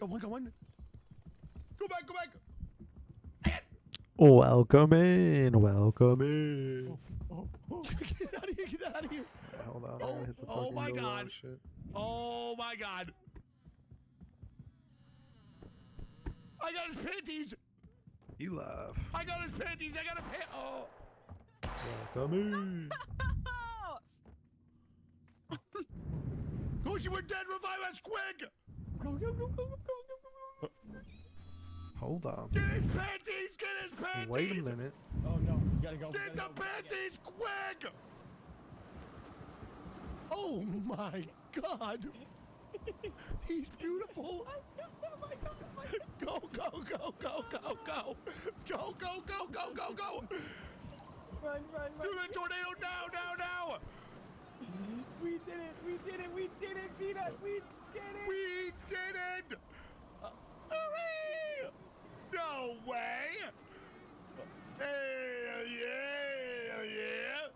Go on. Go back. Welcome in. Get out of here. Yeah, hold on. I Oh, gotta hit the oh fucking my door God. shit. Oh my God. I got his panties. You laugh. I got his panties. I got a pant. Oh. Welcome in. Koshi, we're dead. Revive us quick. Go. Hold on. Get his panties. Get his panties. Wait a minute. Oh no, you gotta go. Get the panties quick. Oh my God. He's beautiful. Go. Run. Do the tornado now. We did it, Peanut. We did it. Hooray! No way. Hell yeah.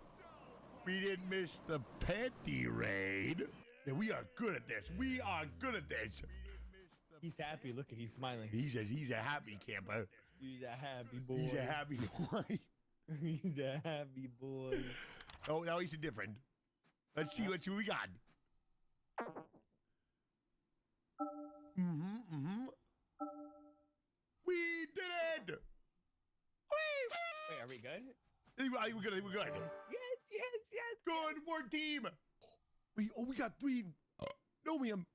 We didn't miss the panty raid. Yeah, we are good at this. He's happy. Look at, he's smiling. He's a happy camper. He's a happy boy. He's a happy boy. He's a happy boy. Oh, now he's different. Let's see what we got. We did it! Wait, are we good? We're good. Yes. Good work, team. We got 3. Nomium.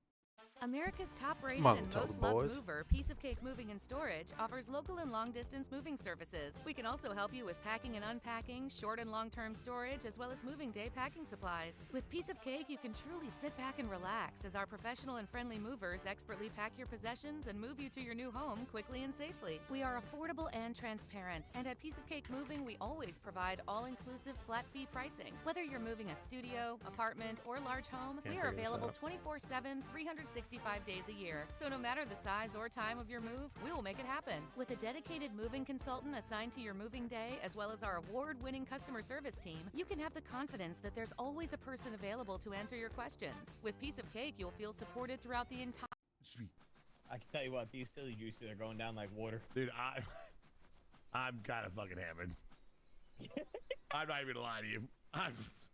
America's top-rated Come on, and tell most the loved boys. mover, Piece of Cake Moving and Storage, offers local and long-distance moving services. We can also help you with packing and unpacking, short and long-term storage, as well as moving day packing supplies. With Piece of Cake, you can truly sit back and relax as our professional and friendly movers expertly pack your possessions and move you to your new home quickly and safely. We are affordable and transparent, and at Piece of Cake Moving, we always provide all-inclusive flat-fee pricing. Whether you're moving a studio, apartment, or large home, we are available 24/7, 365 days a year. So no matter the size or time of your move, we will make it happen. With a dedicated moving consultant assigned to your moving day, as well as our award-winning customer service team, you can have the confidence that there's always a person available to answer your questions. With Piece of Cake, you'll feel supported throughout the entire... Sweet. I can tell you what, these silly juices are going down like water. Dude, I'm kind of fucking hammered. I'm not even gonna lie to you.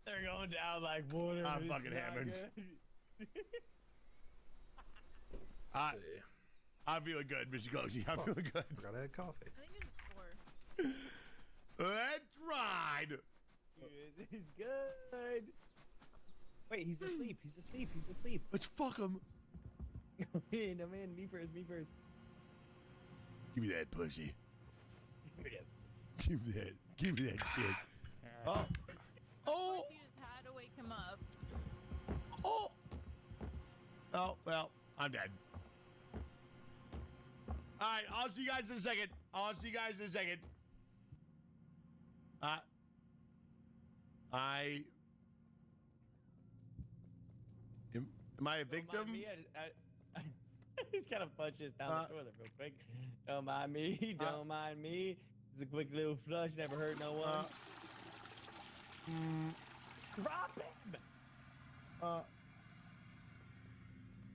They're going down like water. I'm It's fucking not hammered. good. I'm feeling good, Mr. Koshi. I'm feeling good. Gotta have coffee. I think it's 4. Let's ride. It's good. Wait, he's asleep. He's asleep. Let's fuck him. No man, me first. Give me that pussy. Give me that. Give me that shit. Oh. You just had to wake him up. Oh. Oh, well, I'm dead. All right, I'll see you guys in a second. Am I a victim? Don't mind me, he's gonna punch this down the toilet real quick. Don't mind me. Don't mind me. It's a quick little flush. Never hurt no one. Drop him.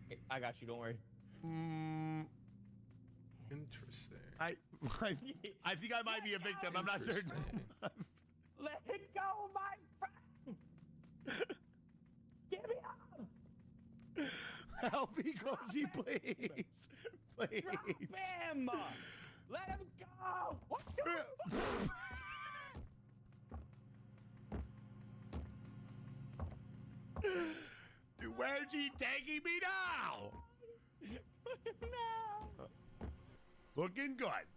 Hey, I got you. Don't worry. Interesting. I think I might be a victim. I'm not certain. Let it go, my friend. Give me up. Help me, Koshi, please. Please. Drop him. Let him go. What the? Dude, where's he taking me now? No. Looking good.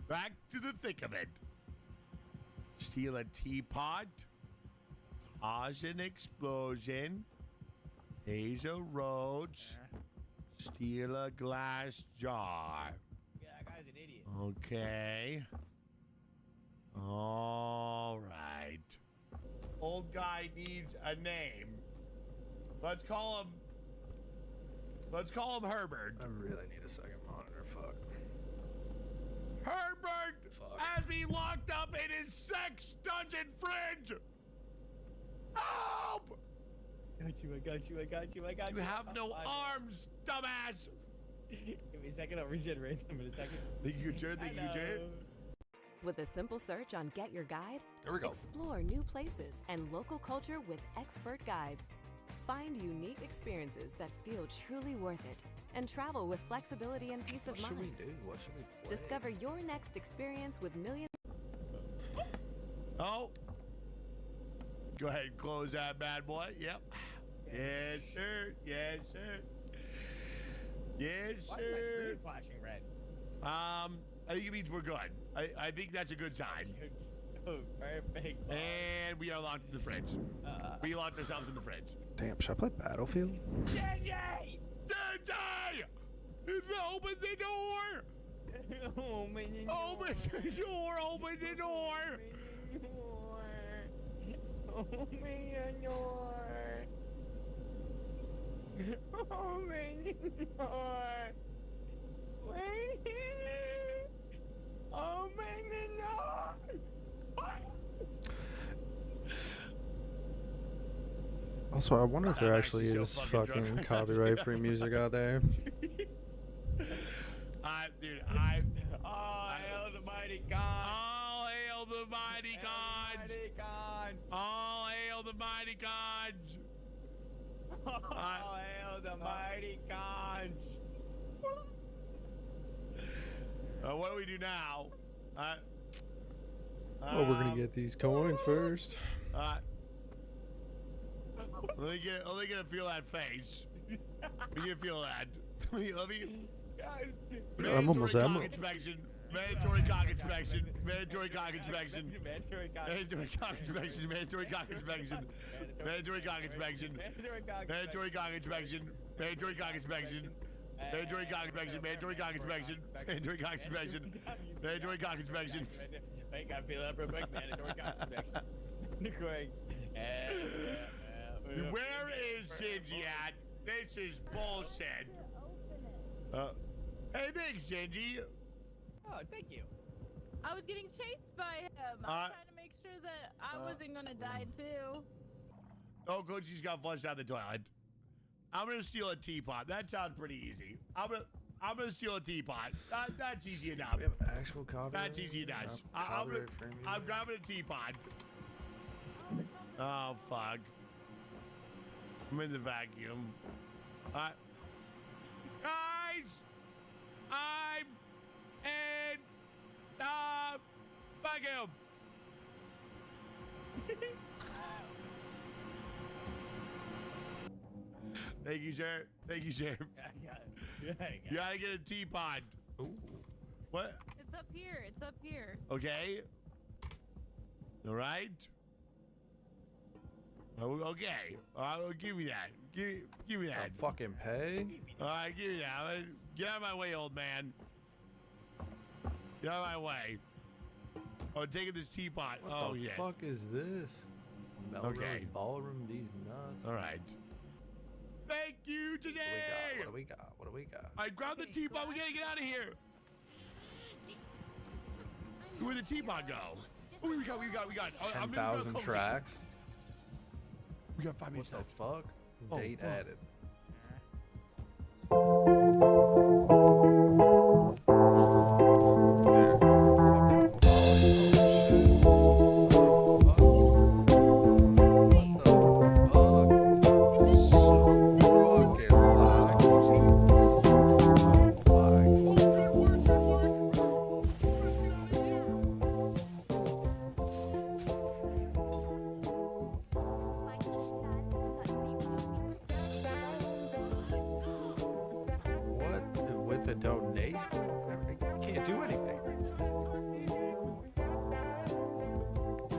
Back to the thick of it. Steal a teapot. Cause an explosion. Hazel Roads. Steal a glass jar. Yeah, that guy's an idiot. Okay. All right. Old guy needs a name. Let's call him Herbert. I really need a second monitor. Fuck. Herbert Fuck. has me locked up in his sex dungeon fridge. Help! got you. You have no I- arms, dumbass. Give me a second, I'll regenerate them in a second. Thank you, Jared. Thank you, Jared. With a simple search on Get Your Guide, There we go. explore new places and local culture with expert guides. Find unique experiences that feel truly worth it, and travel with flexibility and peace What of should we mind. do? What should we play? Discover your next experience with millions. Oh. Go ahead and close that bad boy. Yep. Yes, sir. Yes, sir. Yes, Why is my sir. screen flashing red? I think it means we're good. I think that's a good sign. Oh, perfect. And we are locked in the fridge. We locked ourselves in the fridge. Damn, should I play Battlefield? Yay! Jay! Open the door! Oh, man. Open the door! Open the door! Oh, man, door. Oh, man, door. Wait. Oh, man, door. Also, I wonder if there I'm actually actually is so fucking fucking drunk. copyright-free music out there. Dude, Oh, hail the mighty God. all hail the mighty gods! Mighty God. All hail the mighty gods! Oh, hail the mighty gods. What do we do now? Well, we're gonna get these coins first. Let me get a feel that face. Let me feel that. Let me. I'm almost Mandatory ammo. cock inspection. Mandatory cock inspection. Mandatory cock inspection. Mandatory cock. Mandatory cock inspection. Mandatory cock inspection. Mandatory cock inspection. Mandatory cock inspection. Mandatory cock inspection. Mandatory cock inspection. Mandatory cock inspection. Mandatory cock inspection. Mandatory cock inspection. I gotta feel up real quick. Mandatory cock inspection. Quick. Where is Shinji at? This is bullshit. Hey, thanks, Shinji. Oh, thank you. I was getting chased by him. I was trying to make sure that I wasn't gonna die too. Oh, Coachy's got flushed down the toilet. I'm gonna steal a teapot. That sounds pretty easy. I'm gonna steal a teapot. That's easy enough. We have actual copyright. That's easy enough. I'm grabbing a teapot. Oh fuck! I'm in the vacuum. Guys, I'm in the vacuum. Thank you, sir. Thank you, sir. You gotta get a teapot. Ooh. What? It's up here. It's up here. Okay. All right. Okay. I'll give you that. Give me that. Fucking pay? All right, give me that. Get out of my way, old man. Get out of my way. Oh, taking this teapot. What the yeah. fuck is this? Melrose Okay. Ballroom, these nuts. All right. Thank you today. What do we got? What do we got? I grabbed the teapot. We gotta get out of here. Where'd the teapot go? Oh, we got. I'm gonna go 10,000 cozy. tracks? We got 5 What minutes the left. fuck? Oh, Date fuck. added. What with the donation? You can't do anything these days.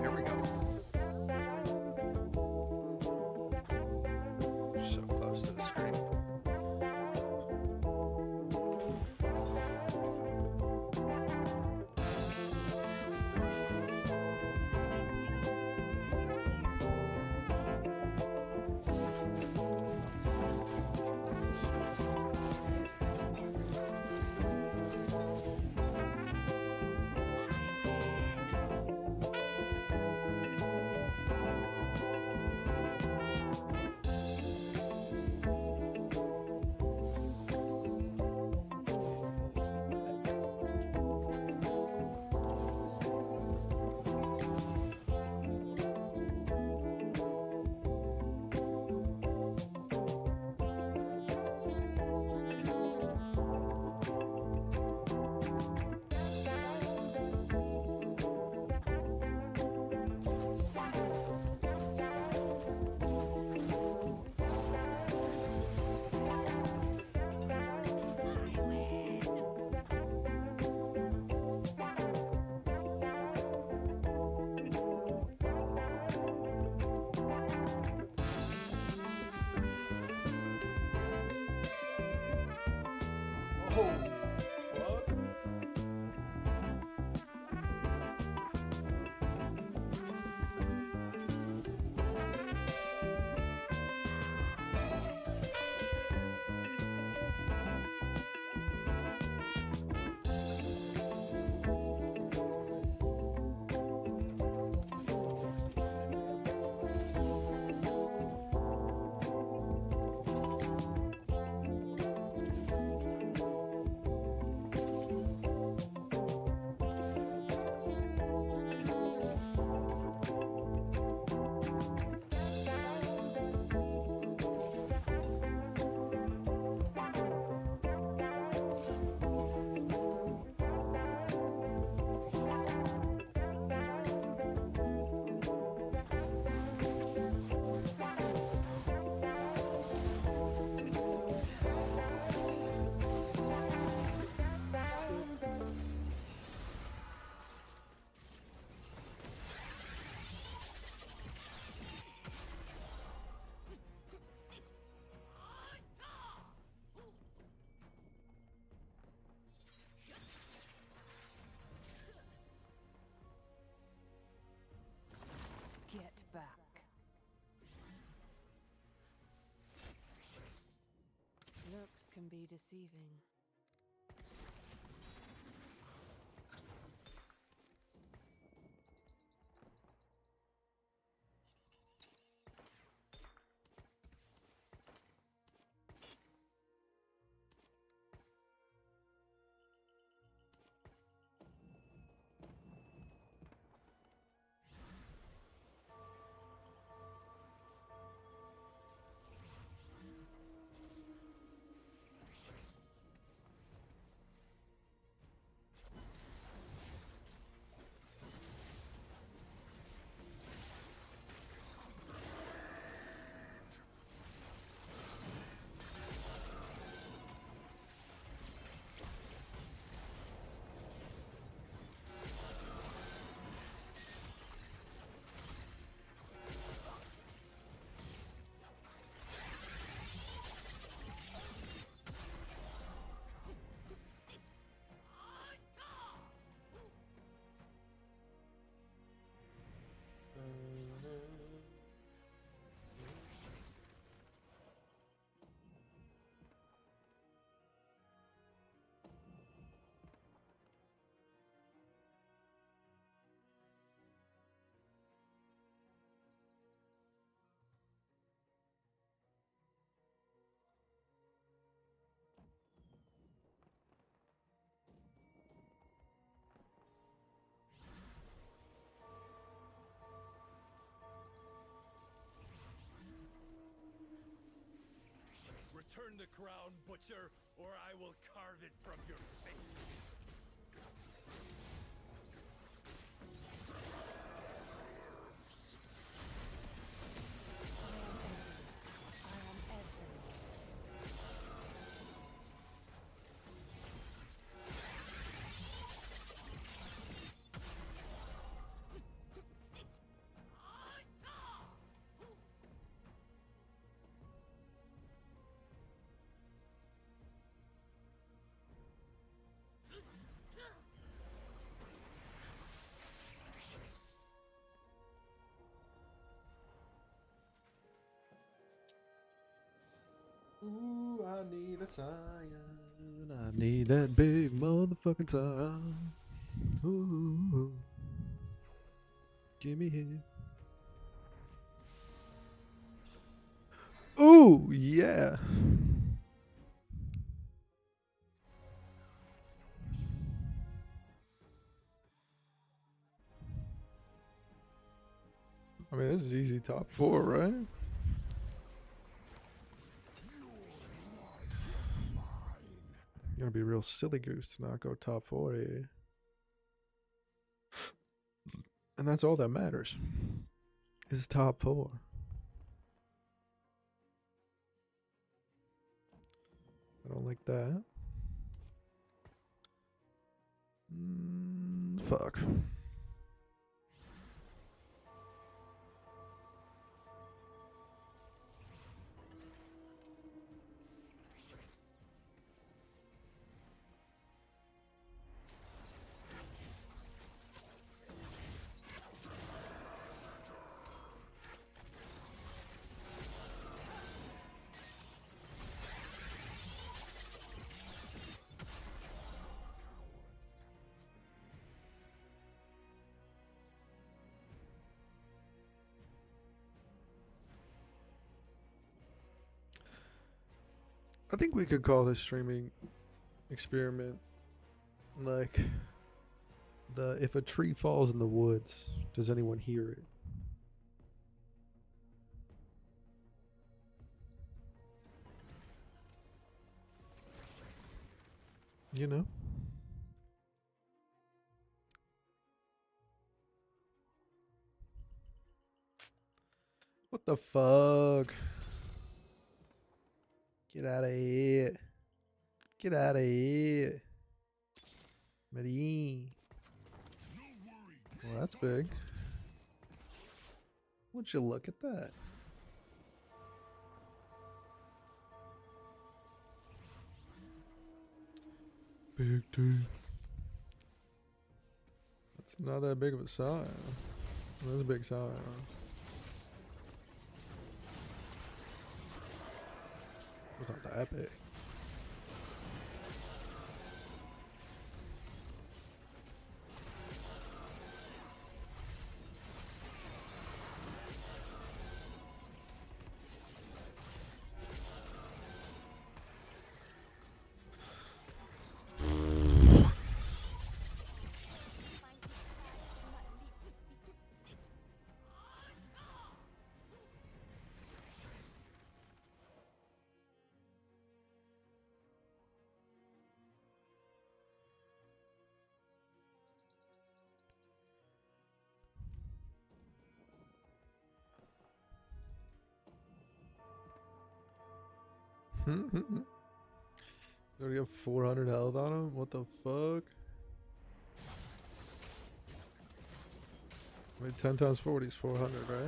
Here we go. So close to the screen. What? Get back. Looks can be deceiving. Return the crown, butcher, or I will carve it from your face. Ooh, I need that cyan. I need that big motherfucking cyan. Ooh, give me here. Ooh, yeah. I mean, this is easy top 4, right? You're gonna be a real silly goose to not go top 4 here. And that's all that matters. Is top 4. I don't like that. Fuck. I think we could call this streaming experiment like the if a tree falls in the woods, does anyone hear it? You know? What the fuck? Get out of here. Get out of here. Medellin. Well, that's big. Would you look at that? Big T. That's not that big of a sign. That's a big sign. It's not that big. Already have 400 health on him? What the fuck? Wait, 10 times 40 is 400, right?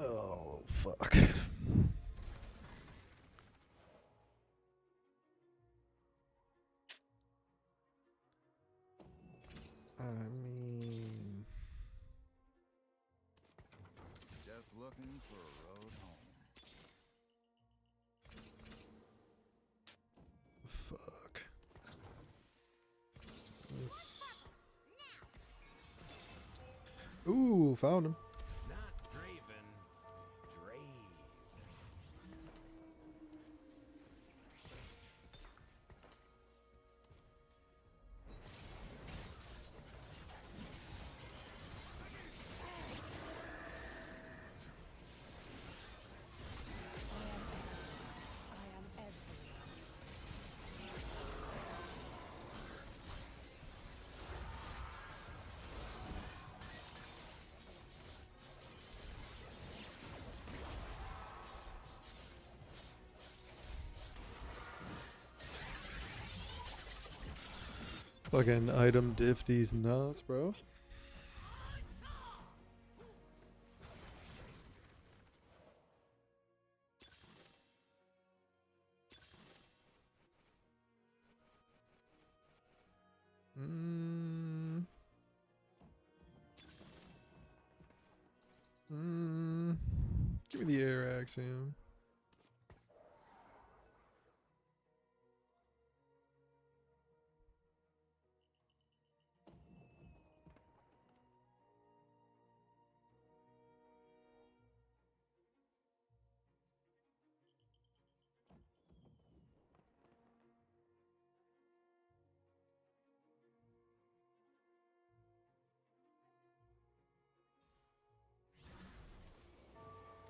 Oh, fuck. I mean, just looking for a road home. fuck. Ooh, found him. Not Draven, Drave. Fucking item diff these nuts, bro. Give me the air axiom.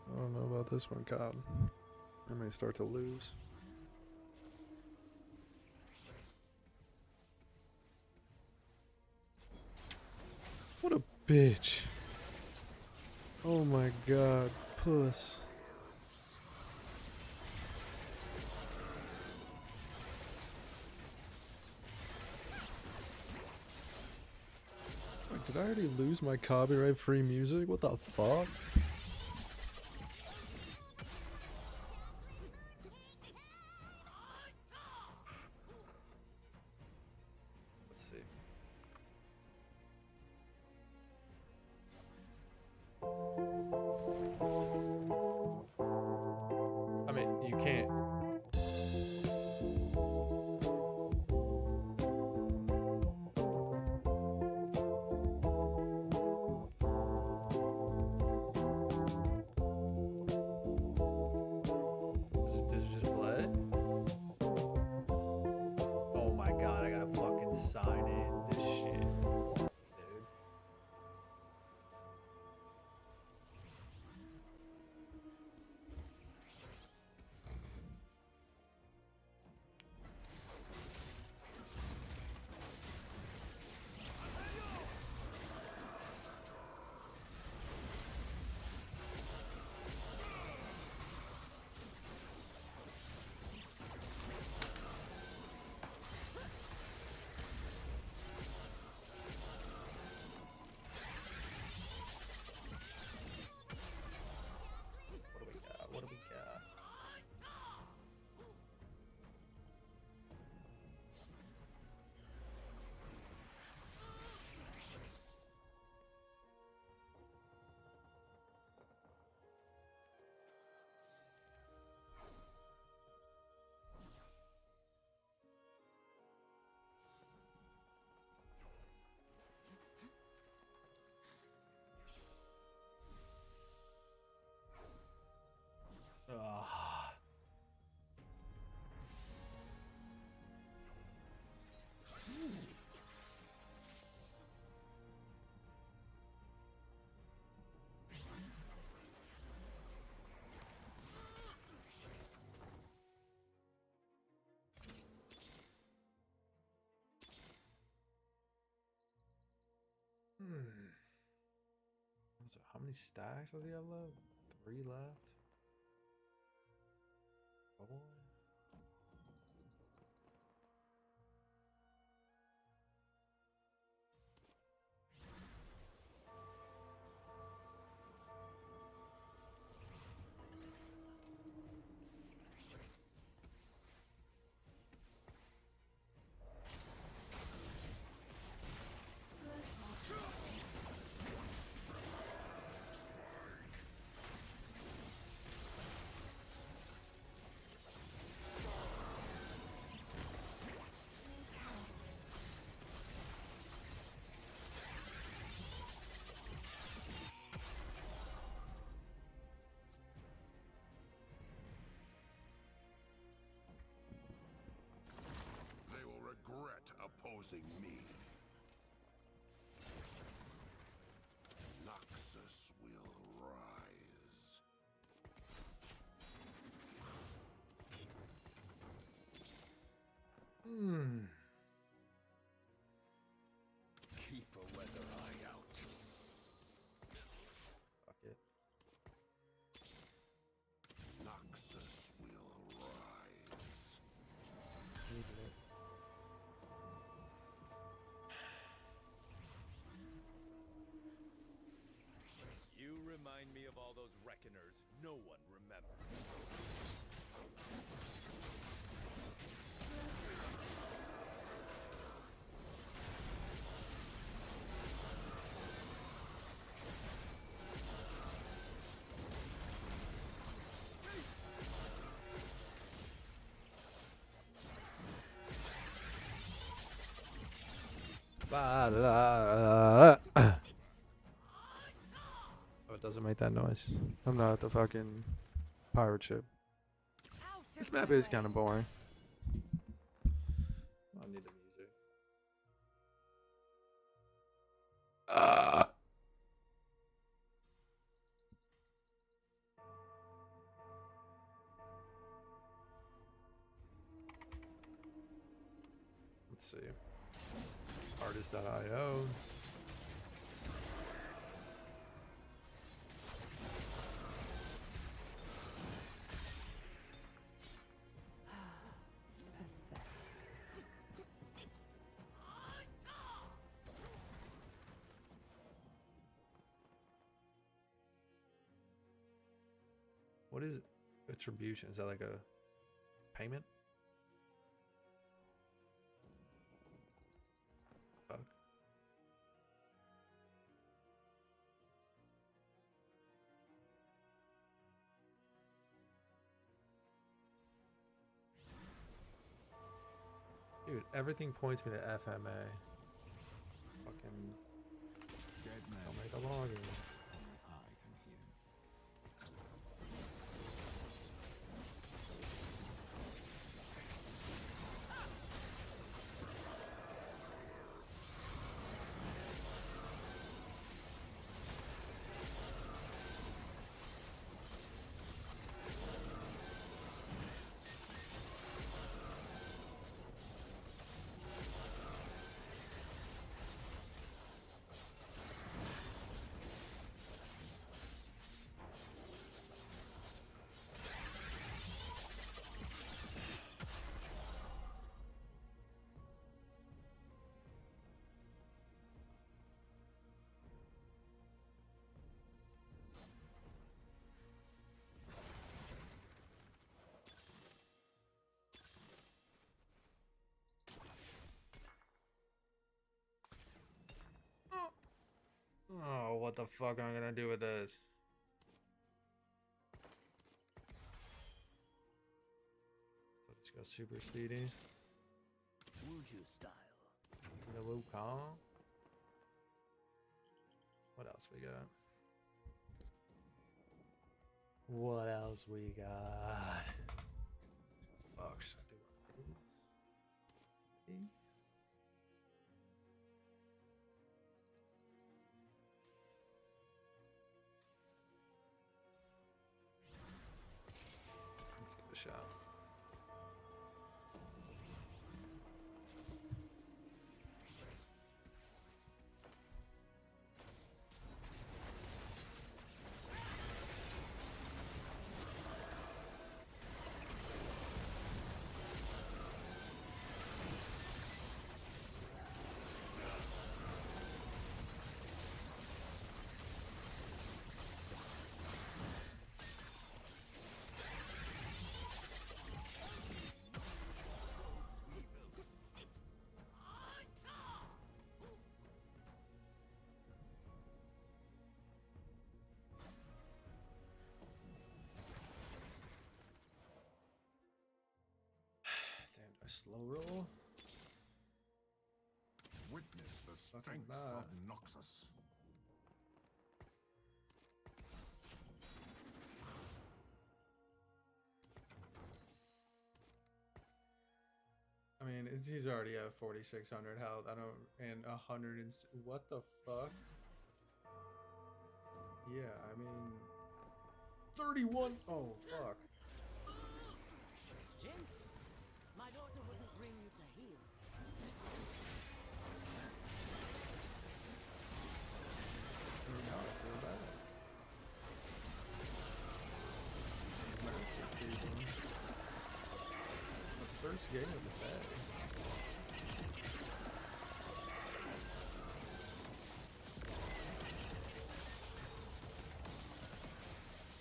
I don't know about this one, Cobb. I may start to lose. What a bitch. Oh my god, puss. Wait, did I already lose my copyright-free music? What the fuck? Let's see. I mean, you can't many stacks does he have left? 3 left. 4. They will regret opposing me. Noxus will rise. Keep a weather eye out. Fuck it. Noxus will rise. Needed it. You remind me of all those reckoners no one remembers. Oh, it doesn't make that noise. I'm not at the fucking pirate ship. This map is kind of boring. I need the music. Let's see. Artist.io. What is attribution? Is that like a payment? Fuck. Dude, everything points me to FMA. Fucking Dead man. don't make a login. Only I can hear. Oh, what the fuck am I gonna do with this? So just go super speedy. Wuju style. The Wukong. What else we got? What else we got? Fuck, should I do one of these? Let's give it a shot. slow roll. Witness the Fucking strength bad. of Noxus. I mean, he's already at 4,600 health. I don't, and 100 and what the fuck? Yeah, I mean, 31. Oh fuck. Gents, my daughter wouldn't bring you to heal. Now I feel bad. The first game of the day.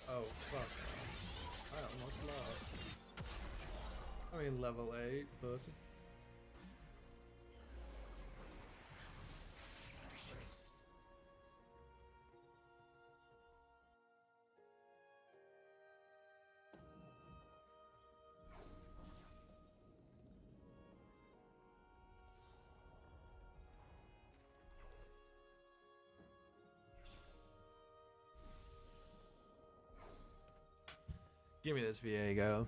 Oh fuck. I almost lost. I mean level 8 pussy. Give me this Viego.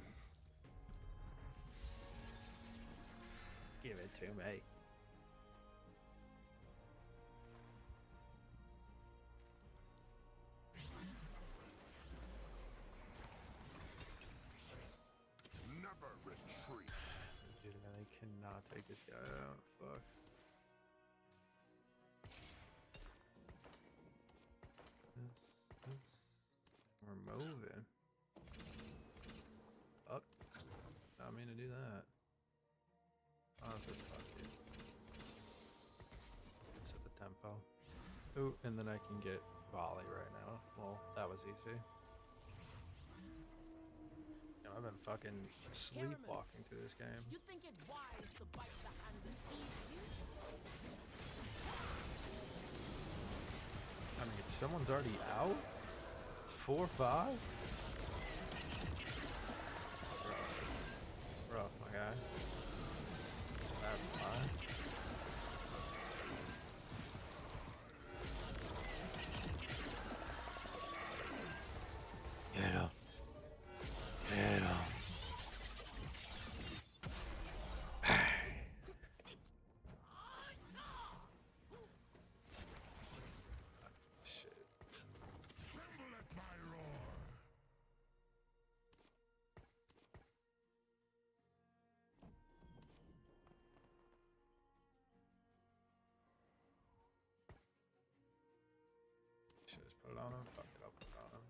Give it to me. Never retreat. Legitimately cannot take this guy out. Fuck. We're moving. Up. Not mean to do that. Honestly, fuck it. Set the tempo. Ooh, and then I can get volley right now. Well, that was easy. You know, I've been fucking sleepwalking through this game. You think it wise to bite the hand that feeds you? I mean, someone's already out? It's 4-5? Rough, my guy. That's fine. Get him. Get him. Shit. Tremble at my roar. Should just put it on him. Fuck it, I'll put it on him.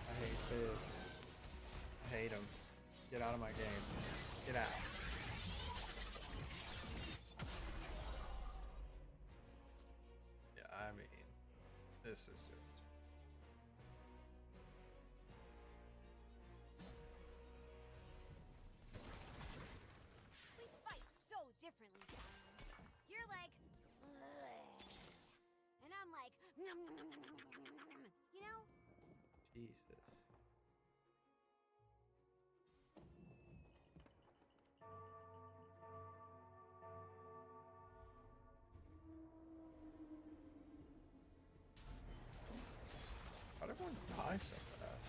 I hate Fizz. I hate him. Get out of my game. Get out. Yeah, I mean, this is just... We fight so differently, Simon. You're like, "Ugh," and I'm like, "Nom, nom, nom, nom, nom, nom, nom, nom, nom." You know? Jesus. How'd everyone die so fast?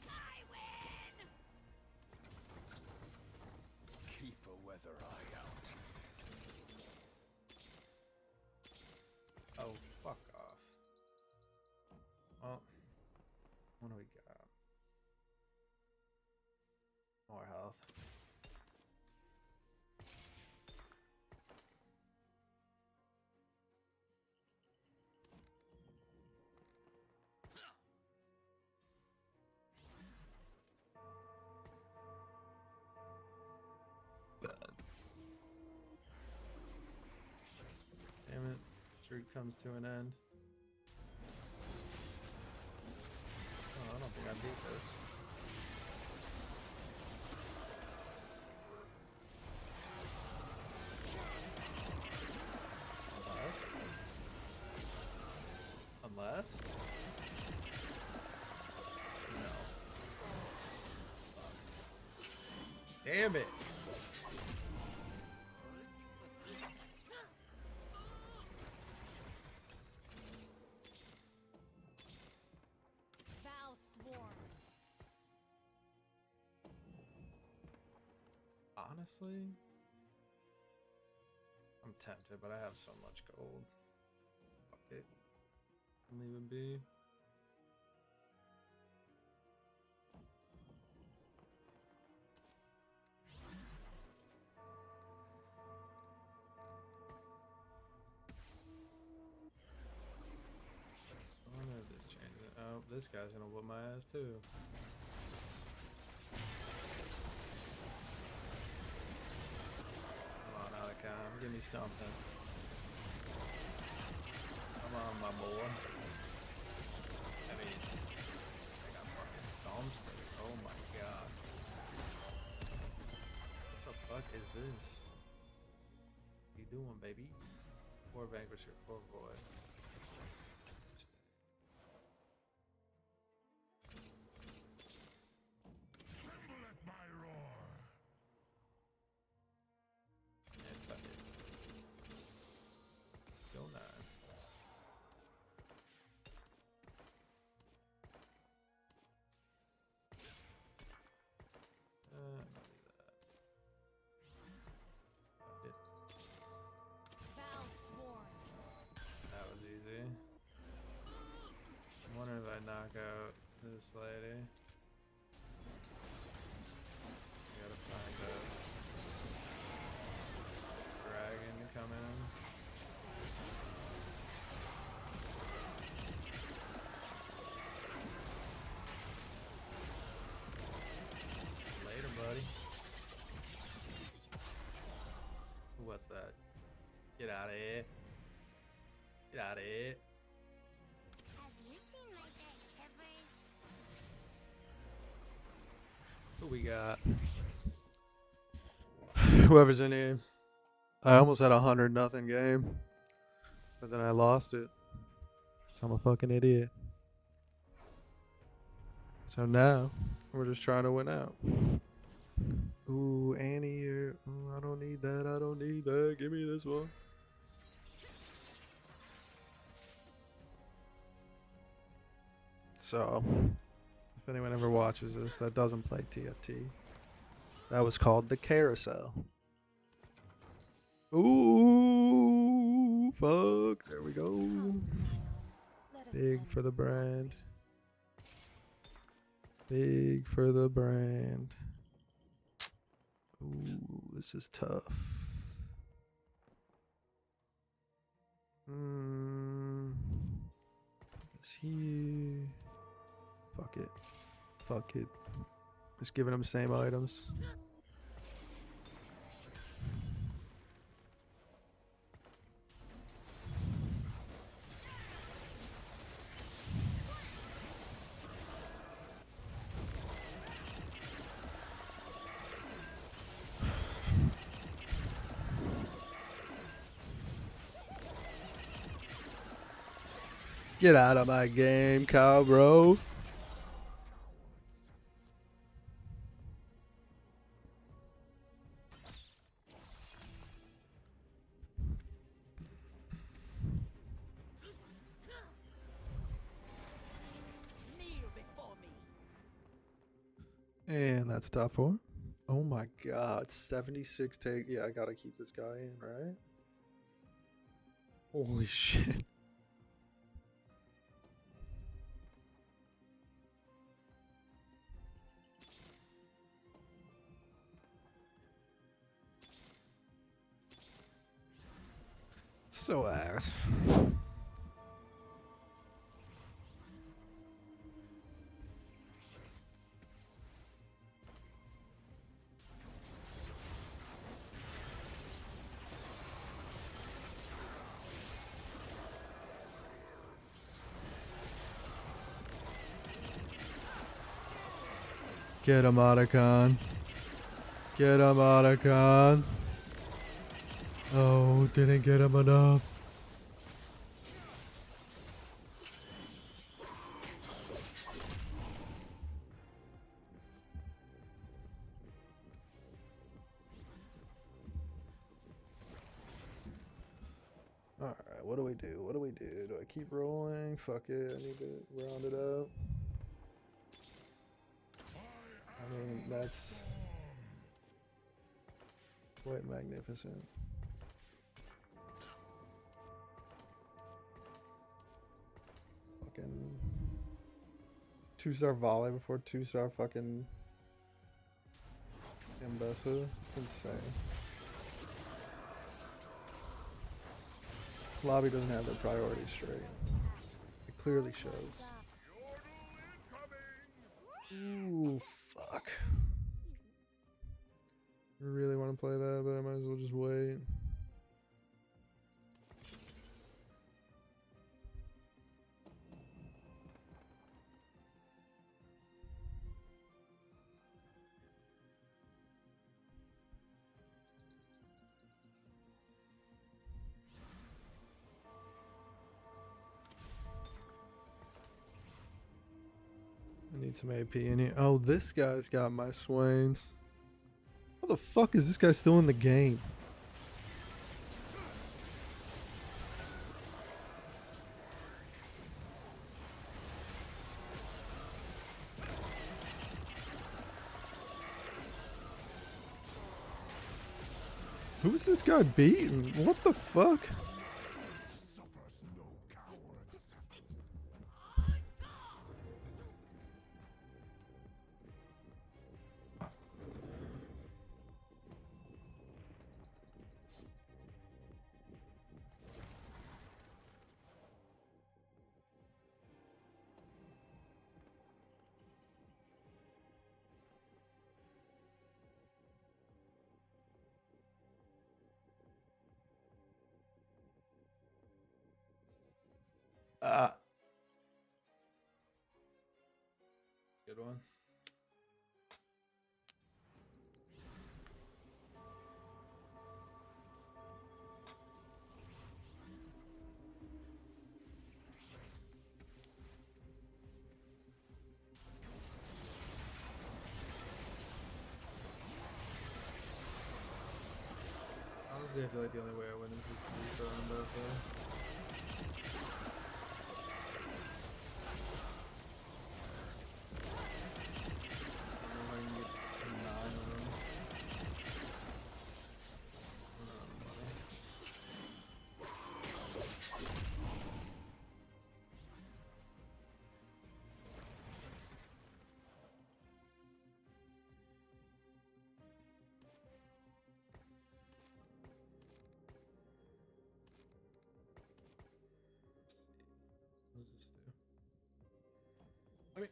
I win! comes to an end. Oh, I don't think I beat this. Unless? No. Damn it! Foul swarm. Honestly, I'm tempted, but I have so much gold. Fuck it. Leave it be. I wonder if this changes it. Oh, this guy's gonna whoop my ass too. Come on, Alakam, give me something. Come on, my boy. I mean, I got fucking dumpster. Oh my god. What the fuck is this? What you doing, baby? Poor Vanquisher, poor boy. Tremble at my roar. Yeah, fuck it. Go 9. Fuck it. Foul swarm. That was easy. I'm wondering if I knock out this lady. I gotta find a dragon to come in. Later, buddy. What's that? Get out of here. Get out of here. Have you seen my bed shivers? Who we got? Whoever's in here. I almost had 100-0 game, but then I lost it. So I'm a fucking idiot. So now we're just trying to win out. Ooh, Annie, ooh, I don't need that. I don't need that. Give me this one. So, if anyone ever watches this that doesn't play TFT, that was called the Carousel. Ooh, fuck. There we go. Big for the brand. Big for the brand. Ooh, this is tough. Is he? Fuck it. Fuck it. Just giving him the same items. Get out of my game, cow, bro. Kneel before me. And that's top 4. Oh my god, 76 take. Yeah, I gotta keep this guy in, right? Holy shit. So ass. Get him, Otacon. Get him, Otacon. Oh, didn't get him enough. Alright, what do we do? What do we do? Do I keep rolling? Fuck it, I need to round it up. I mean, that's quite magnificent. Fucking 2-star volley before 2-star fucking Ambessa. It's insane. This lobby doesn't have their priorities straight. It clearly shows. Ooh, fuck. I really want to play that, but I might as well just wait. I need some AP in here. Oh, this guy's got my Swains. How the fuck is this guy still in the game? Who's this guy beating? What the fuck? Good one. Honestly, I feel like the only way I win is just 3-star on both though. What does this do? I mean,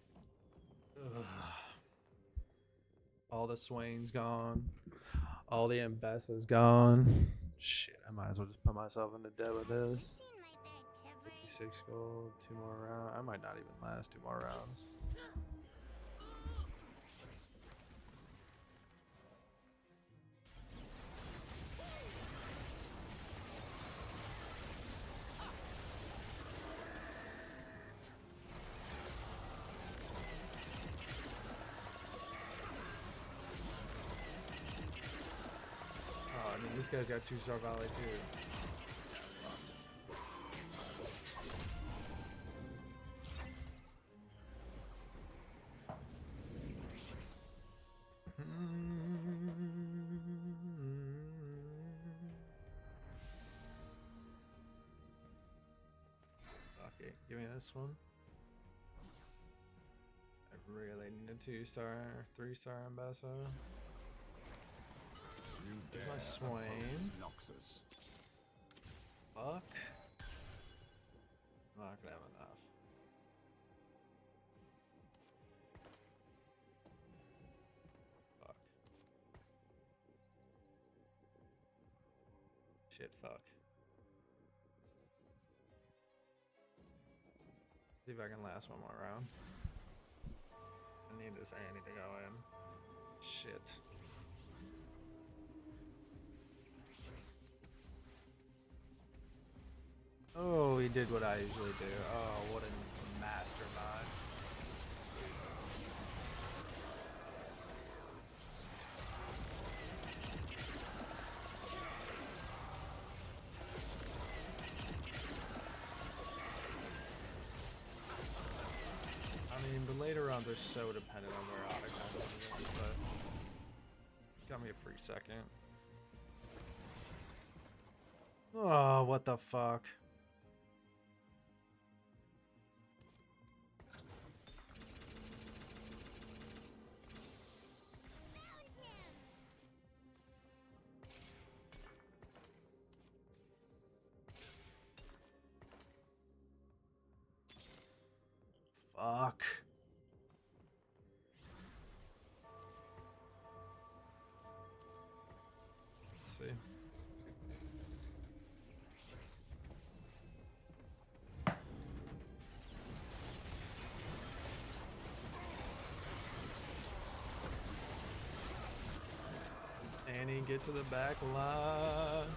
all the Swain's gone. All the Ambessa's gone. Shit, I might as well just put myself into debt with this. 56 gold, 2 more rounds. I might not even last 2 more rounds. Oh, I mean, this guy's got 2-star Valley too. Okay, give me this one. I really need a 2-star, 3-star Ambassa. There's my Swain. Fuck. I'm not gonna have enough. Fuck. Shit, fuck. See if I can last one more round. I need this Annie to go in. Shit. Oh, he did what I usually do. Oh, what a mastermind. I mean, the later rounds are so dependent on where Otacon is, but got me a free second. Oh, what the fuck? Fuck. Let's see. Annie, get to the back line.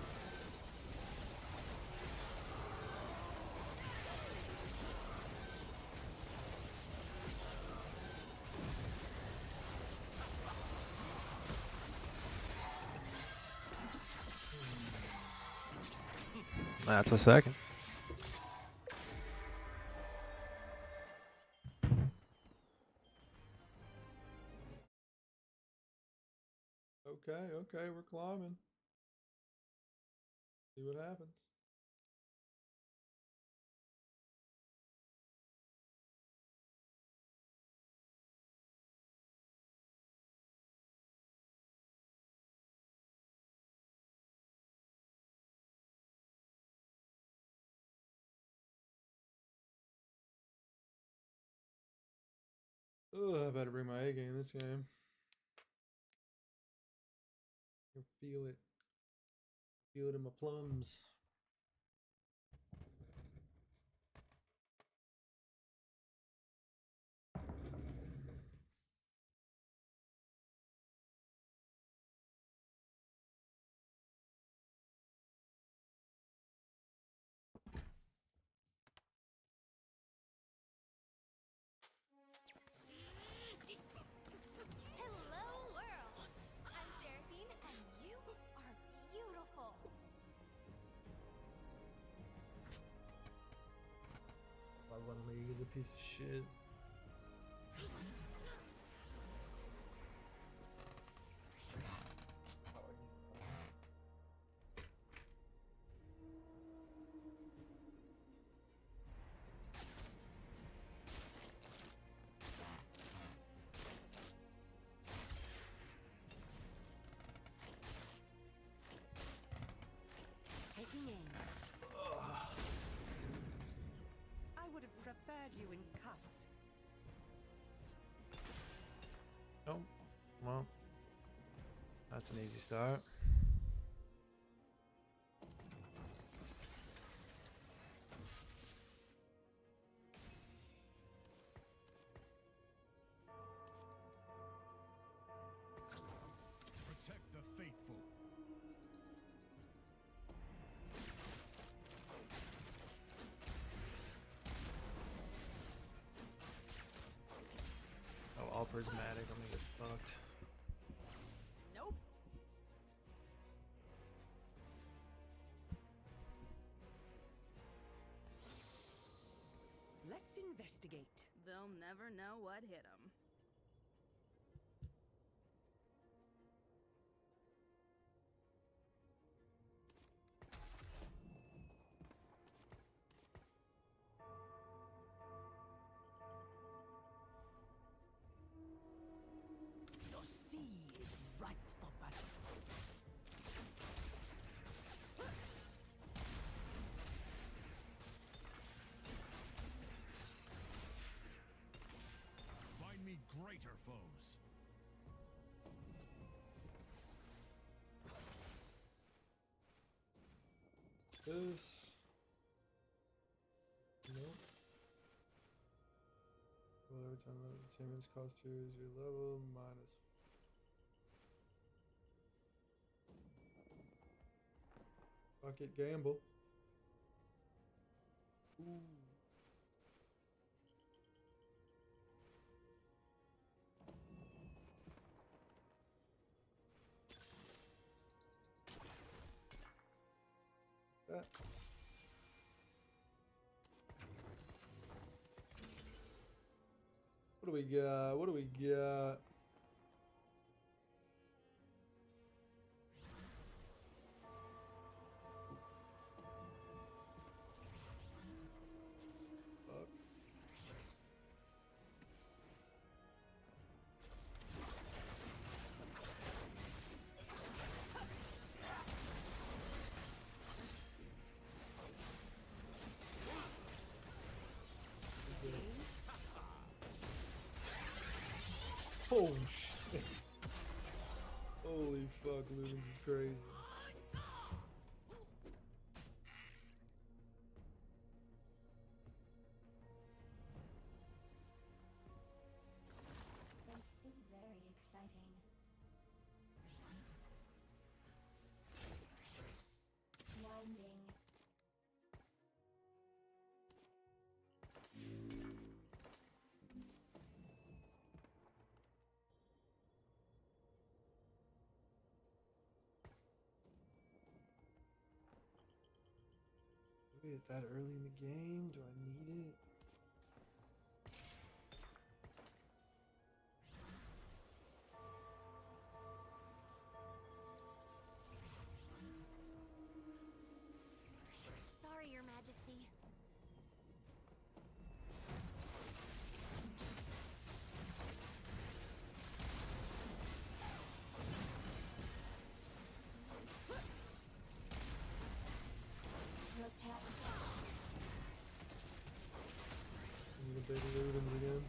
That's a second. Okay, we're climbing. See what happens. Oh, I better bring my A game this game. I can feel it. Feel it in my plums. Hello, world. I'm Seraphine, and you are beautiful. 1 league is a piece of shit. Taking aim. I would have preferred you in cuffs. Oh, well, that's an easy start. Protect the faithful. Oh, all prismatic, I'm gonna get fucked. Nope. Let's investigate. They'll never know what hit them. The sea is ripe for battle. Find me greater foes. This. No. Well, every time the achievements cost 2 is your level minus. Fuck it, gamble. Ooh. That. What do we got? What do we got? Fuck. Oh shit. Holy fuck, Ludens is crazy. This is very exciting. Winding. Do we get that early in the game? Do I need it? Sorry, Your Majesty. Need a baby Ludens again.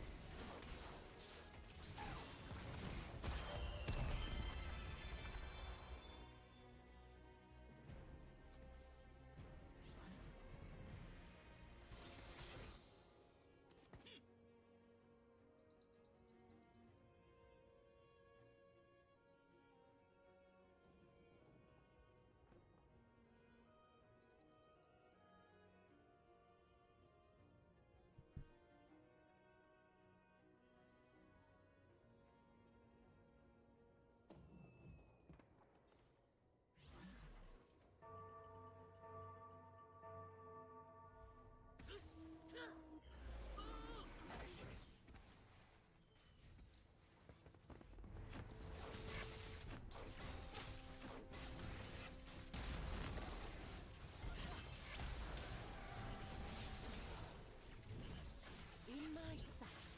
In my sights.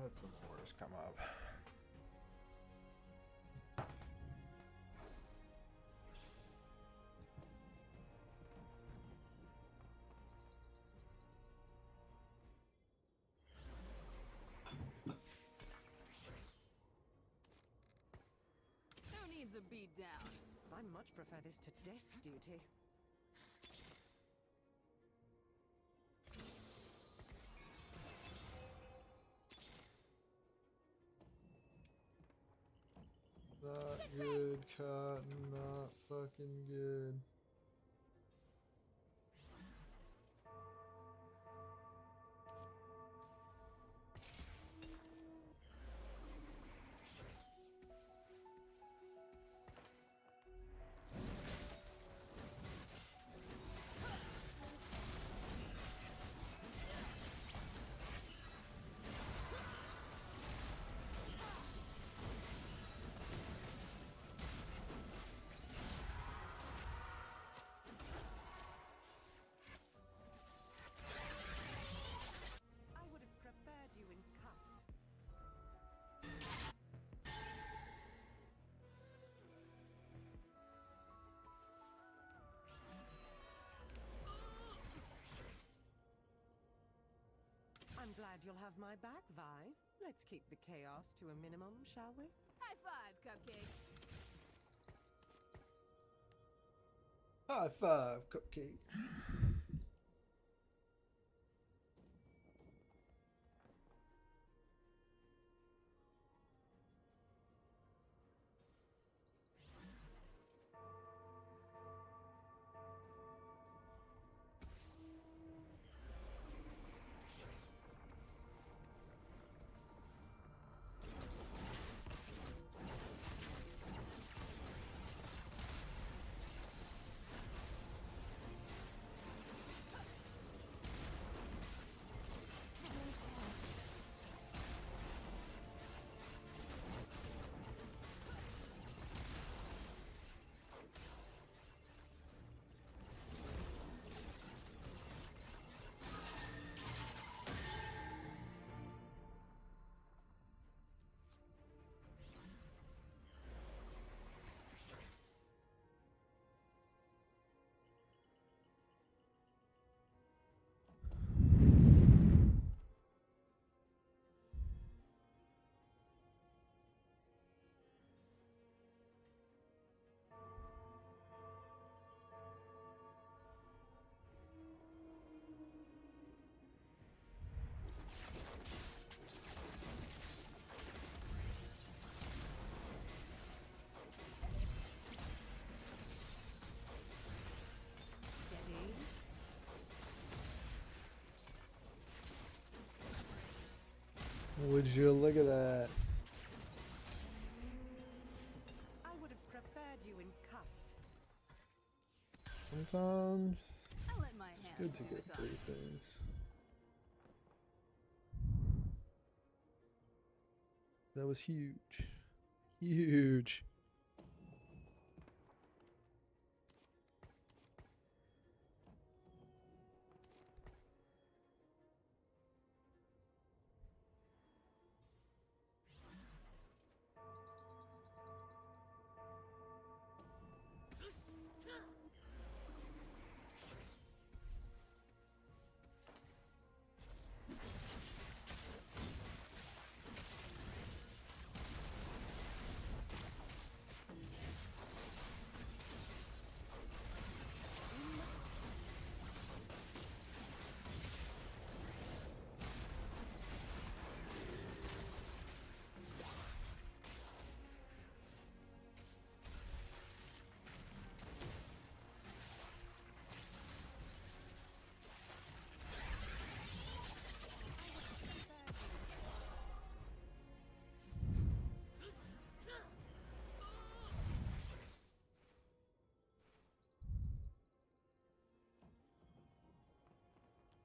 Had some horrors come up. Who needs a beat down? I much prefer this to desk duty. Not good, Cotton. Not fucking good. glad you'll have my back, Vi. Let's keep the chaos to a minimum, shall we? High five, Cupcake. High five, Cupcake. Would you look at that? I would have preferred you in cuffs. Sometimes I'll let my it's hand good to do get the free talking. things. That was huge. Huge.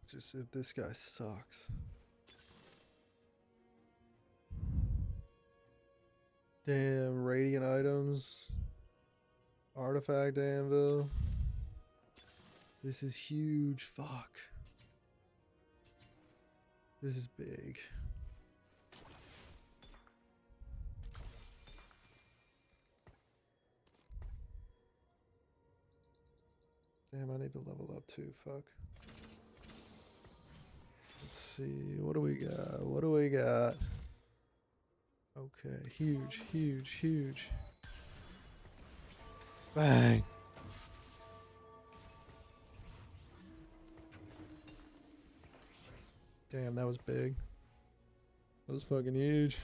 Just if this guy sucks. Damn, radiant items. Artifact anvil. This is huge. Fuck. This is big. Damn, I need to level up too. Fuck. Let's see. What do we got? What do we got? Okay. Huge, huge, huge. Bang. Damn, that was big. That was fucking huge.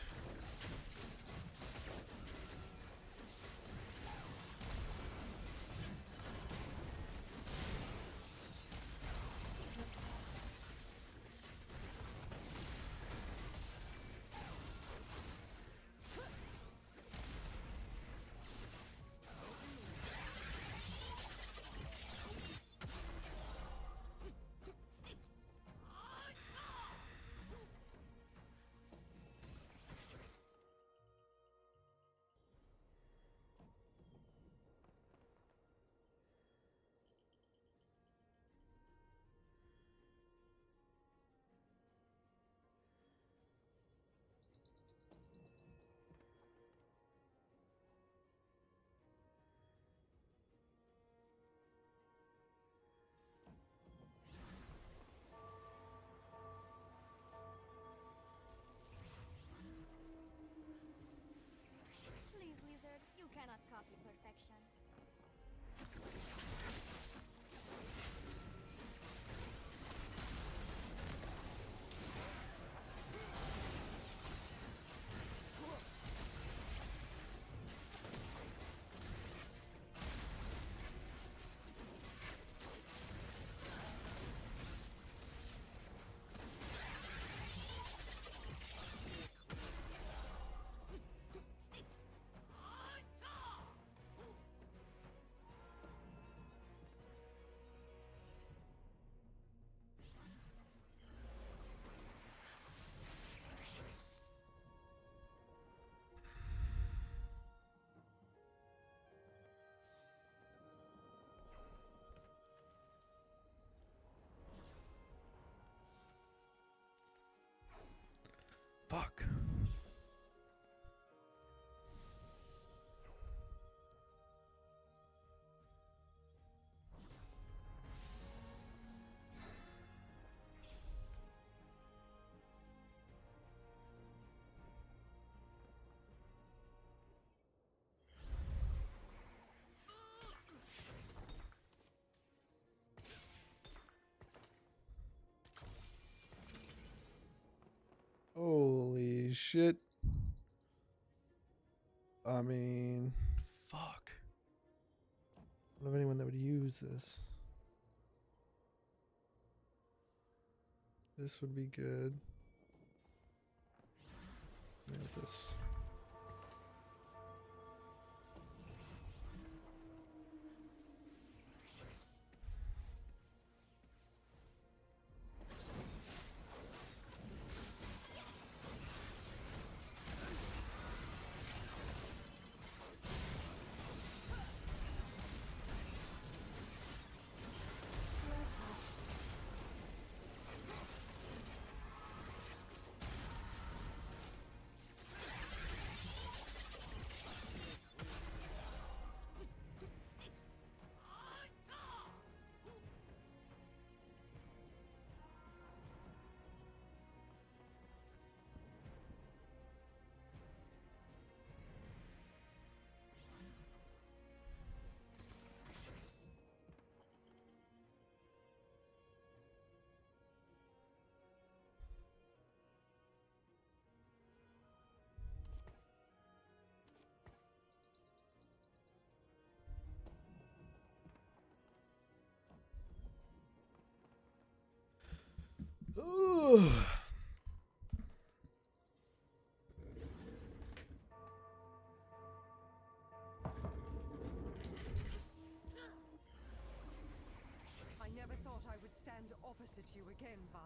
Fuck. Holy shit. I mean, fuck. I don't know anyone that would use this. This would be good. Look at this. Ooh. I never thought I would stand opposite you again, Vi.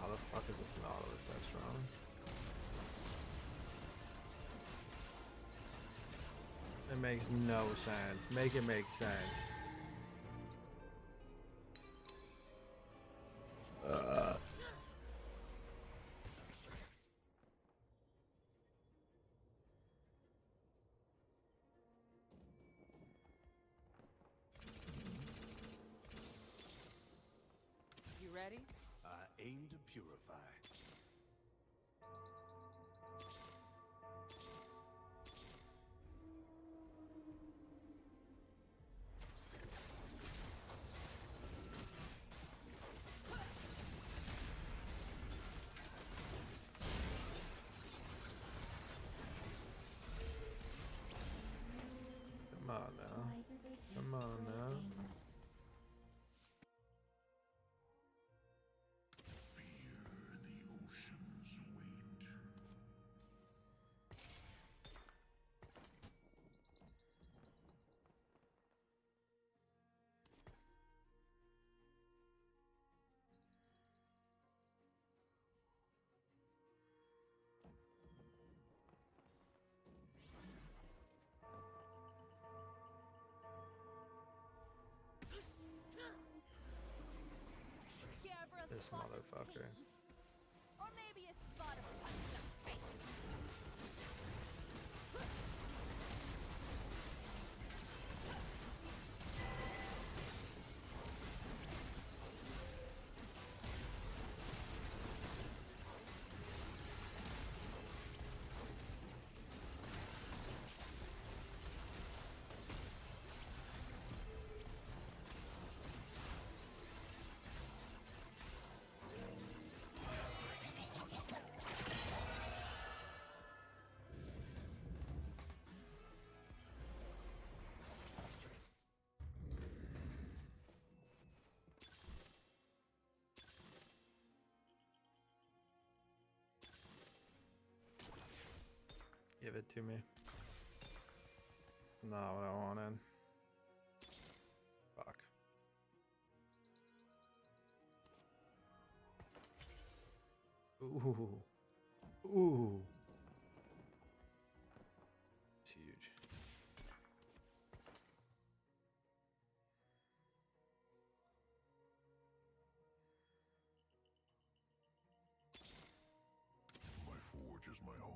How the fuck is this Nautilus that strong? It makes no sense. Make it make sense. You ready? I aim to purify. Come on now. Come on now. This motherfucker. Or maybe a spot of punch in the face. Give it to me. Not what I wanted. Fuck. Ooh. Ooh. It's huge. My forge is my home.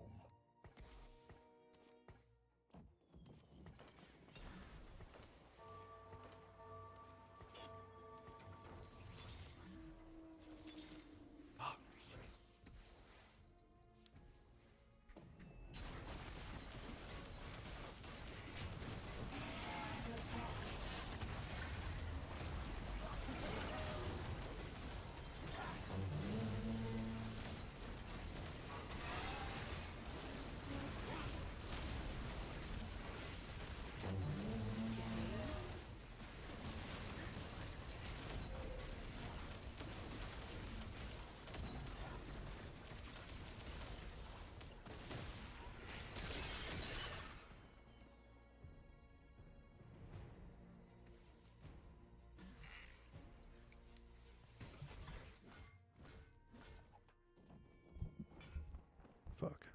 Fuck.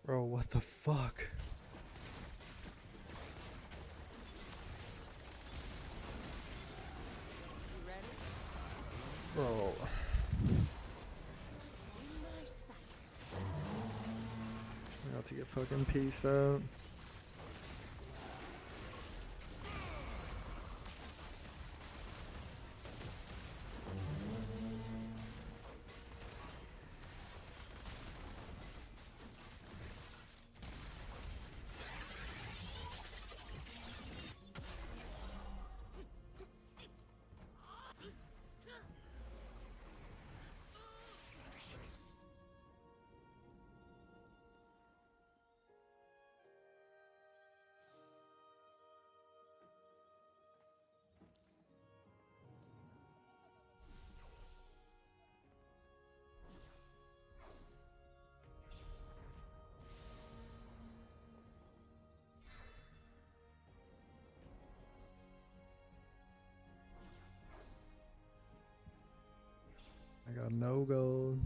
Bro, what the fuck? Bro. I'm about to get fucking pieced out. I got no gold.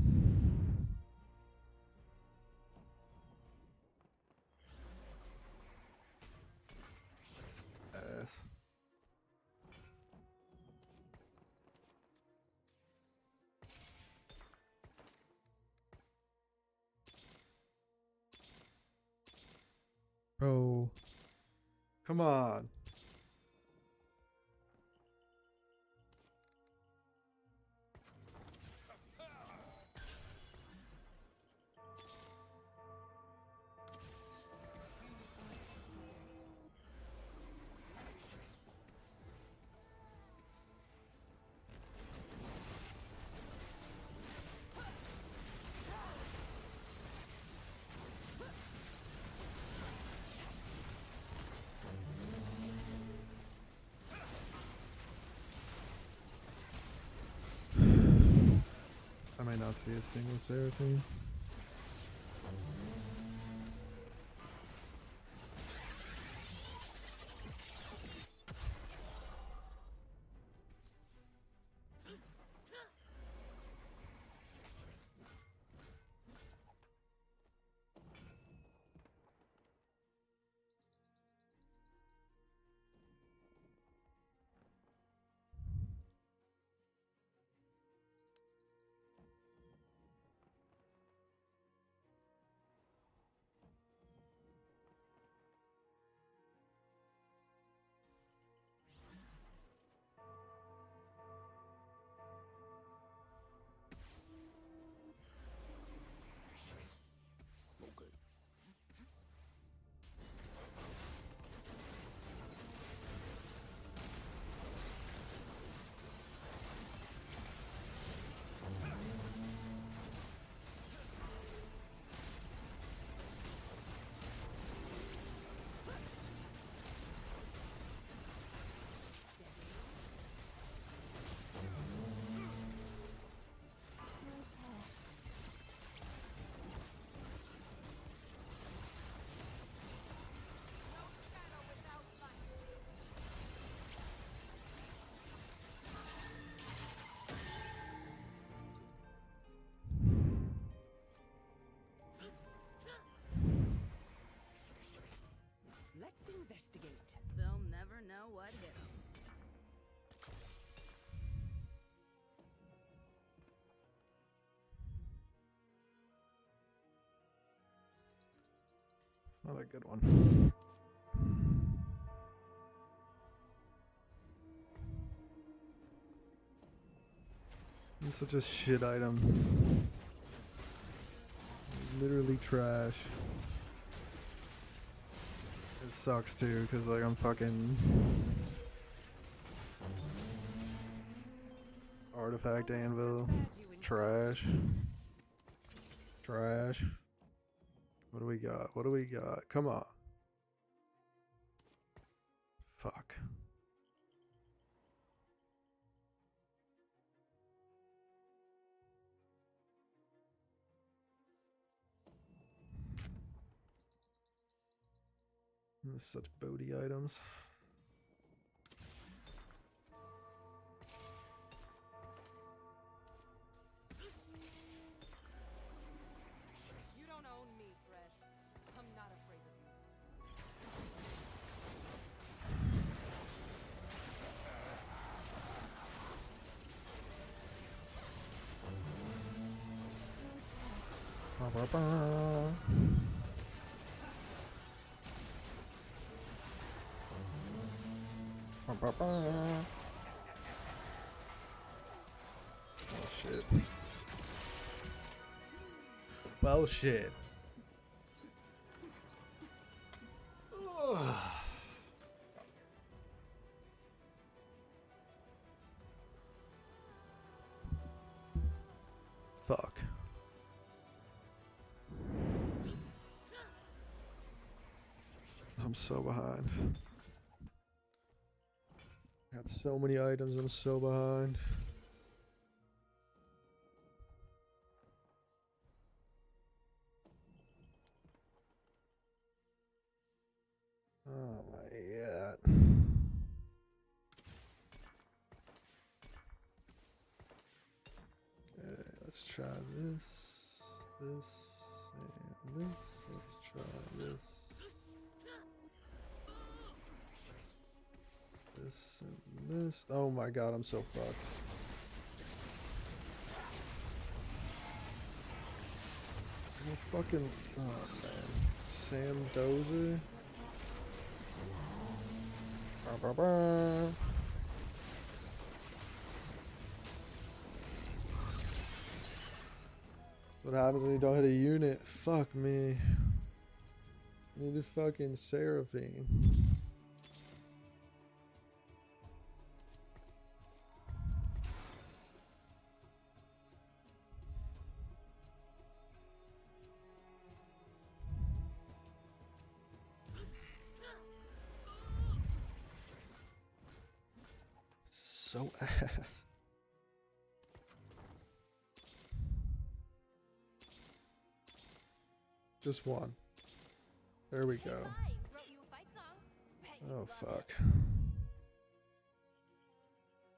Ass. Bro. Come on. I might not see a single Seraphine. investigate. They'll never know what hit them. Not a good one. It's such a shit item. Literally trash. It sucks too, cause like I'm fucking artifact anvil. Trash. Trash. What do we got? What do we got? Come on. Fuck. There's such Bodhi items. You don't own me, Fresh. I'm not afraid of you. Oh shit. Well shit. Fuck. I'm so behind. Got so many items, I'm so behind. Oh my god. Okay, let's try this, and this. Let's try this. This and this. Oh my god, I'm so fucked. I'm fucking. Oh man. Sam Dozer. Ba, ba, ba. What happens when you don't hit a unit? Fuck me. I need a fucking Seraphine. So ass. Just one. There we go. Oh fuck.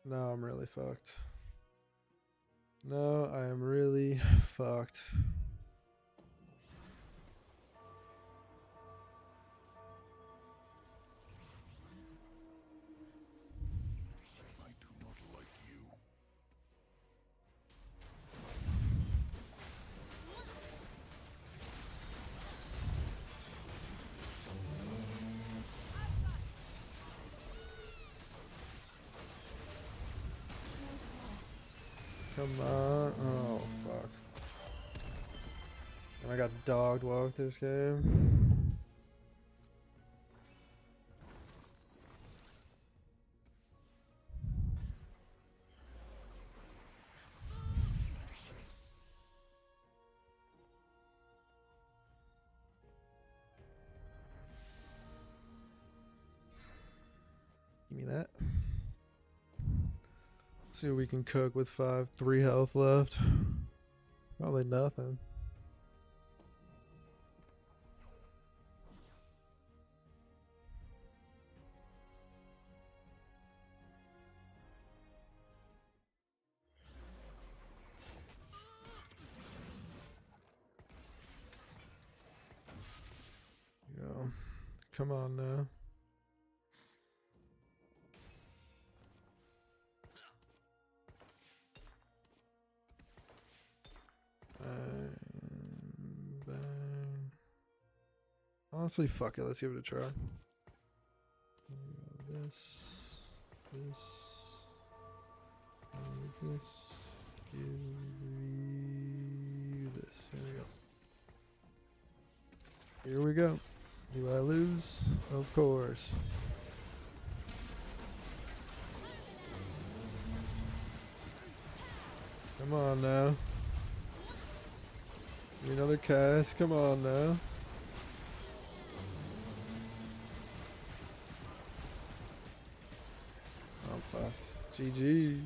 No, I'm really fucked. No, I am really fucked. Come on. Oh, fuck. And I got dog walked this game. Give me that. See what we can cook with 3 health left. Probably nothing. Go. Come on now. Honestly, fuck it. Let's give it a try. This. This. Give you this. Here we go. Do I lose? Of course. Come on now. Give me another cast. Come on now. I'm fucked. GG.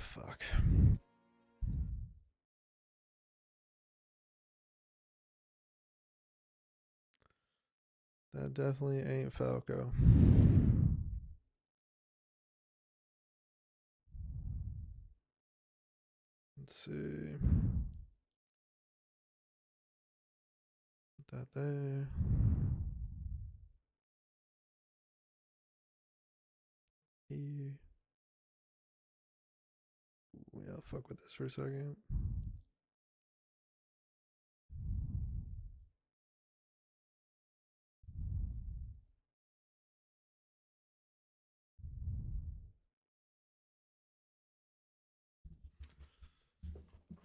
Fuck. That definitely ain't Falco. Let's see. Put that there. Here. Yeah, I'll fuck with this for a second.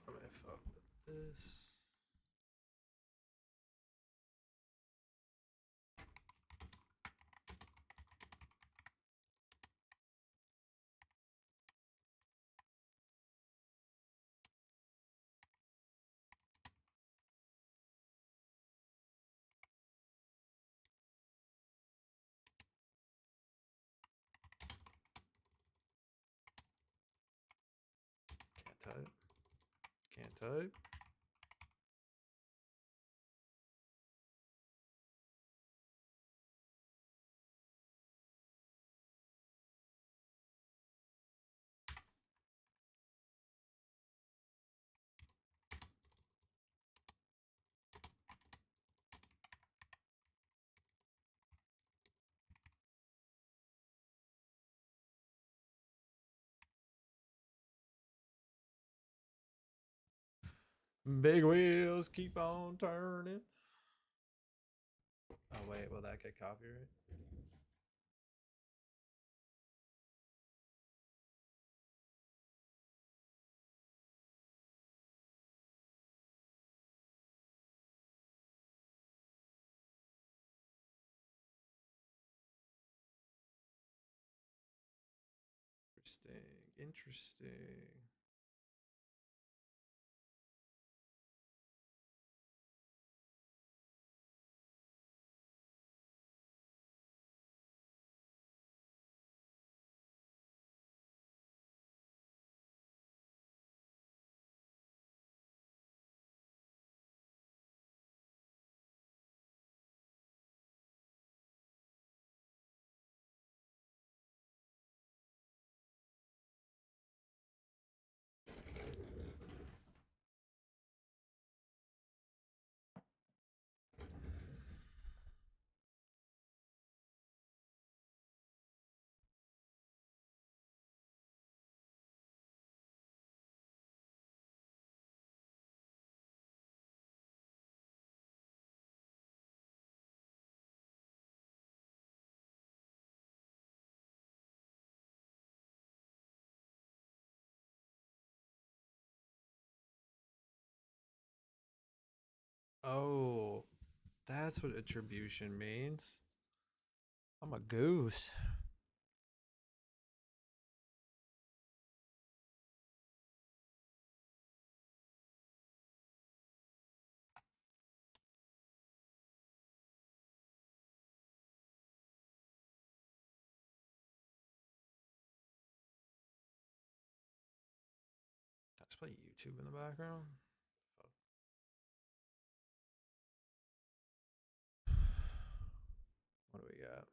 I may fuck with this. Can't type. Can't type. Big wheels keep on turning. Oh wait, will that get copyright? Interesting. Oh, that's what attribution means. I'm a goose. Did I just play YouTube in the background? What do we got?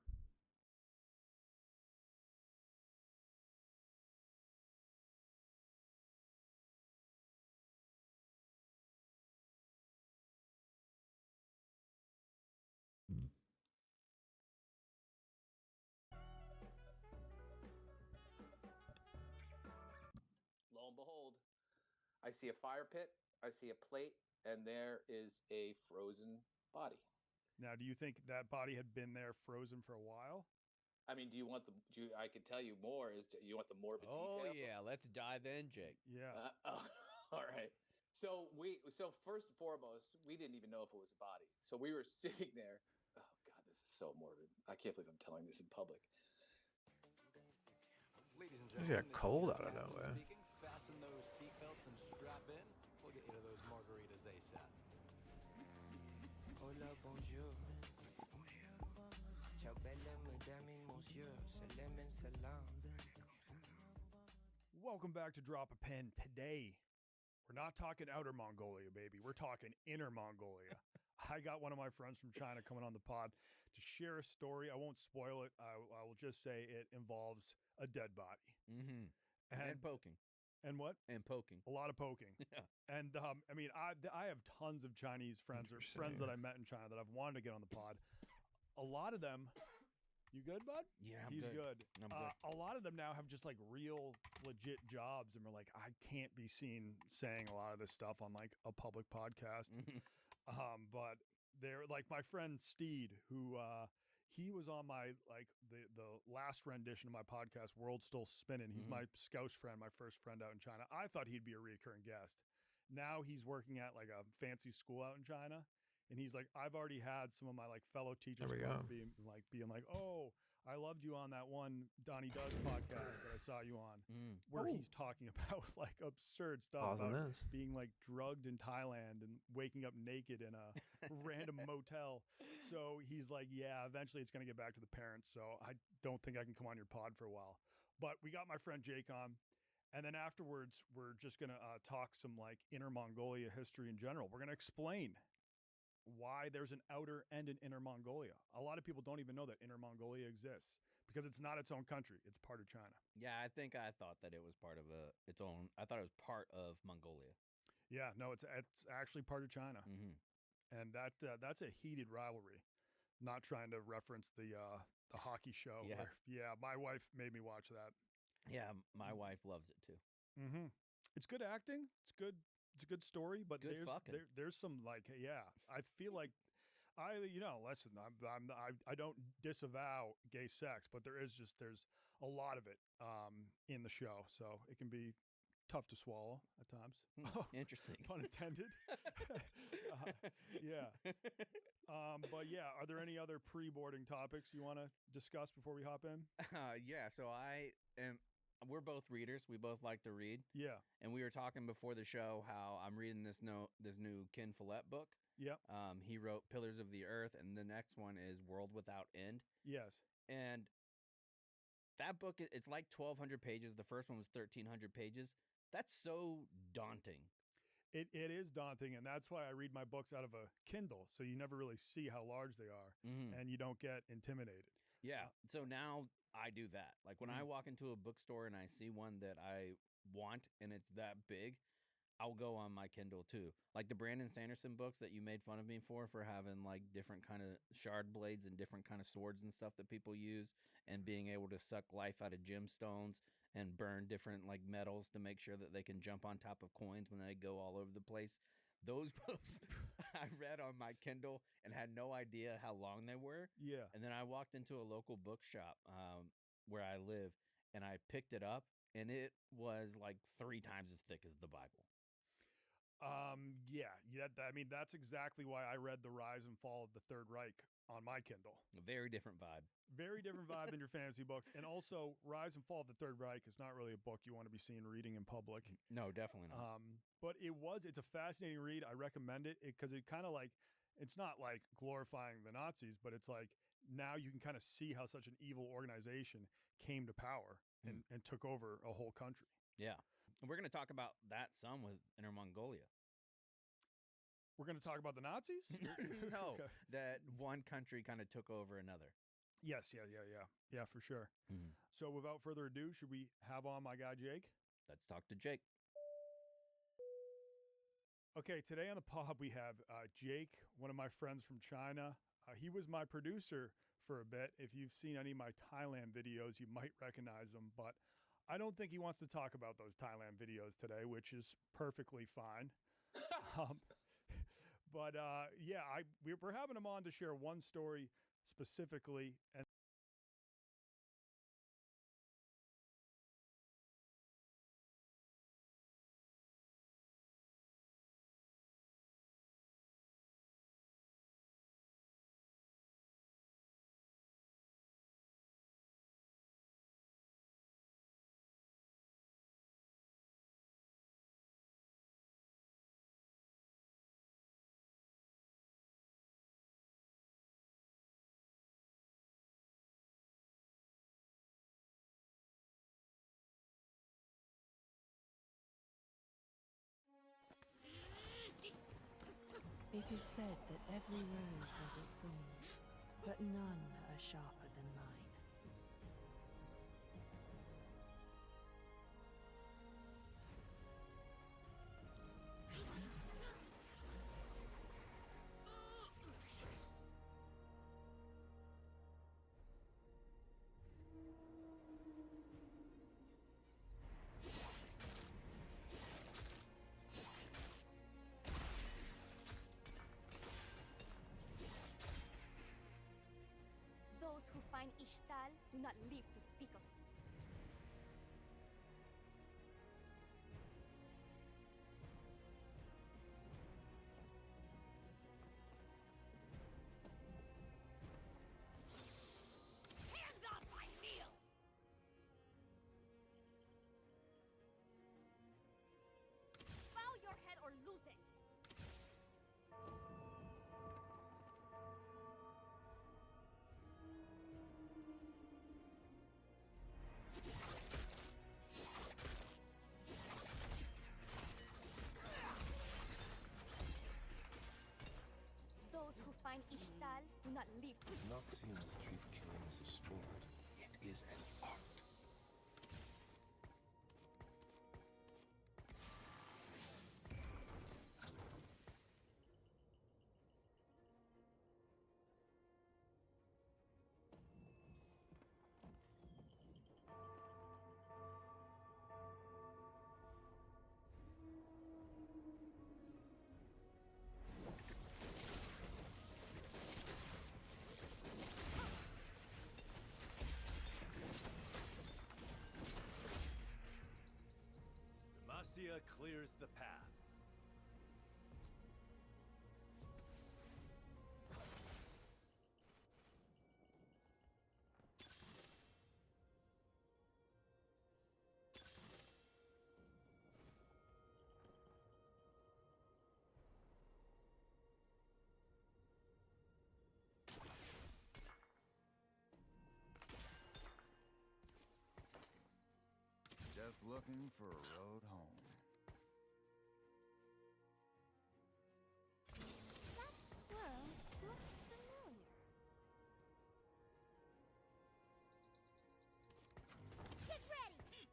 and behold, I see a fire pit, I see a plate, and there is a frozen body. Now, do you think that body had been there frozen for a while? I mean, I could tell you more. You want the morbid details? Oh yeah, let's dive in, Jake. Yeah. All right. So first and foremost, we didn't even know if it was a body. So we were sitting there. Oh God, this is so morbid. I can't believe I'm telling this in public. Ladies and It gentlemen, got cold out of Captain nowhere. speaking. Fasten those seatbelts and strap in. We'll get you to those margaritas ASAP. Hola, bonjour. Ciao bella madame monsieur. Salam and salam. Welcome back to Drop a Pen. Today, we're not talking Outer Mongolia, baby. We're talking Inner Mongolia. I got one of my friends from China coming on the pod to share a story. I won't spoil it. I will just say it involves a dead body. Mm-hmm. And poking. And what? And poking. A lot of poking. Yeah. And I mean, I have tons of Chinese friends or friends that I met in China that I've wanted to get on the pod. A lot of them. You good, bud? Yeah, He's good. I'm good. A lot of them now have just like real legit jobs, and we're like, I can't be seen saying a lot of this stuff on like a public podcast. But they're like my friend Steed, who he was on my like the last rendition of my podcast, World Still Spinning. He's my Scouse friend, my first friend out in China. I thought he'd be a recurring guest. Now he's working at like a fancy school out in China. And he's like, I've already had some of my like fellow teachers being like, oh, I loved you on that one Donnie Does podcast that I saw you on, where he's talking about like absurd stuff about being like drugged in Thailand and waking up naked in a random motel. So he's like, yeah, eventually it's going to get back to the parents. So I don't think I can come on your pod for a while. But we got my friend Jake on. And then afterwards, we're just going to talk some like Inner Mongolia history in general. We're going to explain why there's an outer and an Inner Mongolia. A lot of people don't even know that Inner Mongolia exists because it's not its own country. It's part of China. Yeah, I think I thought that it was part of its own. I thought it was part of Mongolia. Yeah, no, it's actually part of China. And that's a heated rivalry. Not trying to reference the hockey show. Yeah. My wife made me watch that. Yeah, my wife loves it too. It's good acting. It's good. It's a good story, but Good fucking. there's some like, I feel like listen, I don't disavow gay sex, but there's a lot of it in the show, so it can be tough to swallow at times. Interesting. Pun intended. Yeah. But yeah, are there any other pre-boarding topics you want to discuss before we hop in? Yeah, so we're both readers. We both like to read. Yeah. And we were talking before the show how I'm reading this new Ken Follett book. Yep. He wrote Pillars of the Earth, and the next one is World Without End. Yes. And that book, it's like 1,200 pages. The first one was 1,300 pages. That's so daunting. It is daunting, and that's why I read my books out of a Kindle, so you never really see how large they are, and you don't get intimidated. Yeah. So now I do that. Like when I walk into a bookstore and I see one that I want and it's that big, I'll go on my Kindle too. Like the Brandon Sanderson books that you made fun of me for having like different kind of shard blades and different kind of swords and stuff that people use, and being able to suck life out of gemstones and burn different like metals to make sure that they can jump on top of coins when they go all over the place. Those books I read on my Kindle and had no idea how long they were. Yeah. And then I walked into a local bookshop where I live, and I picked it up, and it was like 3 times as thick as the Bible. Yeah. I mean, that's exactly why I read The Rise and Fall of the Third Reich on my Kindle. A very different vibe. Very different vibe than your fantasy books. And also, Rise and Fall of the Third Reich is not really a book you want to be seen reading in public. No, definitely not. But it's a fascinating read. I recommend it because it kind of like, it's not like glorifying the Nazis, but it's like now you can kind of see how such an evil organization came to power and took over a whole country. Yeah. And we're going to talk about that some with Inner Mongolia. We're going to talk about the Nazis? No, Okay. that one country kind of took over another. Yes, yeah, for sure. So without further ado, should we have on my guy Jake? Let's talk to Jake. Okay, today on the pod we have Jake, one of my friends from China. He was my producer for a bit. If you've seen any of my Thailand videos, you might recognize him. But I don't think he wants to talk about those Thailand videos today, which is perfectly fine. um, but yeah, we're having him on to share one story specifically, and It is said that every rose has its thorns, but none are sharper than mine. Those who find Ishtal do not live to speak of it. Hands off my meal! Bow your head or lose it! Those who find Ishtal do not live to... Noxians treat killing as a sport. It is an art. Demacia clears the path. Just looking for a road home. That squirrel looks familiar. Get ready!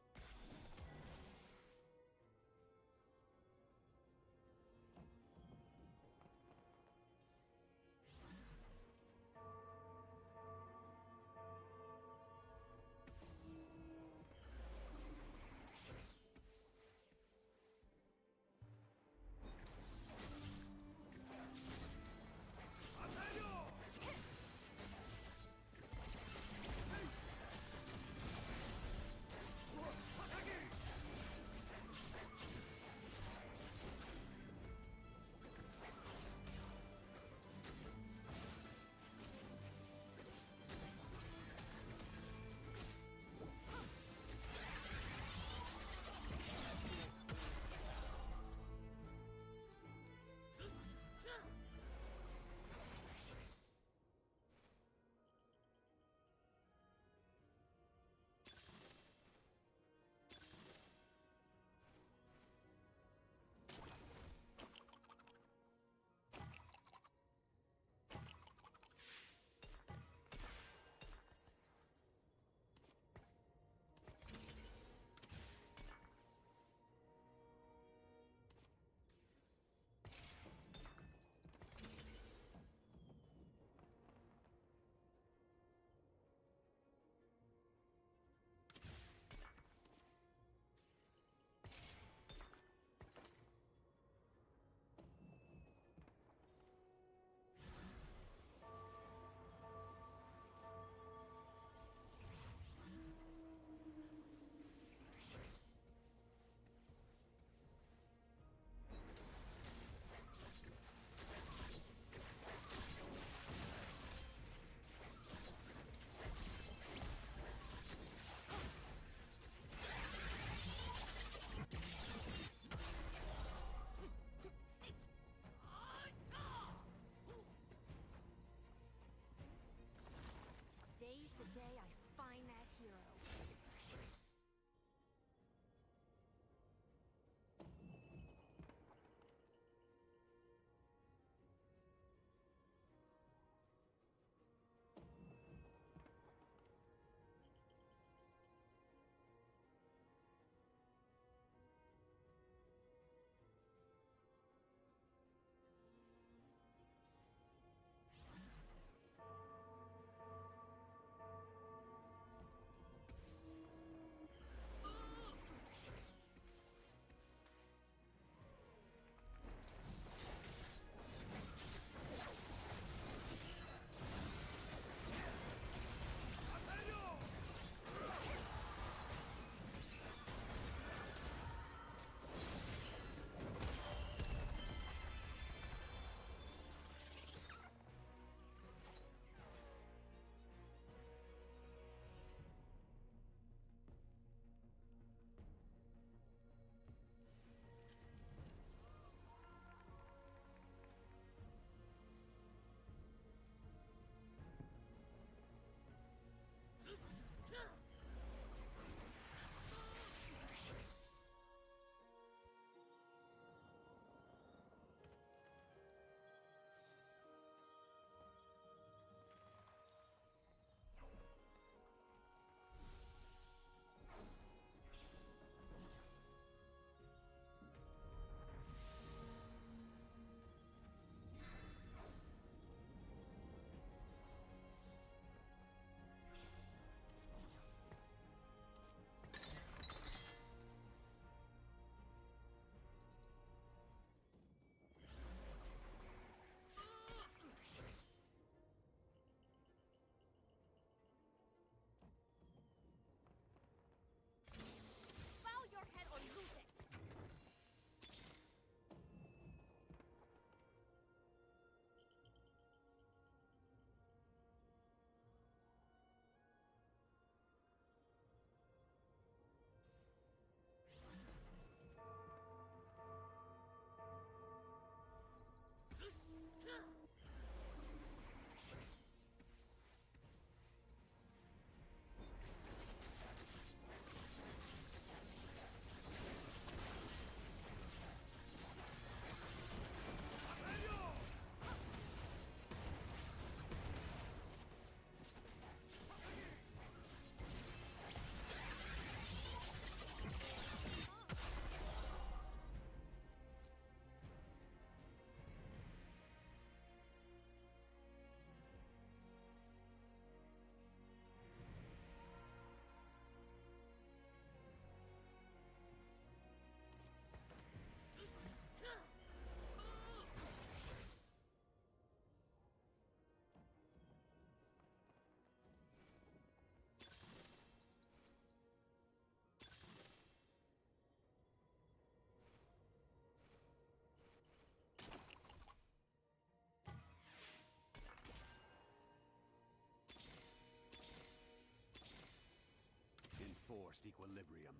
lost equilibrium.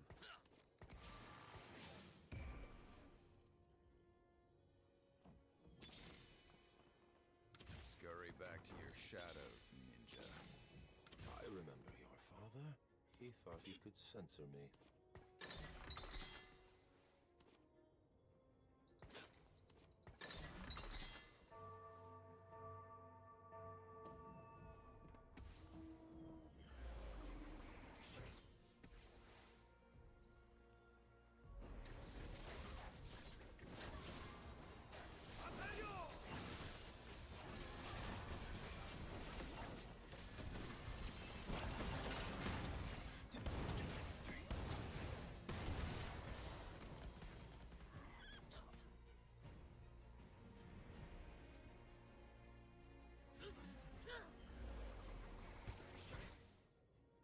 Scurry back to your shadows, ninja. I remember your father. He thought he could censor me.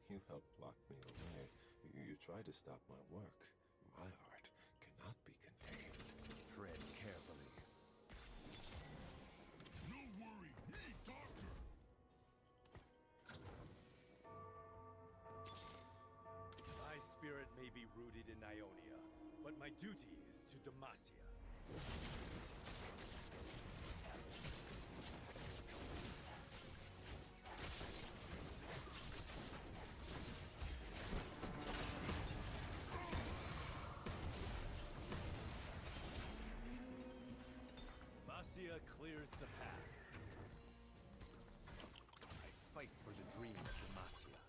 You helped lock me away. You tried to stop my work. My heart cannot be contained. Tread carefully. No worry, me, Doctor. My spirit may be rooted in Ionia, but my duty is to Demacia. Demacia clears the path. I fight for the dream of Demacia.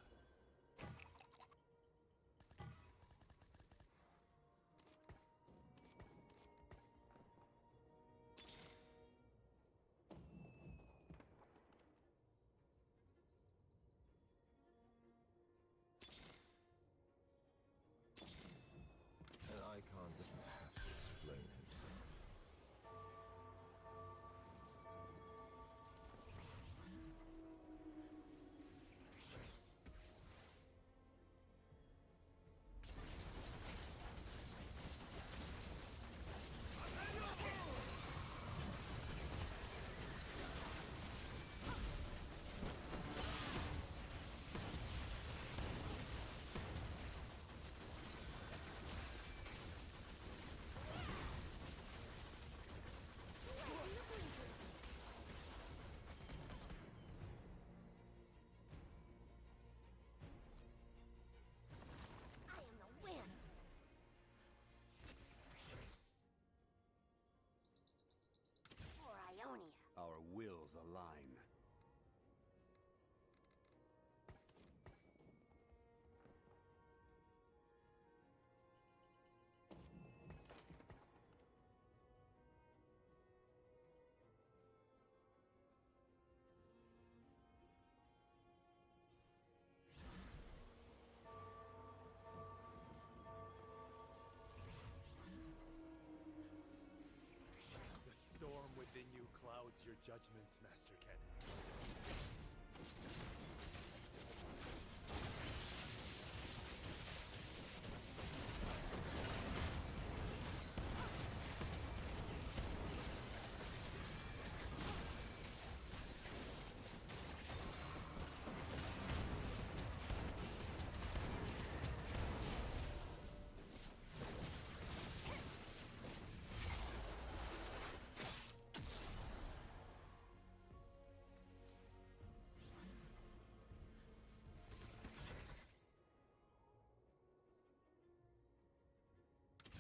An icon doesn't have to explain himself. I am the winner. For Ionia. Our wills align. The storm within you clouds your judgments, Master Cannon.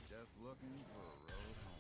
Just looking for a road home.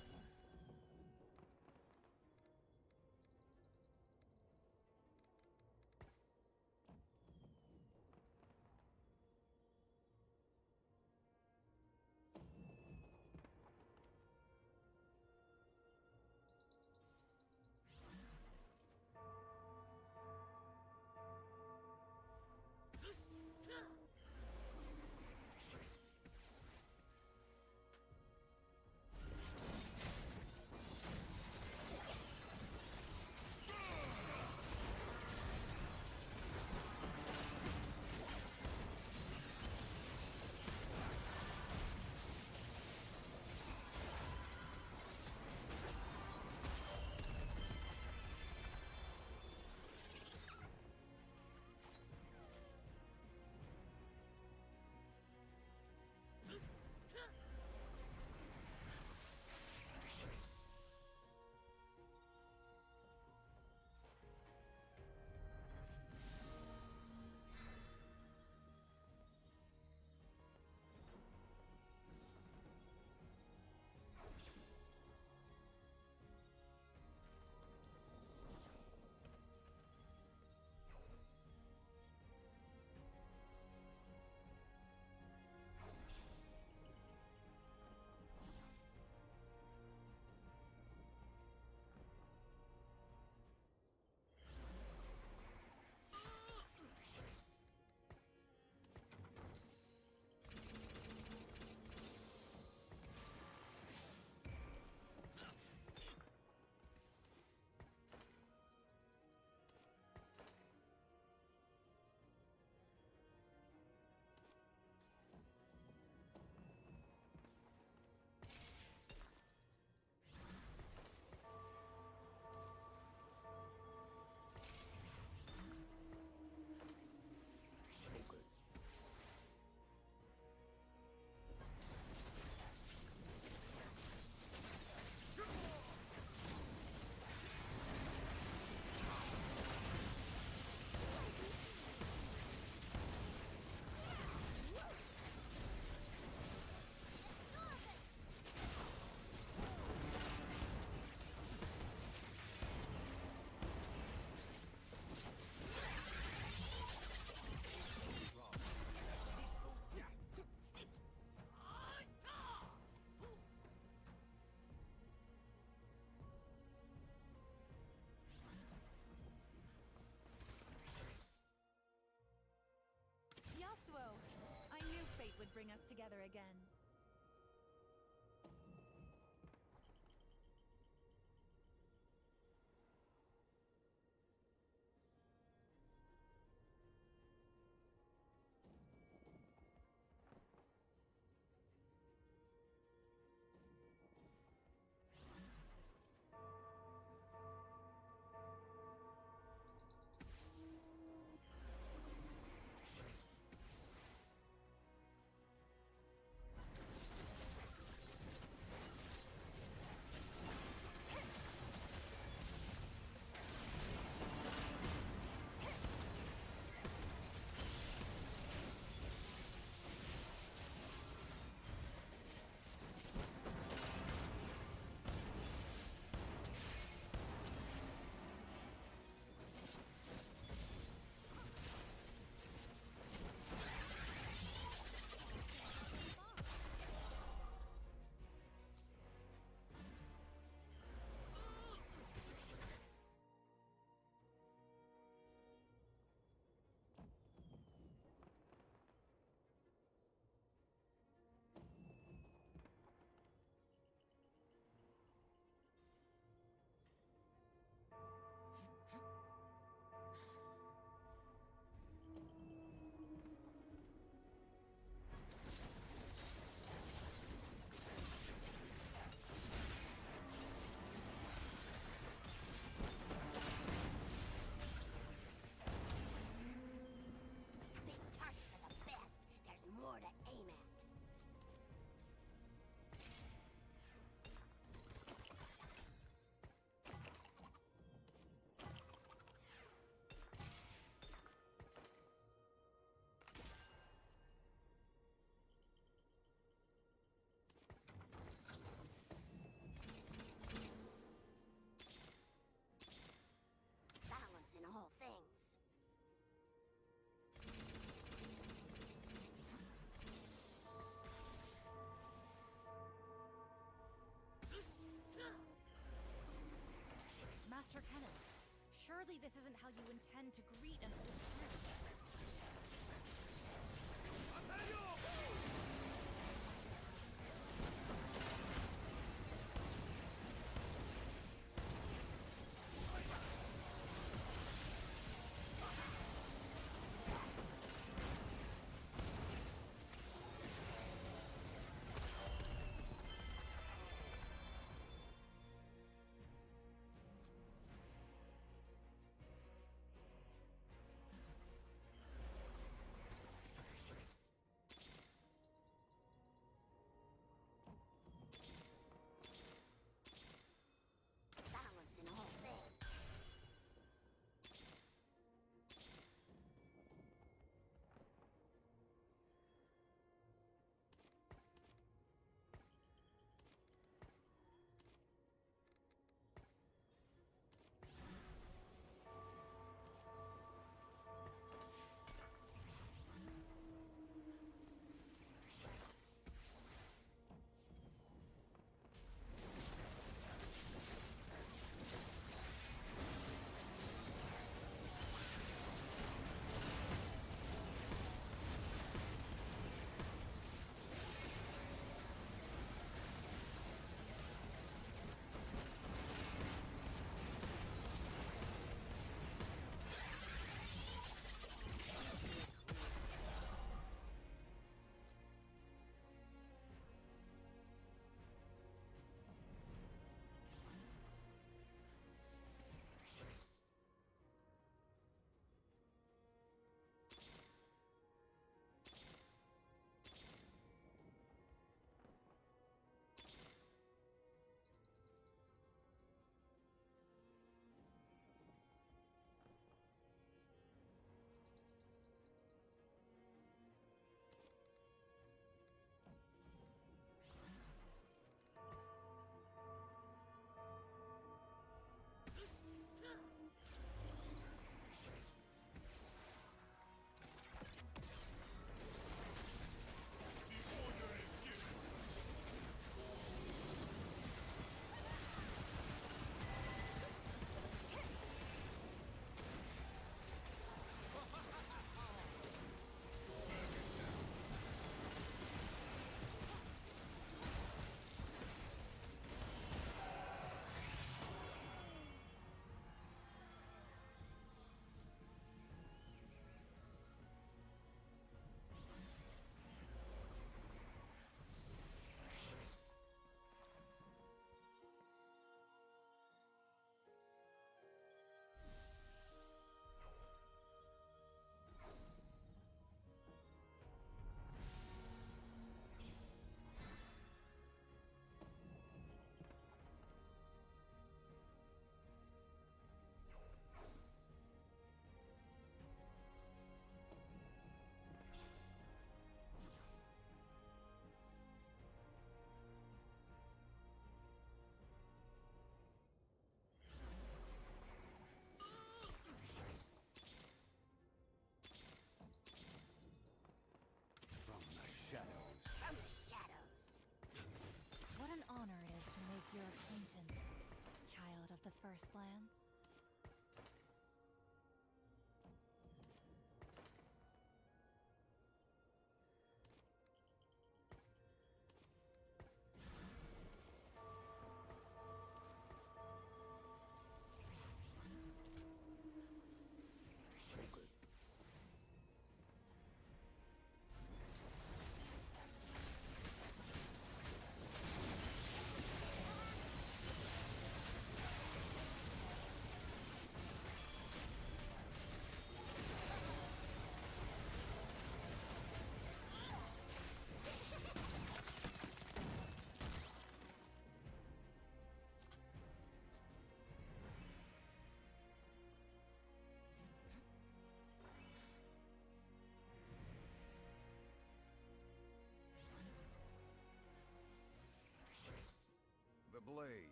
bring us together again. Master Kenneth, surely this isn't how you intend to greet an old friend.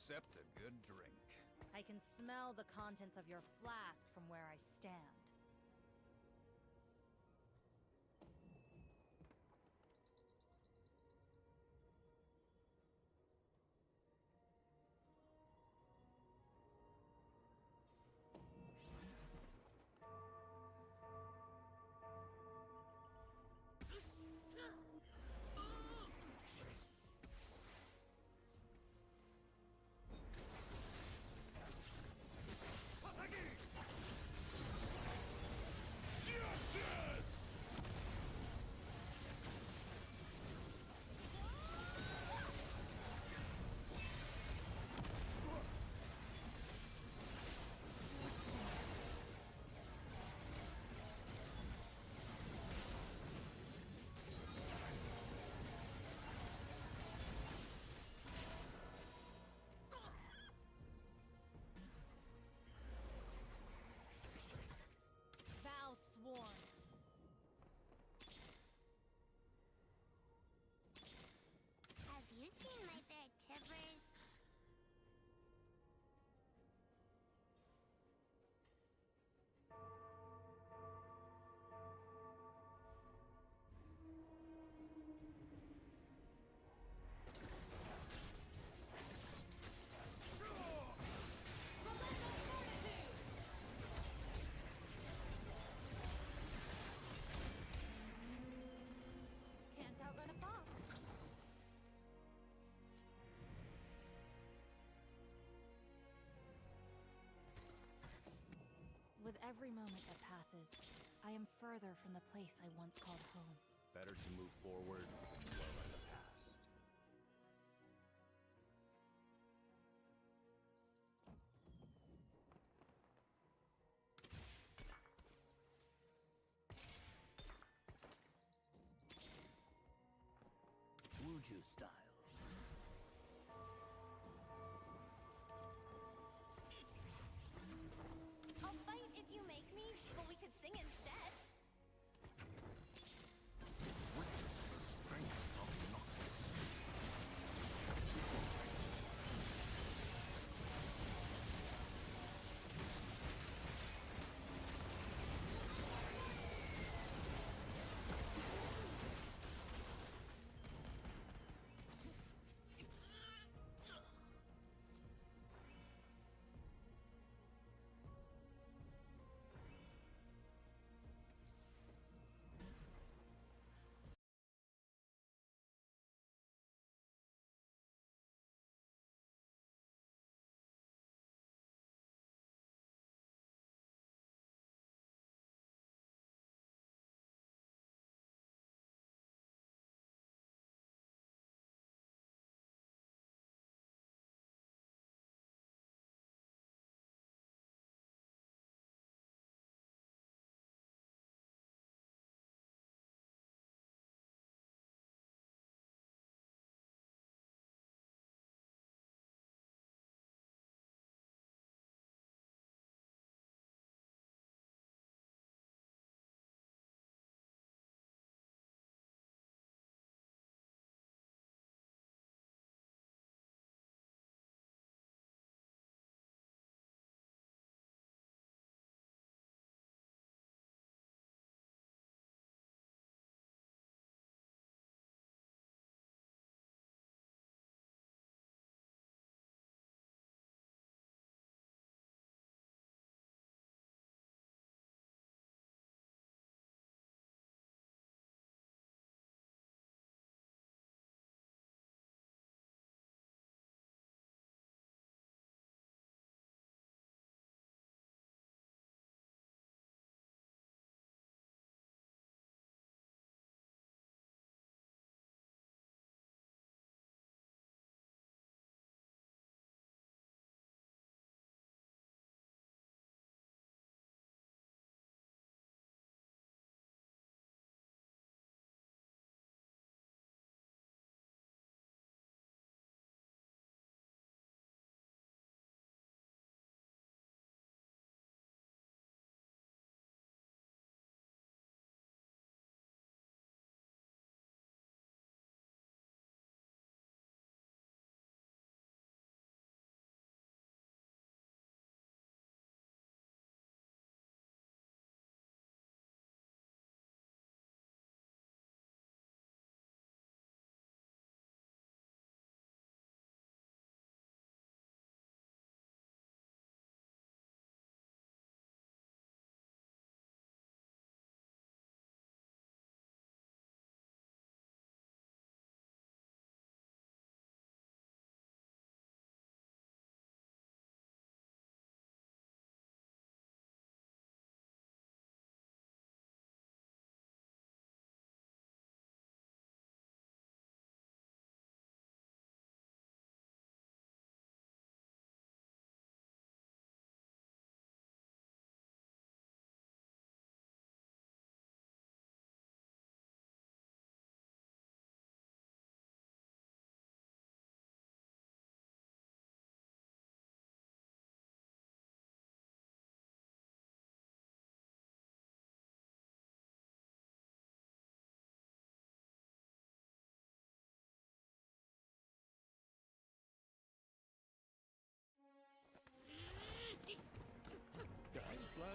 except a good drink. I can smell the contents of your flask from where I stand. Vow sworn. Have you seen my bear Tivers? Can't outrun a fox. With every moment that passes, I am further from the place I once called home. Better to move forward than dwell in the past. Wuju style. I'll fight if you make me, but we could sing instead.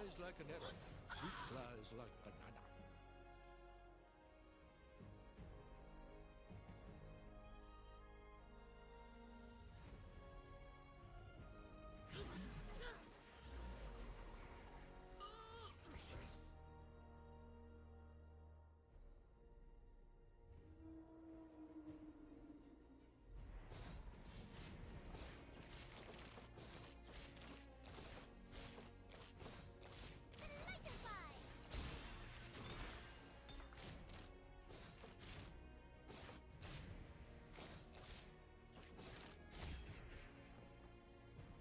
flies like an arrow. Fruit flies like banana.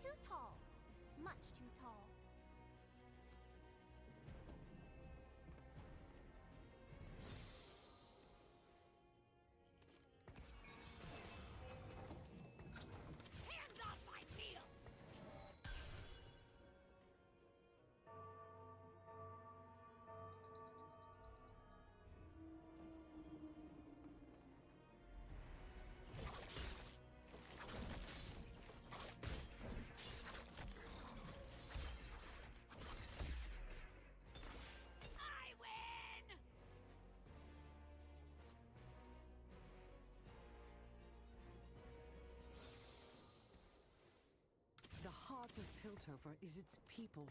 Too tall. Much too tall. Hands off my meal! I win! The heart of Piltover is its people.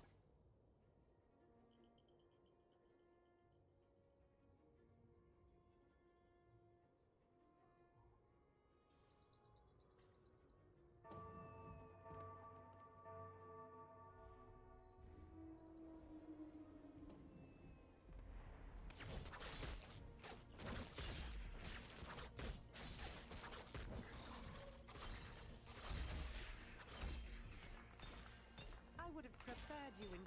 I would have preferred you in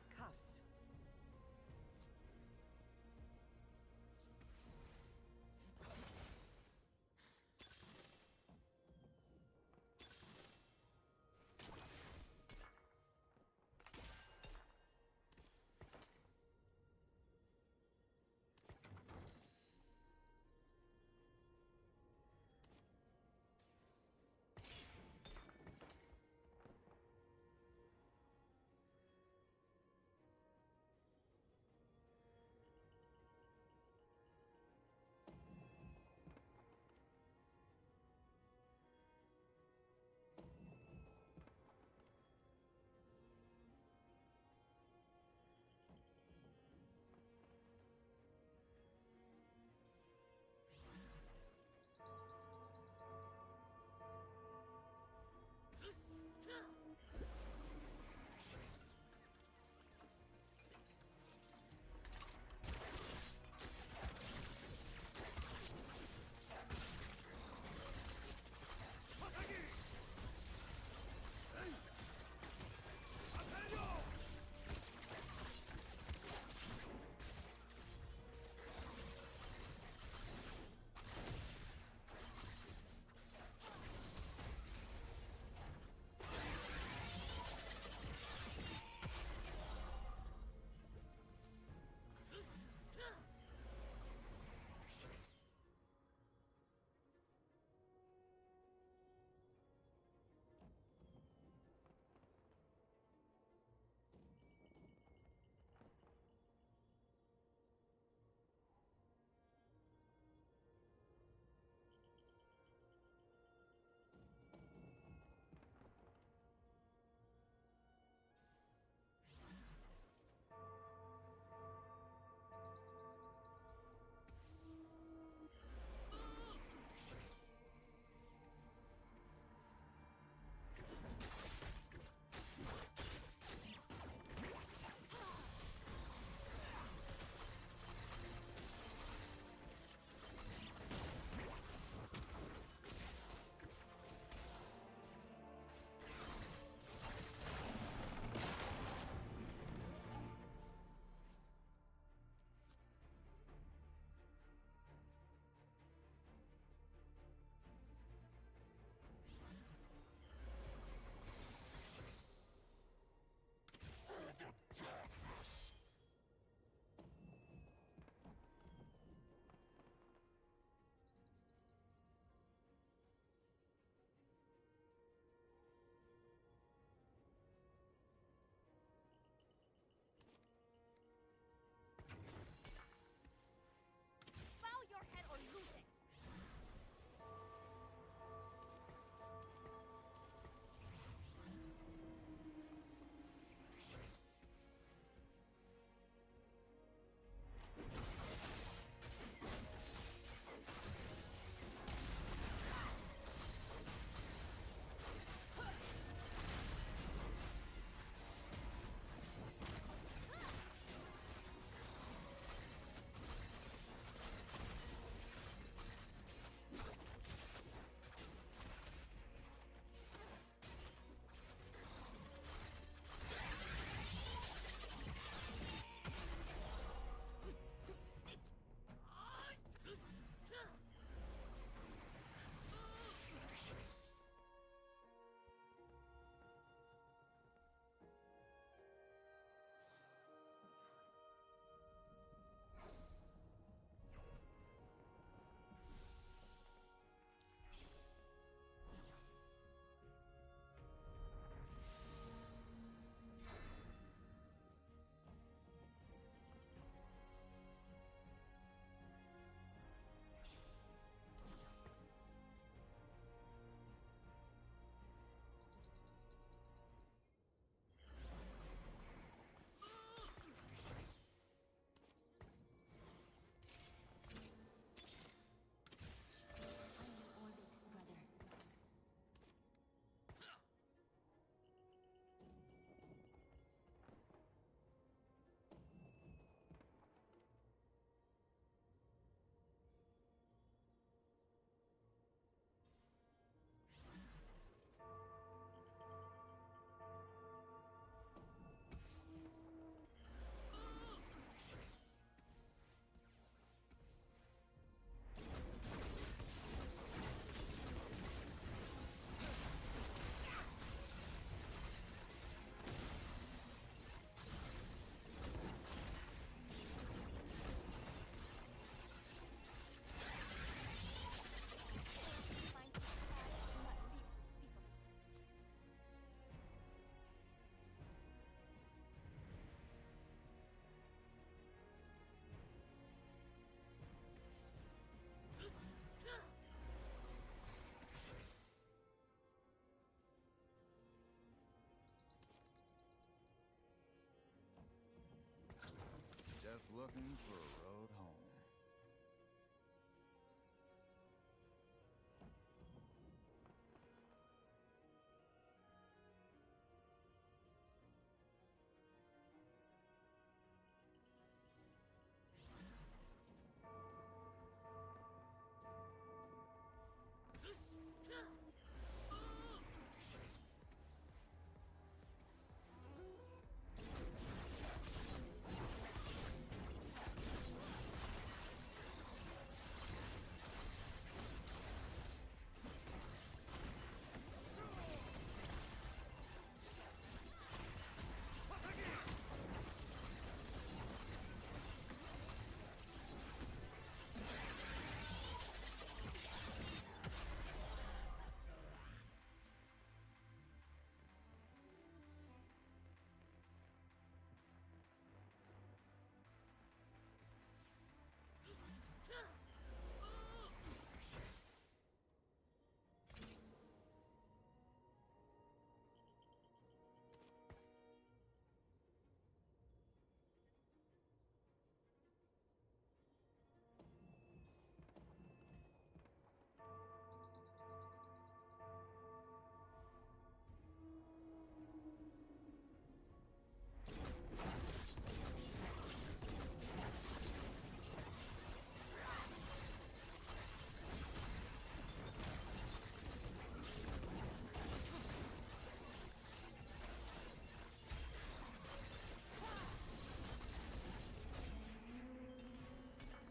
looking for a road home.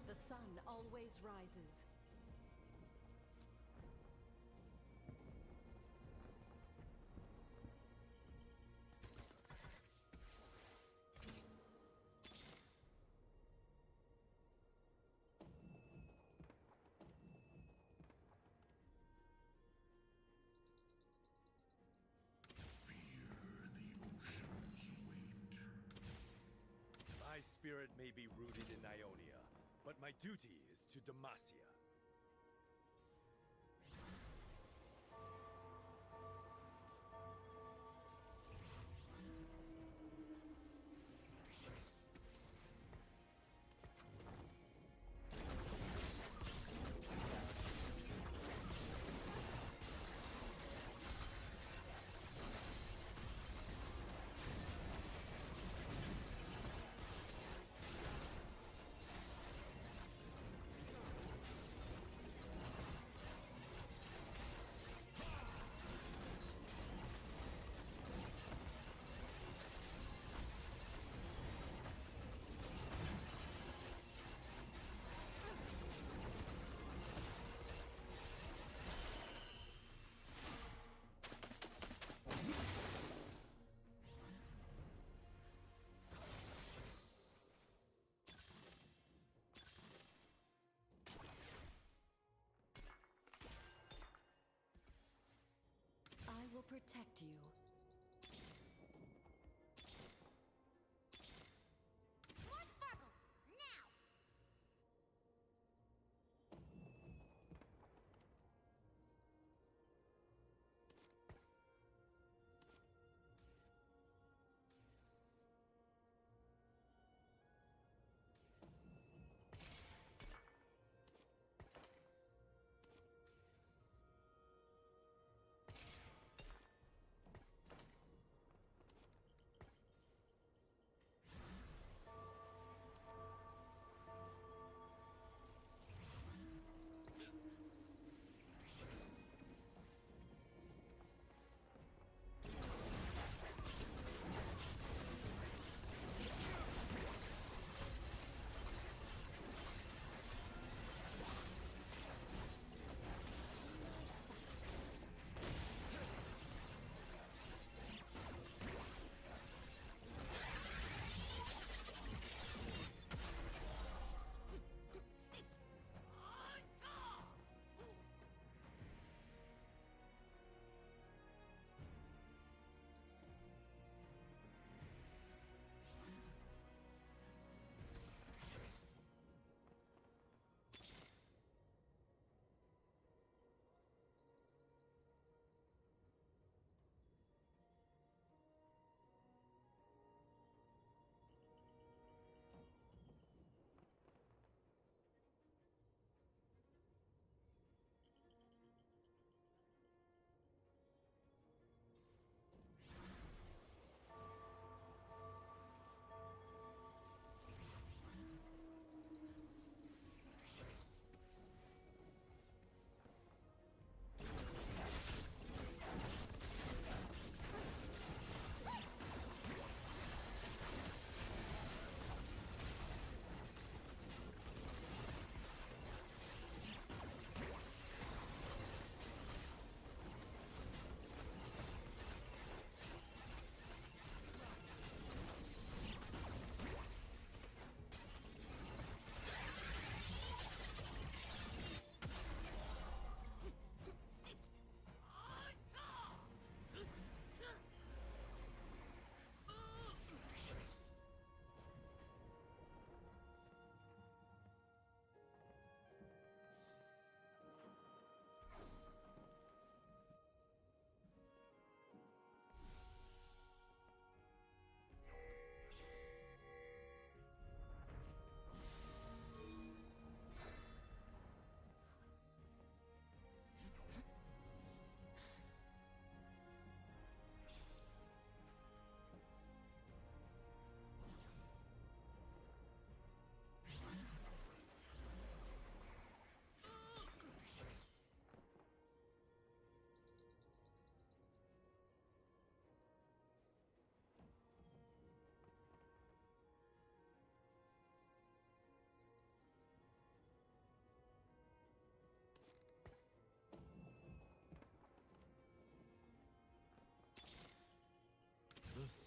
The sun always rises. My spirit may be rooted in Ionia, but my duty is to Demacia. I will protect you. More sparkles! Now!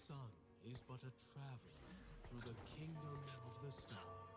sun is but a traveler through the kingdom of the stars.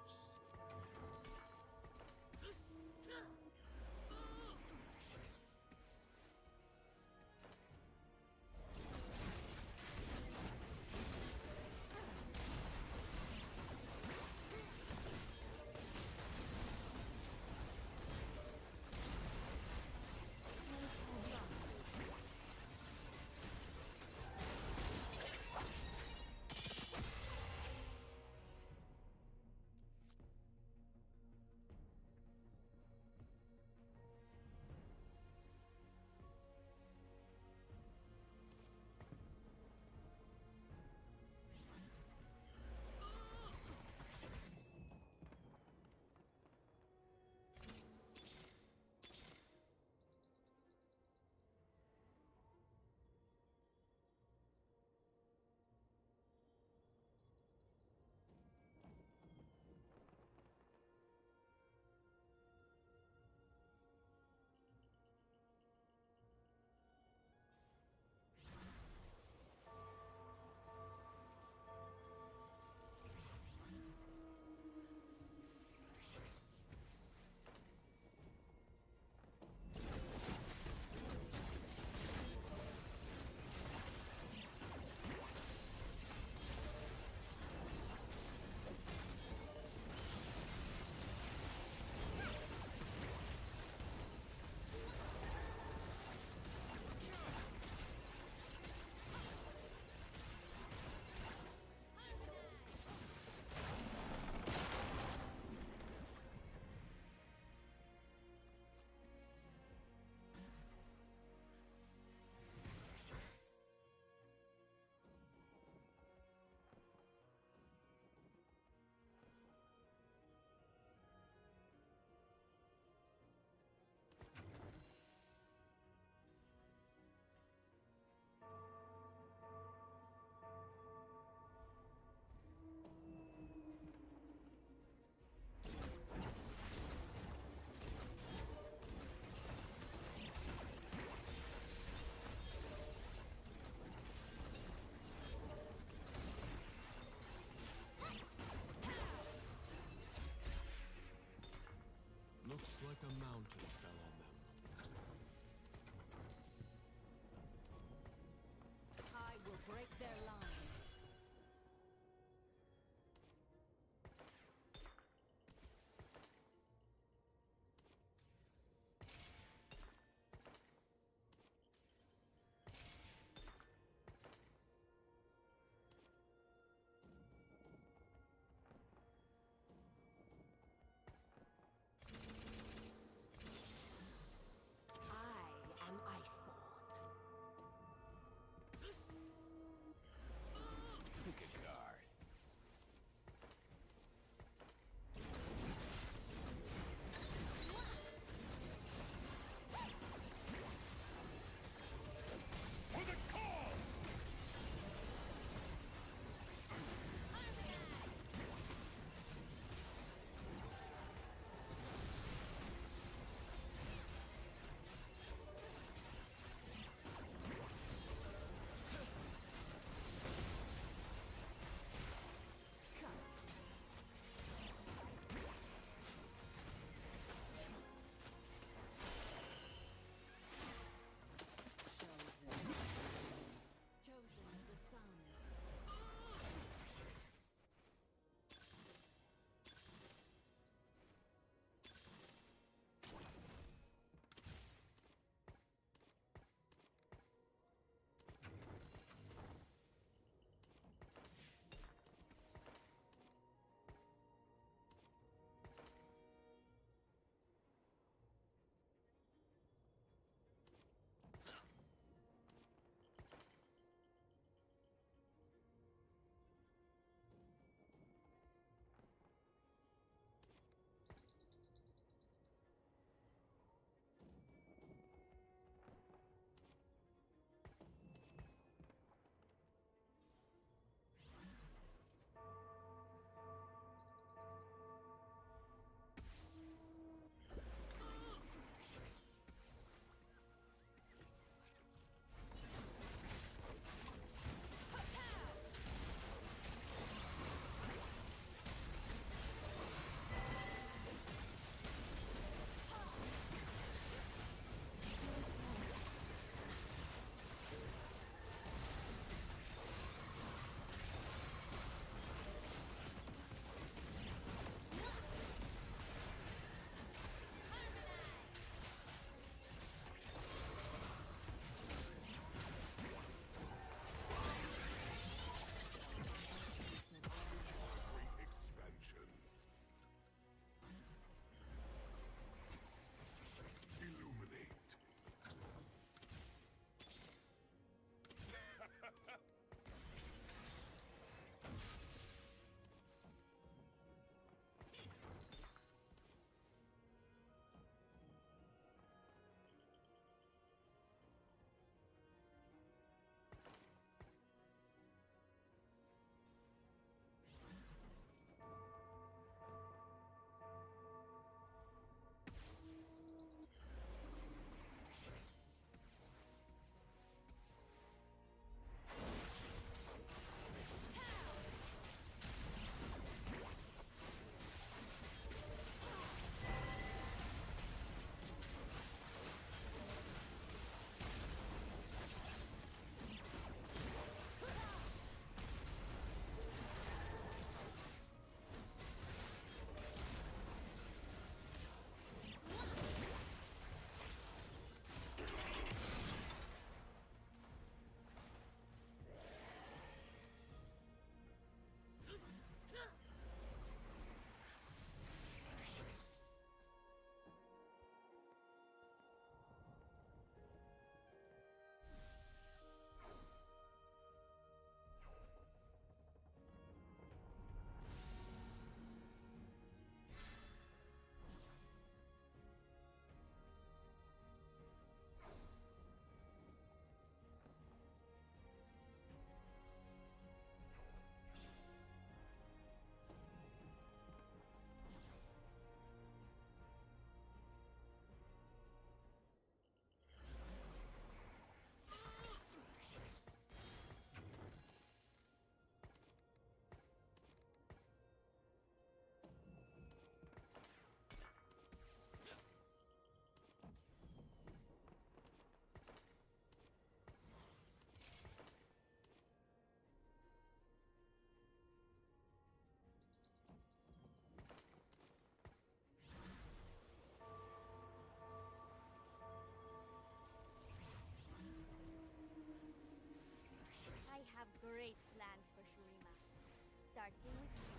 Starting with you.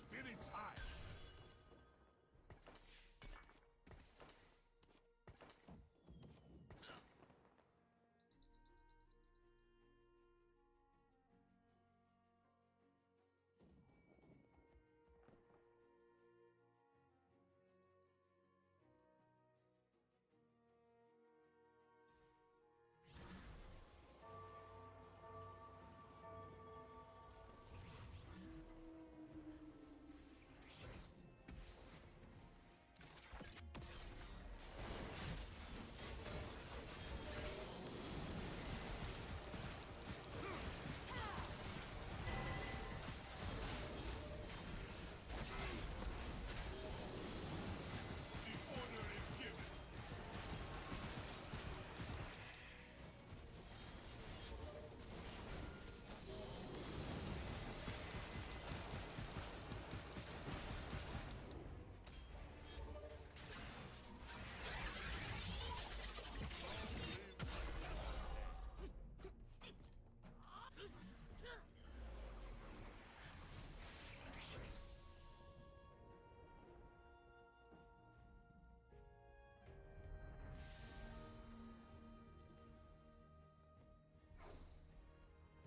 Spirits high.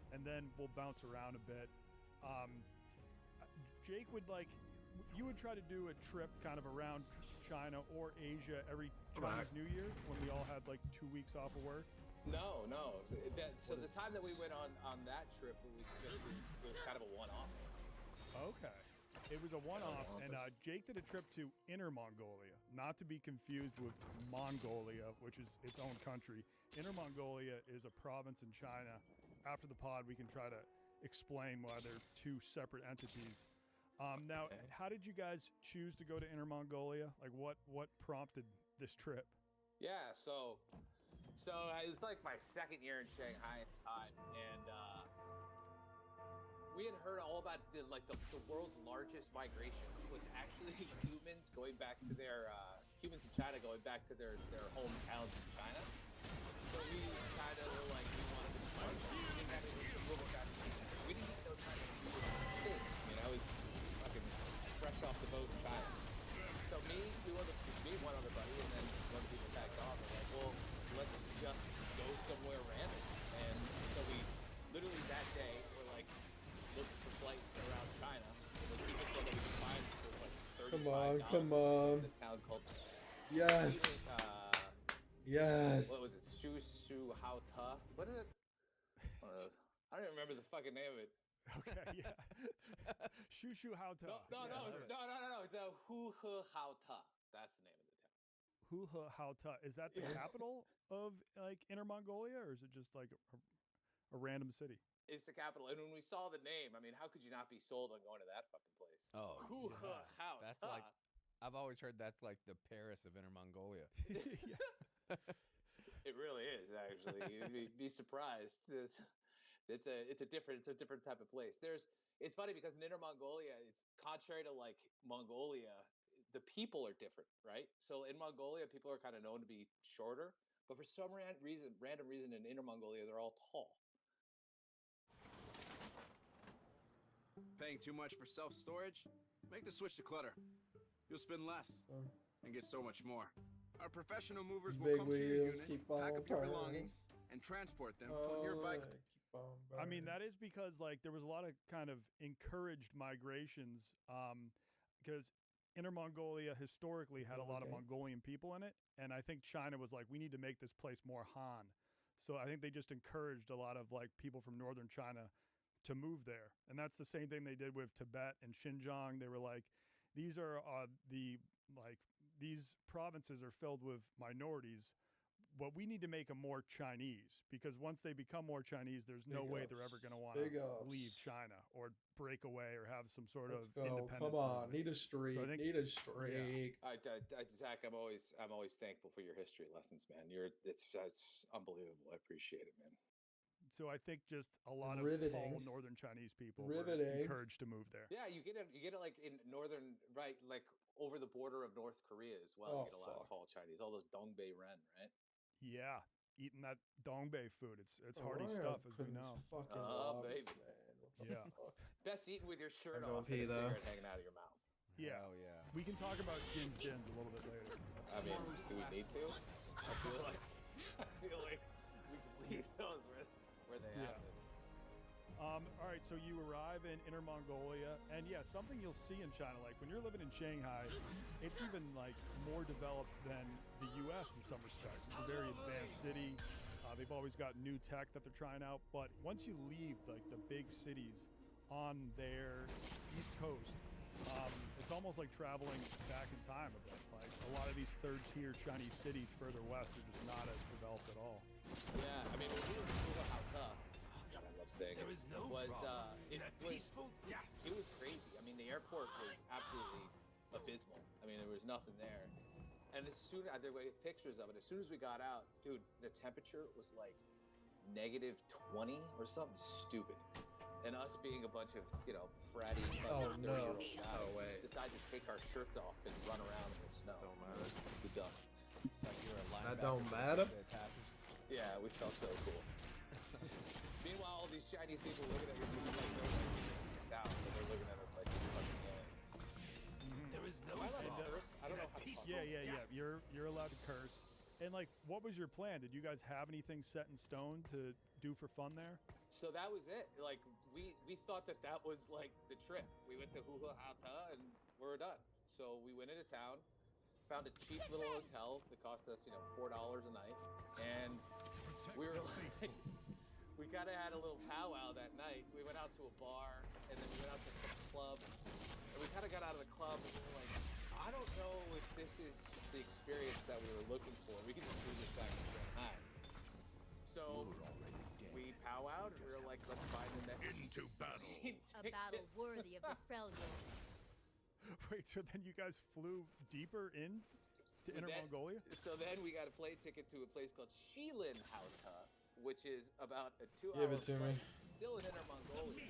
And then we'll bounce around a bit. Jake would you would try to do a trip kind of around China or Asia every Chinese New Year when we all had like 2 weeks off of work? No. So the time that we went on that trip, it was kind of a one-off. Okay. It was a one-off, and Jake did a trip to Inner Mongolia, not to be confused with Mongolia, which is its own country. Inner Mongolia is a province in China. After the pod, we can try to explain why they're two separate entities. Now, how did you guys choose to go to Inner Mongolia? Like, what prompted this trip? Yeah, so it was like my second year in Shanghai at the time, and we had heard all about the world's largest migration was actually humans going back to humans in China going back to their hometowns in China. So we kind of were like, we wanted to migrate. We didn't even know China was big. He's fucking fresh off the boat in China. So one other buddy, and then one of the people backed off. We're like, well, let's just go somewhere random. And so we literally that day were like looking for flights around China. And the cheapest one that we could find was like $35. Come on. This town called. Yes. Yes. What was it? Shu Hao Ta? What is it? One of those. I don't even remember the fucking name of it. Okay, yeah. Shu Hao Ta. No. It's a Hu He Hao Ta. That's the name of the town. Hu He Hao Ta. Is that the capital of like Inner Mongolia, or is it just like a random city? It's the capital. And when we saw the name, I mean, how could you not be sold on going to that fucking place? Oh, Hu He Hao that's Ta. like, I've always heard that's like the Paris of Inner Mongolia. It really is, actually. You'd be surprised. It's a different type of place. It's funny because in Inner Mongolia, it's contrary to like Mongolia, the people are different, right? So in Mongolia, people are kind of known to be shorter, but for some random reason in Inner Mongolia, they're all tall. Paying too much for self-storage? Make the switch to Clutter. You'll spend less and get so much more. Our professional movers will come to your unit, pack up your belongings, and transport them on your bike. I mean, that is because like there was a lot of kind of encouraged migrations because Inner Mongolia historically had a lot of Mongolian people in it. And I think China was like, we need to make this place more Han. So I think they just encouraged a lot of like people from northern China to move there. And that's the same thing they did with Tibet and Xinjiang. They were like, these are these provinces are filled with minorities, but we need to make them more Chinese, because once they become more Chinese, there's no way they're ever going to want to leave China or break away or have some sort of independence. Come on, need a streak. So I think, need a streak. Yeah. Zach, I'm always thankful for your history lessons, man. It's unbelievable. I appreciate it, man. So I think just a lot of tall northern Chinese people were encouraged to move there. Yeah, you get it like in northern, right, like over the border of North Korea as well. You get a lot of tall Chinese, all those Dongbei Ren, right? Yeah, eating that Dongbei food. It's hearty stuff, as we know. Oh, baby. Yeah. best eaten with your shirt I'm going off pee, and a though. cigarette hanging out of your mouth. Yeah. Oh yeah. We can talk about Gin's Dins a little bit later. I mean, do we need to? I feel like we can leave those where they Yeah. happen. All right, so you arrive in Inner Mongolia, and yeah, something you'll see in China, like when you're living in Shanghai, it's even like more developed than the U.S. in some respects. It's a very advanced city. They've always got new tech that they're trying out, but once you leave like the big cities on their East Coast, it's almost like traveling back in time a bit. Like a lot of these third-tier Chinese cities further west are just not as developed at all. Yeah, I mean, when we were in Houta, God, I love saying There it. is no was problem in a was peaceful death. It was crazy. I mean, the airport was absolutely abysmal. I mean, there was nothing there. And as soon as there were pictures of it, as soon as we got out, dude, the temperature was like -20 or something stupid. And us being a bunch of, fratty 30-year-old guys decided to take our shirts off and run around in the snow. Don't matter. We done. Like you were a That linebacker don't for matter? the Packers. Yeah, we felt so cool. Meanwhile, all these Chinese people looking at you like they're like out, but they're looking at us like we're fucking aliens. There is no Am I allowed to problem. curse? I don't know how to talk. Yeah. You're allowed to curse. And like, what was your plan? Did you guys have anything set in stone to do for fun there? So that was it. Like we thought that was like the trip. We went to Houta and we were done. So we went into town, found a cheap little hotel that cost us, $4 a night, and we were like, we kind of had a little powwow that night. We went out to a bar, and then we went out to some club, and we kind of got out of the club, and we were like, I don't know if this is the experience that we were looking for. We could just do this back in Shanghai. So we powwowed, and we were like, let's find the next Into battle. A battle worthy of the Freljord. Wait, so then you guys flew deeper in to Inner Mongolia? So then we got a plane ticket to a place called Shilin Houta, which is about a 2-hour Give it to me. flight, still in Inner Mongolia,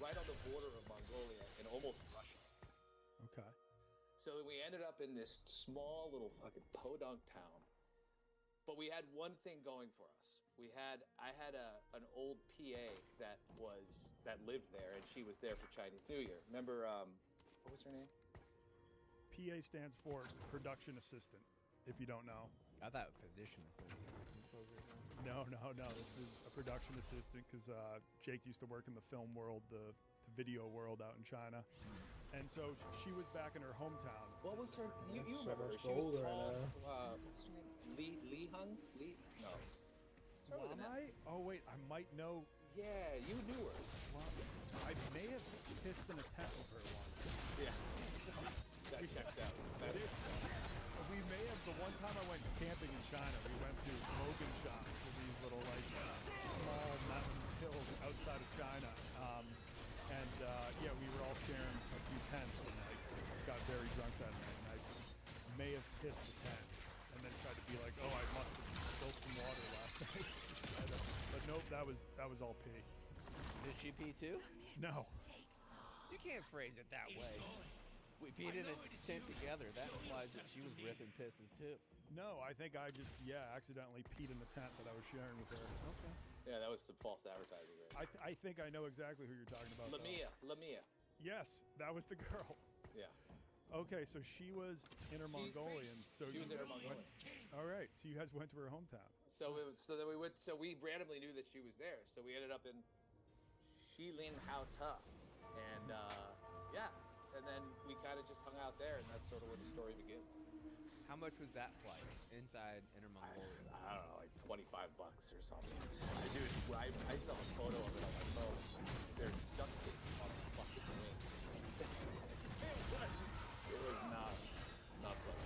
right on the border of Mongolia and almost Russia. Okay. So we ended up in this small little fucking podunk town, but we had one thing going for us. I had an old PA that lived there, and she was there for Chinese New Year. Remember, what was her name? PA stands for production assistant, if you don't know. I thought physician assistant. No. This is a production assistant because Jake used to work in the film world, the video world out in China. And so she was back in her hometown. What was her? You That's so remember her? much She was gold right tall. now. What was her name? Li Hung? No. Start with an Why? F. Oh wait, I might know. Yeah, you knew her. I may have pissed in a tent with her once. Yeah. That checked out. We may have, the one time I went camping in China, we went to Logan Shan, which are these little like small mountain hills outside of China. We were all sharing a few tents and I got very drunk that night and I may have pissed the tent and then tried to be like, oh, I must have spilled some water last night. But nope, that was all pee. Did she pee too? No. You can't phrase it that way. We peed in a tent together. That implies that she was ripping pisses too. No, I think I just, accidentally peed in the tent that I was sharing with her. Okay. Yeah, that was some false advertising. Right? I think I know exactly who you're talking about. Lamia. Yes, that was the girl. Yeah. Okay, so she was Inner Mongolian. So She was Inner Mongolian. All right, so you guys went to her hometown. So then we went. So we randomly knew that she was there. So we ended up in Shilin Houta, and and then we kind of just hung out there, and that's sort of where the story begins. How much was that flight inside Inner Mongolia? I don't know, like $25 or something. I still have a photo of it on my phone. There's duct tape on the fucking wing. It was not fun.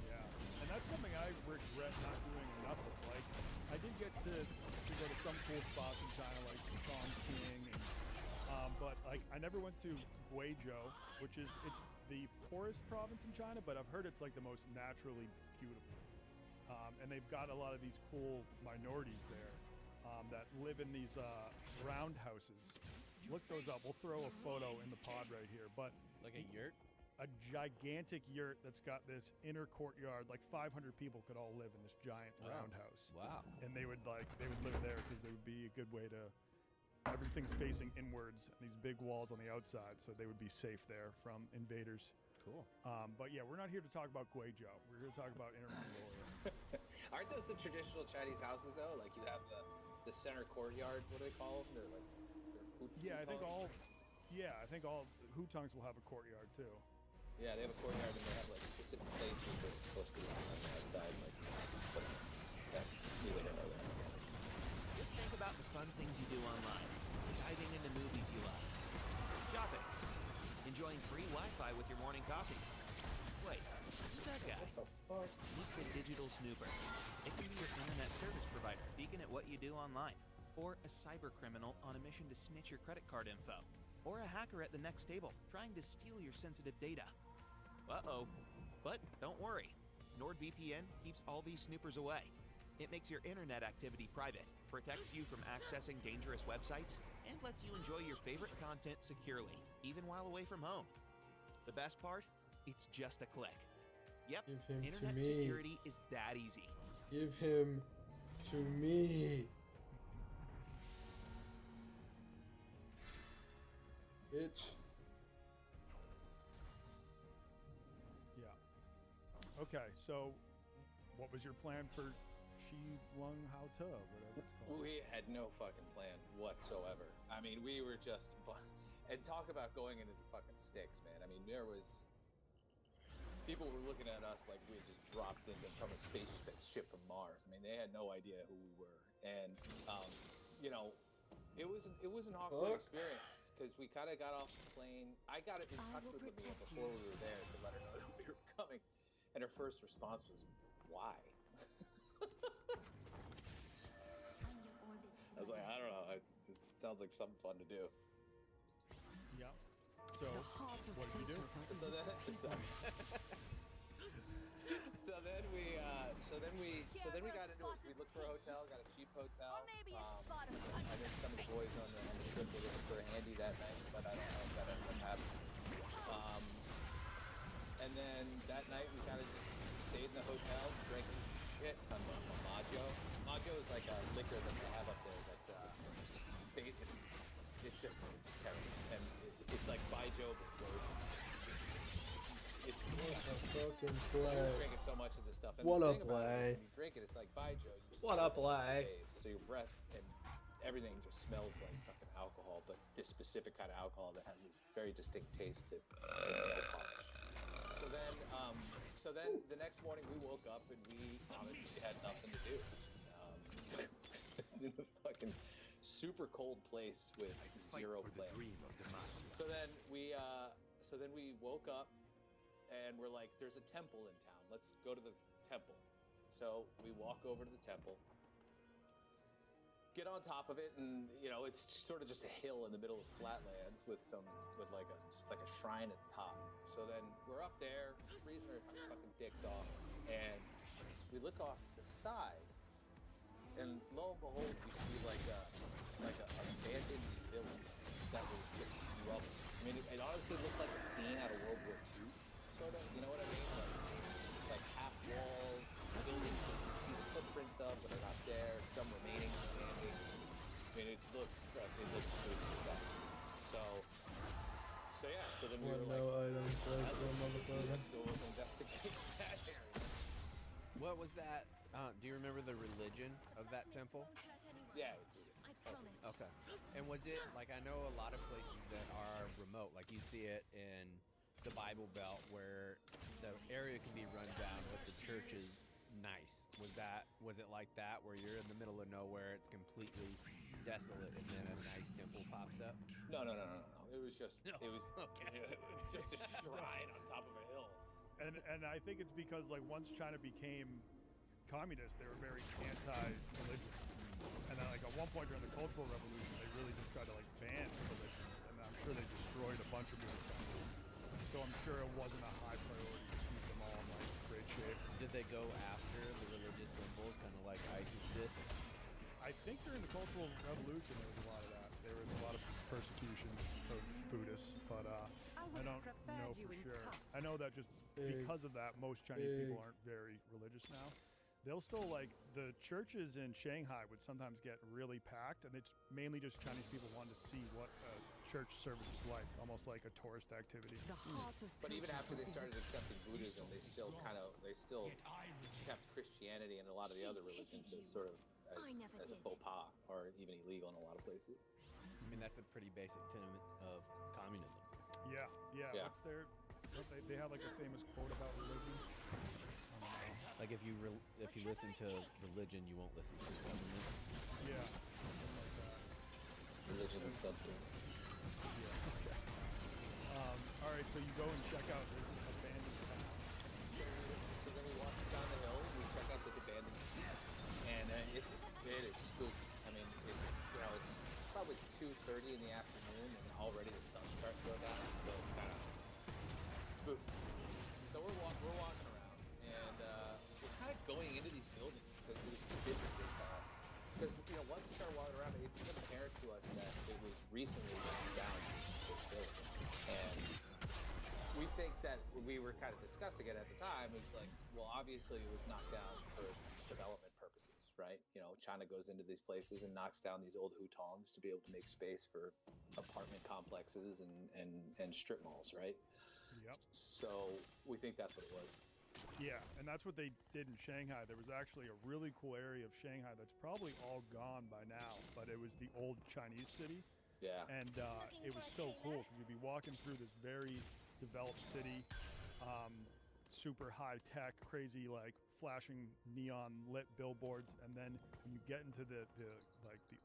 Yeah, and that's something I regret not doing enough of. Like, I did get to go to some cool spots in China, like Chongqing, but like I never went to Guizhou, which it's the poorest province in China, but I've heard it's like the most naturally beautiful. And they've got a lot of these cool minorities there that live in these roundhouses. Look those up. We'll throw a photo in the pod right here. But like a yurt? A gigantic yurt that's got this inner courtyard. Like 500 people could all live in this giant roundhouse. Wow. And they would live there because it would be a good way to everything's facing inwards, and these big walls on the outside, so they would be safe there from invaders. Cool. But yeah, we're not here to talk about Guizhou. We're here to talk about Inner Mongolia. Aren't those the traditional Chinese houses though? Like you have the center courtyard. What do they call them? They're like Yeah, I think all Hutongs will have a courtyard too. Yeah, they have a courtyard and they have like specific places they're supposed to be on the outside. Like, but that's neither here nor there. Just think about the fun things you do online. Diving into movies you love. Shopping. Enjoying free Wi-Fi with your morning coffee. Wait, who's that guy? What the fuck? Meet the Digital Snooper. It can be your internet service provider, beacon at what you do online. Or a cyber criminal on a mission to snitch your credit card info. Or a hacker at the next table, trying to steal your sensitive data. Uh-oh. But don't worry. NordVPN keeps all these snoopers away. It makes your internet activity private, protects you from accessing dangerous websites, and lets you enjoy your favorite content securely, even while away from home. The best part? It's just a click. Yep, Give him internet to me. security is that easy. Give him to me. Bitch. Yeah. Okay, so what was your plan for Shi Lung Hao Te, whatever it's called? We had no fucking plan whatsoever. I mean, we were just, and talk about going into the fucking sticks, man. I mean, there was, people were looking at us like we had just dropped into from a spaceship from Mars. I mean, they had no idea who we were, and you know, it was an awkward experience because we kind of got off the plane. I got in touch with Lamia before we were there to let her know that we were coming, and her first response was, "Why?" I was like, I don't know. It sounds like something fun to do. Yeah. So, what did you do? So then we got into it. We looked for a hotel, got a cheap hotel. I think some of the boys on the trip were looking for a handy that night, but I don't know if that ended up happening. And then that night we kind of just stayed in the hotel, drank shit tons of Maggio. Maggio is like a liquor that they have up there that's it's just terrible, and it's like Baijiu but worse. It's Fucking play. You're drinking so much of this stuff. And What the a thing about play. it, when you drink it, it's like Baijiu. What a play. So your breath and everything just smells like fucking alcohol, but this specific kind of alcohol that has this very distinct taste to nail polish. So then the next morning we woke up and we obviously had nothing to do. In a fucking super cold place with zero plans. So then we woke up and we're like, there's a temple in town. Let's go to the temple. So we walk over to the temple, get on top of it, and you know it's sort of just a hill in the middle of flatlands with like a shrine at the top. So then we're up there, freezing our fucking dicks off, and we look off to the side, and lo and behold, we see like a abandoned village that was just rubble. I mean, it honestly looked like a scene out of World War II, sort of. You know what I mean? Like half walls, buildings that you see the footprints of but are not there. Some remaining standing. I mean, it looked disgusting. So yeah. So then we were like, items, let's go investigate that area. What was that? Do you remember the religion of that temple? Yeah. Okay. And was it, like, I know a lot of places that are remote, like you see it in the Bible Belt where the area can be run down but the church is nice. Was it like that where you're in the middle of nowhere, it's completely desolate, and then a nice temple pops up? No. It was just it was just a shrine on top of a hill. And I think it's because like once China became communist, they were very anti-religion. And then like at one point during the Cultural Revolution, they really just tried to like ban religion, and I'm sure they destroyed a bunch of those temples. So I'm sure it wasn't a high priority to keep them all in like great shape. Did they go after the religious symbols, kind of like ISIS did? I think during the Cultural Revolution there was a lot of that. There was a lot of persecution of Buddhists, but I don't know for sure. I know that just because of that, most Chinese people aren't very religious now. they'll still like the churches in Shanghai would sometimes get really packed, and it's mainly just Chinese people wanting to see what a church service is like, almost like a tourist activity. But even after they started accepting Buddhism, they still kept Christianity and a lot of the other religions as sort of as a faux pas or even illegal in a lot of places. I mean, that's a pretty basic tenet of communism. Yeah. What's their? They have like a famous quote about religion. Like if you listen to religion, you won't listen to the government. Yeah. Something like that. Religion and substance. Yeah. Okay. All right, so you go and check out this abandoned town. So then we walk down the hill, we check out this abandoned town, and it is spooky. I mean, it's probably 2:30 in the afternoon, and already the sun's starting to go down, so it's kind of spooky. So we're walking around, and we're kind of going into these buildings because it was interesting to us. Because once we started walking around, it became apparent to us that it was recently knocked down this building, and we think that we were kind of discussing it at the time. It was like, well, obviously it was knocked down for development purposes, right? China goes into these places and knocks down these old hutongs to be able to make space for apartment complexes and strip malls, right? Yep. So we think that's what it was. Yeah, and that's what they did in Shanghai. There was actually a really cool area of Shanghai that's probably all gone by now, but it was the old Chinese city. Yeah. And it was so cool because you'd be walking through this very developed city, super high tech, crazy like flashing neon lit billboards, and then when you get into the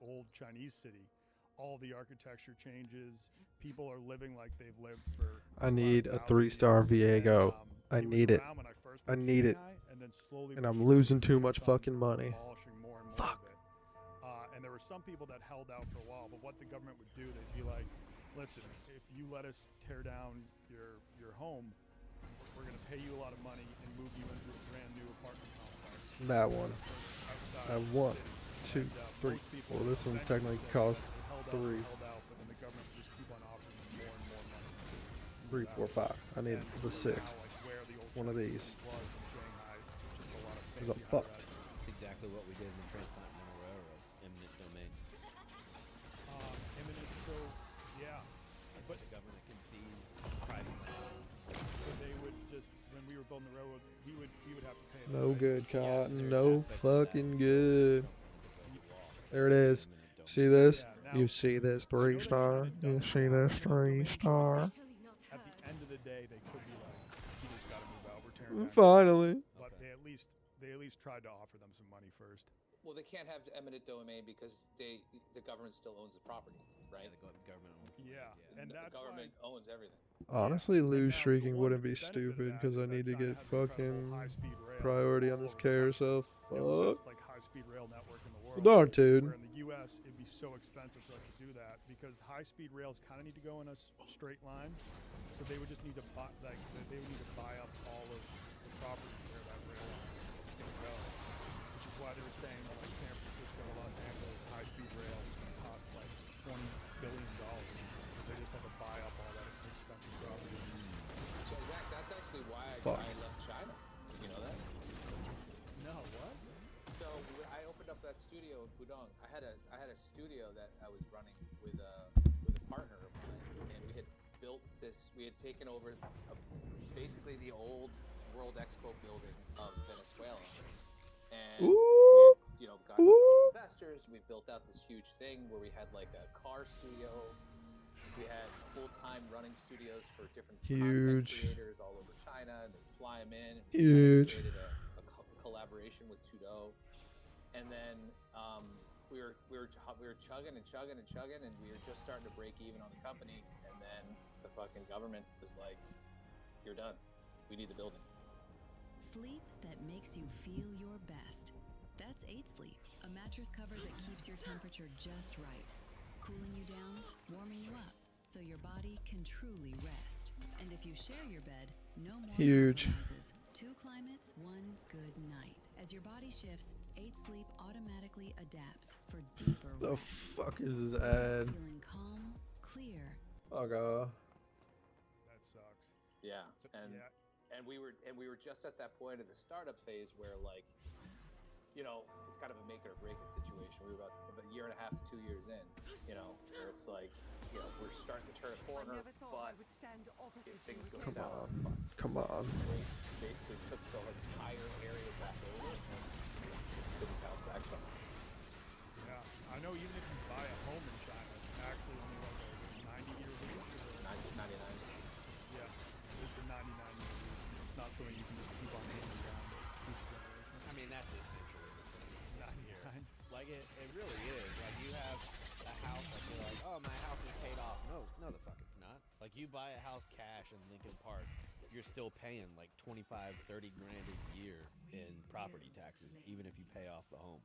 old Chinese city, all the architecture changes. People are living like they've lived for. I need a 3-star Viego. I need it. I need it. And I'm losing too much fucking money. Fuck. And there were some people that held out for a while, but what the government would do, they'd be like, listen, if you let us tear down your home, we're going to pay you a lot of money and move you into a brand new apartment complex. That one. I have 1, 2, 3. Well, this one's technically cost 3. 3, 4, 5. I need the 6th. One of these. Because I'm fucked. That's exactly what we did in the Transcontinental Railroad, eminent domain. Eminent, so yeah, but the government can seize private land. So they would just, when we were building the railroad, we would have to pay. No good, Cotton. No fucking good. There it is. See this? You see this 3-star? You see this 3-star? At the end of the day, they could be like, "You just got to move out. We're tearing down." Finally. But they at least tried to offer them some money first. Well, they can't have eminent domain because the government still owns the property, right? Yeah, the government owns. Yeah, and the government owns everything. Honestly, lose streaking wouldn't be stupid because I need to get fucking priority on this carousel. Fuck. Like high-speed rail network in the world. Darn, dude. Where in the U.S. it'd be so expensive for us to do that because high-speed rails kind of need to go in a straight line, so they would just need to buy up all of the property where that rail line is going to go, which is why they were saying that like San Francisco to Los Angeles high-speed rail is going to cost like $20 billion. They just have to buy up all that expensive property. So Zach, that's actually why I left China. Did you know that? No, what? So I opened up that studio in Pudong. I had a studio that I was running with a partner of mine, and we had built this. We had taken over basically the old World Expo building of Venezuela, and we had, got a bunch of investors. We built out this huge thing where we had like a car studio. We had full-time running studios for different content creators all over China, and they fly them in. And we created a collaboration with Tudo, and then we were chugging and chugging and chugging, and we were just starting to break even on the company, and then the fucking government was like, "You're done. We need the building." Sleep that makes you feel your best. That's 8 Sleep, a mattress cover that keeps your temperature just right, cooling you down, warming you up, so your body can truly rest. And if you share your bed, no more compromises. 2 climates, 1 good night. As your body shifts, 8 Sleep automatically adapts for deeper rest. The fuck is this ad? Feeling calm, clear. Okay. That sucks. Yeah, and we were just at that point in the startup phase where like you know, it's kind of a make it or break it situation. We were about a year and a half to 2 years in, you know, where it's like, you know, we're starting to turn a corner, but if things go sour. Come on. They basically took the entire area back over and couldn't bounce back from it. Yeah, I know even if you buy a home in China, it's actually only like a 90-year lease. 99. Yeah, it's a 99-year lease. It's not something you can just keep on handing down to future generations. I mean, that's essentially the same here. 99. Like it really is. Like you have a house that you're like, oh, my house is paid off. No, the fuck it's not. Like you buy a house cash in Lincoln Park, you're still paying like 25, 30 grand a year in property taxes, even if you pay off the home.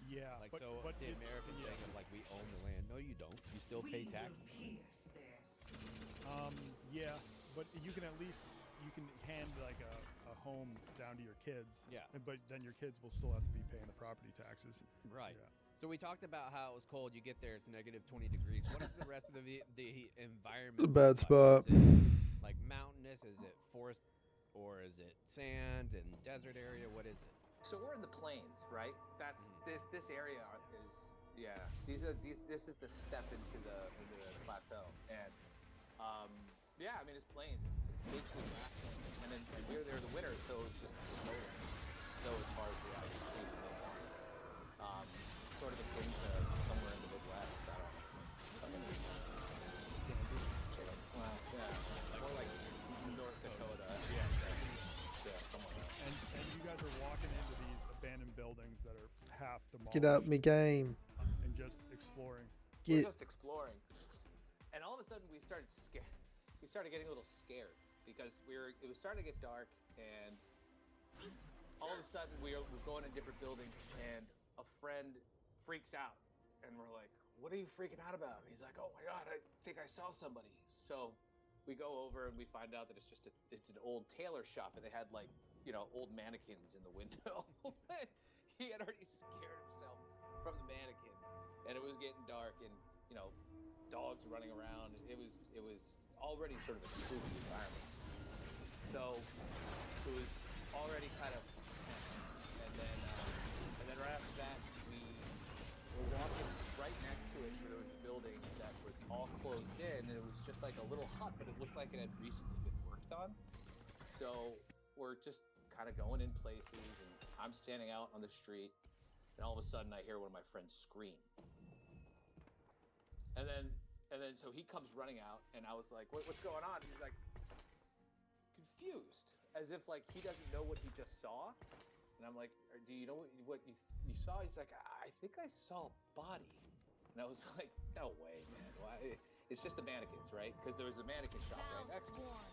Yeah, like but the American thing of like we own the land. No, you don't. You still pay taxes. Yeah, but you can at least hand like a home down to your kids. Yeah. But then your kids will still have to be paying the property taxes. Right. Yeah. So we talked about how it was cold. You get there, it's negative 20 degrees. What is the rest of the environment? It's a bad spot. Is it like mountainous? Is it forest, or is it sand and desert area? What is it? So we're in the plains, right? That's this area is this is the step into the plateau, and yeah, I mean it's plains. It's basically grassland, and we were there in the winter, so it's just snow as far as the eye can see. Sort of akin to somewhere in the Midwest. I don't know. Well, yeah, more like North Dakota. Yeah, somewhere else. And you guys are walking into these abandoned buildings that are half demolished. Get out me game. And just exploring. We're just exploring, and all of a sudden we started getting a little scared because it was starting to get dark, and all of a sudden we're going in different buildings, and a friend freaks out, and we're like, "What are you freaking out about?" And he's like, "Oh my god, I think I saw somebody." So we go over and we find out that it's an old tailor shop, and they had like, you know, old mannequins in the window. He had already scared himself from the mannequins, and it was getting dark, and you know, dogs running around. It was already sort of a spooky environment. So it was already kind of, and then right after that we were walking right next to it, where there was a building that was all closed in, and it was just like a little hut, but it looked like it had recently been worked on. So we're just kind of going in places, and I'm standing out on the street, and all of a sudden I hear one of my friends scream. And then so he comes running out, and I was like, what's going on? He's like confused, as if like he doesn't know what he just saw. And I'm like, do you know what you saw? He's like, I think I saw a body. And I was like, no way, man. Why? It's just the mannequins, right? Because there was a mannequin shop right next to it.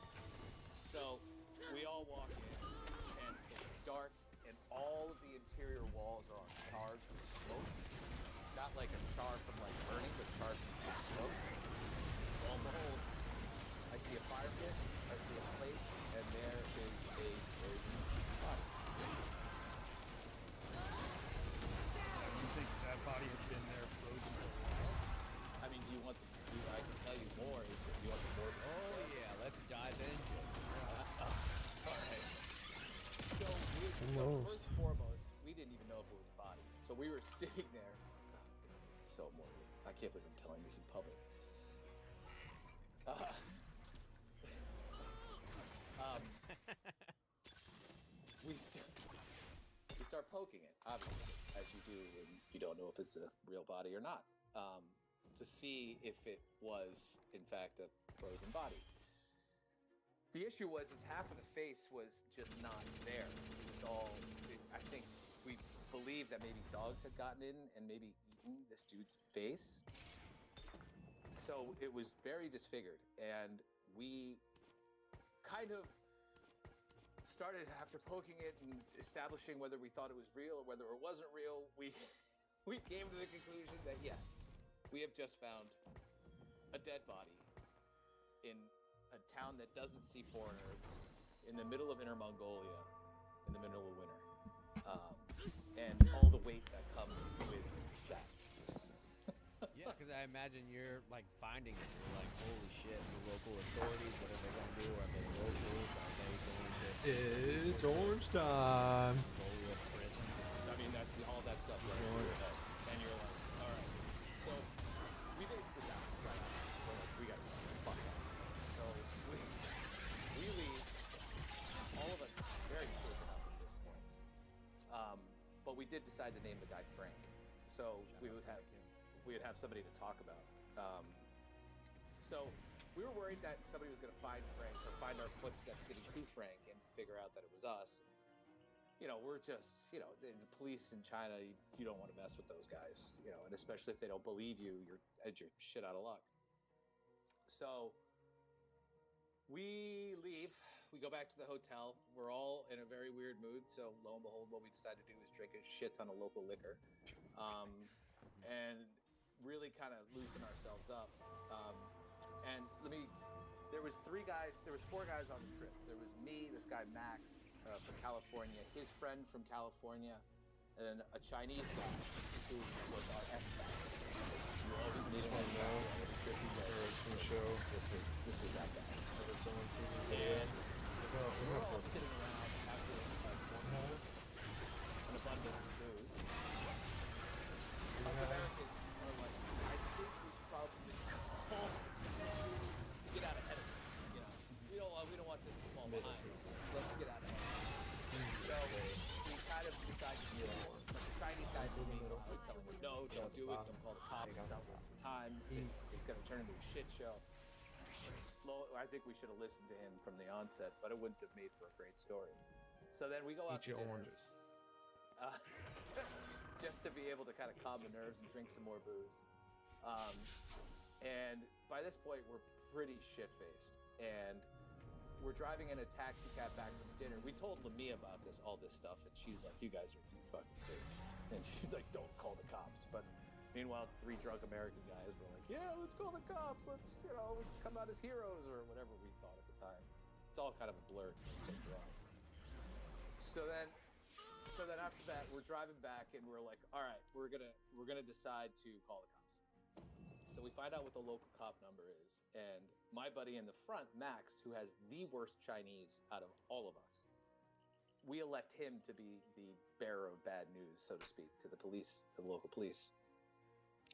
So we all walk in, and it's dark, and all of the interior walls are on charred from smoke. Not like a char from like burning, but char from smoke. Lo and behold, I see a fire pit, I see a plate, and there is a frozen body. You think that body has been there frozen for a while? I mean, I can tell you more. Do you want the more? Oh yeah, let's dive into it. All right. So first and foremost, we didn't even know if it was a body. So we were sitting there. So morbid. I can't believe I'm telling this in public. We start poking it, obviously, as you do when you don't know if it's a real body or not, to see if it was, in fact, a frozen body. The issue was half of the face was just not there. It was all, I think we believed that maybe dogs had gotten in and maybe eaten this dude's face. So it was very disfigured, and we kind of started, after poking it and establishing whether we thought it was real or whether it wasn't real, we came to the conclusion that yes, we have just found a dead body in a town that doesn't see foreigners, in the middle of Inner Mongolia, in the middle of winter, and all the weight that comes with that. Yeah, because I imagine you're like finding it. You're like, holy shit, the local authorities, what are they going to do? Are they locals? Are they going to... It's orange time. I mean, stuff running through your head, and you're like, all right. So we basically got right out. We're like, we got to fuck out. So we leave. All of us very shaken up at this point. But we did decide to name the guy Frank. So we would have somebody to talk about. So we were worried that somebody was going to find Frank or find our footsteps getting to Frank and figure out that it was us. You know, we're just, you know, the police in China, you don't want to mess with those guys, you know, and especially if they don't believe you, you're shit out of luck. So we leave. We go back to the hotel. We're all in a very weird mood. So lo and behold, what we decide to do is drink a shit ton of local liquor, and really kind of loosen ourselves up. And there was four guys on the trip. There was me, this guy Max from California, his friend from California, and then a Chinese guy who was our ex-guy. This one now, some show. This was that guy. And we're all sitting around after an abundance of booze. Us Americans are like, I think we should probably get out ahead of it. You know, we don't want this to fall behind. Let's get out ahead. So we kind of decided to do it. But the Chinese guy told me, I was telling him, no, don't do it. Don't call the cops. It's not worth the time. It's going to turn into a shit show. I think we should have listened to him from the onset, but it wouldn't have made for a great story. So then we go out to dinner, oranges. just to be able to kind of calm the nerves and drink some more booze. And by this point, we're pretty shit-faced, and we're driving in a taxi cab back from dinner. We told Lamia about all this stuff, and she's like, "You guys are just fucking crazy." And she's like, "Don't call the cops." But meanwhile, three drunk American guys were like, "Yeah, let's call the cops. Let's, we come out as heroes," or whatever we thought at the time. It's all kind of a blur. So then after that, we're driving back, and we're like, "All right, we're gonna decide to call the cops." So we find out what the local cop number is, and my buddy in the front, Max, who has the worst Chinese out of all of us, we elect him to be the bearer of bad news, so to speak, to the police, to the local police.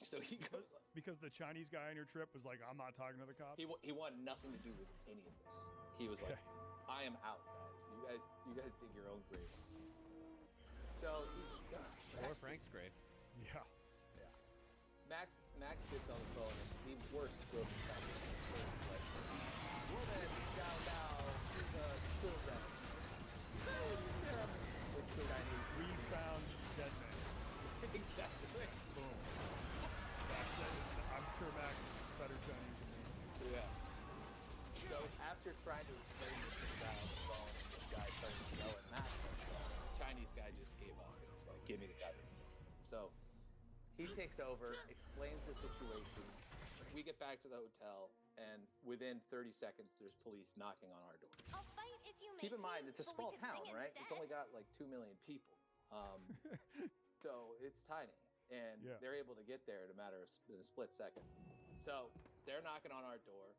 So he goes because the Chinese guy on your trip was like, "I'm not talking to the cops." He wanted nothing to do with any of this. He was like, "I am out, guys. You guys dig your own grave." So or Frank's grave. Yeah. Max gets on the phone, and the worst broken Chinese like, "Woman, down now, she's a children." We found dead man. Exactly. Boom. I'm sure Max is better Chinese than me. Yeah. So after trying to explain this to the guy on the phone, this guy started to yell at Max on the phone. The Chinese guy just gave up. It was like, "Give me the goddamn phone." So he takes over, explains the situation. We get back to the hotel, and within 30 seconds, there's police knocking on our door. I'll fight if you make Keep in mind, it's a but we small could town, sing right? instead. It's only got like 2 million people. So it's tiny. And they're able to get there in in a split second. So they're knocking on our door.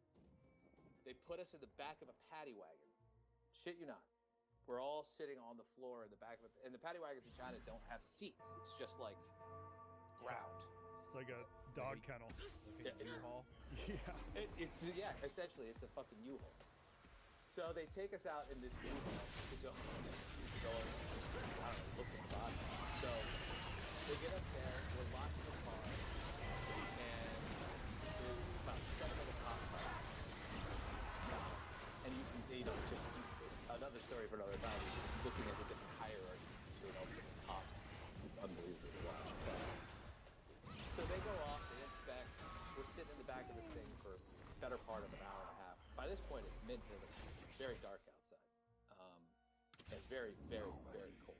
They put us in the back of a paddy wagon. Shit you not. We're all sitting on the floor in the back of it. And the paddy wagons in China don't have seats. It's just like ground. It's like a dog kennel. Like a U-Haul. Yeah. Essentially, it's a fucking U-Haul. So they take us out in this U-Haul to go, look inside. So they get us there, we're locked in the car, and there's about 7 other cops. And just another story for another time, is looking at the different hierarchies between all the different cops. It's unbelievable to watch. So they go off, they inspect, we're sitting in the back of this thing for the better part of an hour and a half. By this point, it's midnight, it's very dark outside, and very, very, very cold.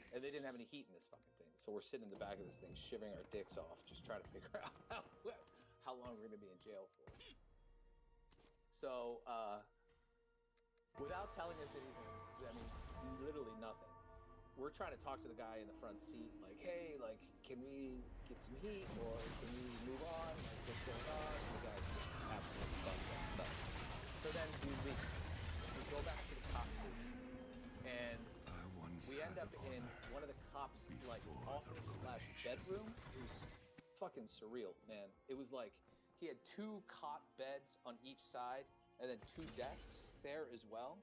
And they didn't have any heat in this fucking thing. So we're sitting in the back of this thing, shivering our dicks off, just trying to figure out how long we're going to be in jail for. So, without telling us anything, I mean, literally nothing, we're trying to talk to the guy in the front seat, like, "Hey, like, can we get some heat, or can we move on? Like, what's going on?" And the guy's just absolutely fucked up. So then we leave. We go back to the cop station, and we end up in one of the cop's like office slash bedroom. It was fucking surreal, man. It was like he had 2 cot beds on each side and then 2 desks there as well.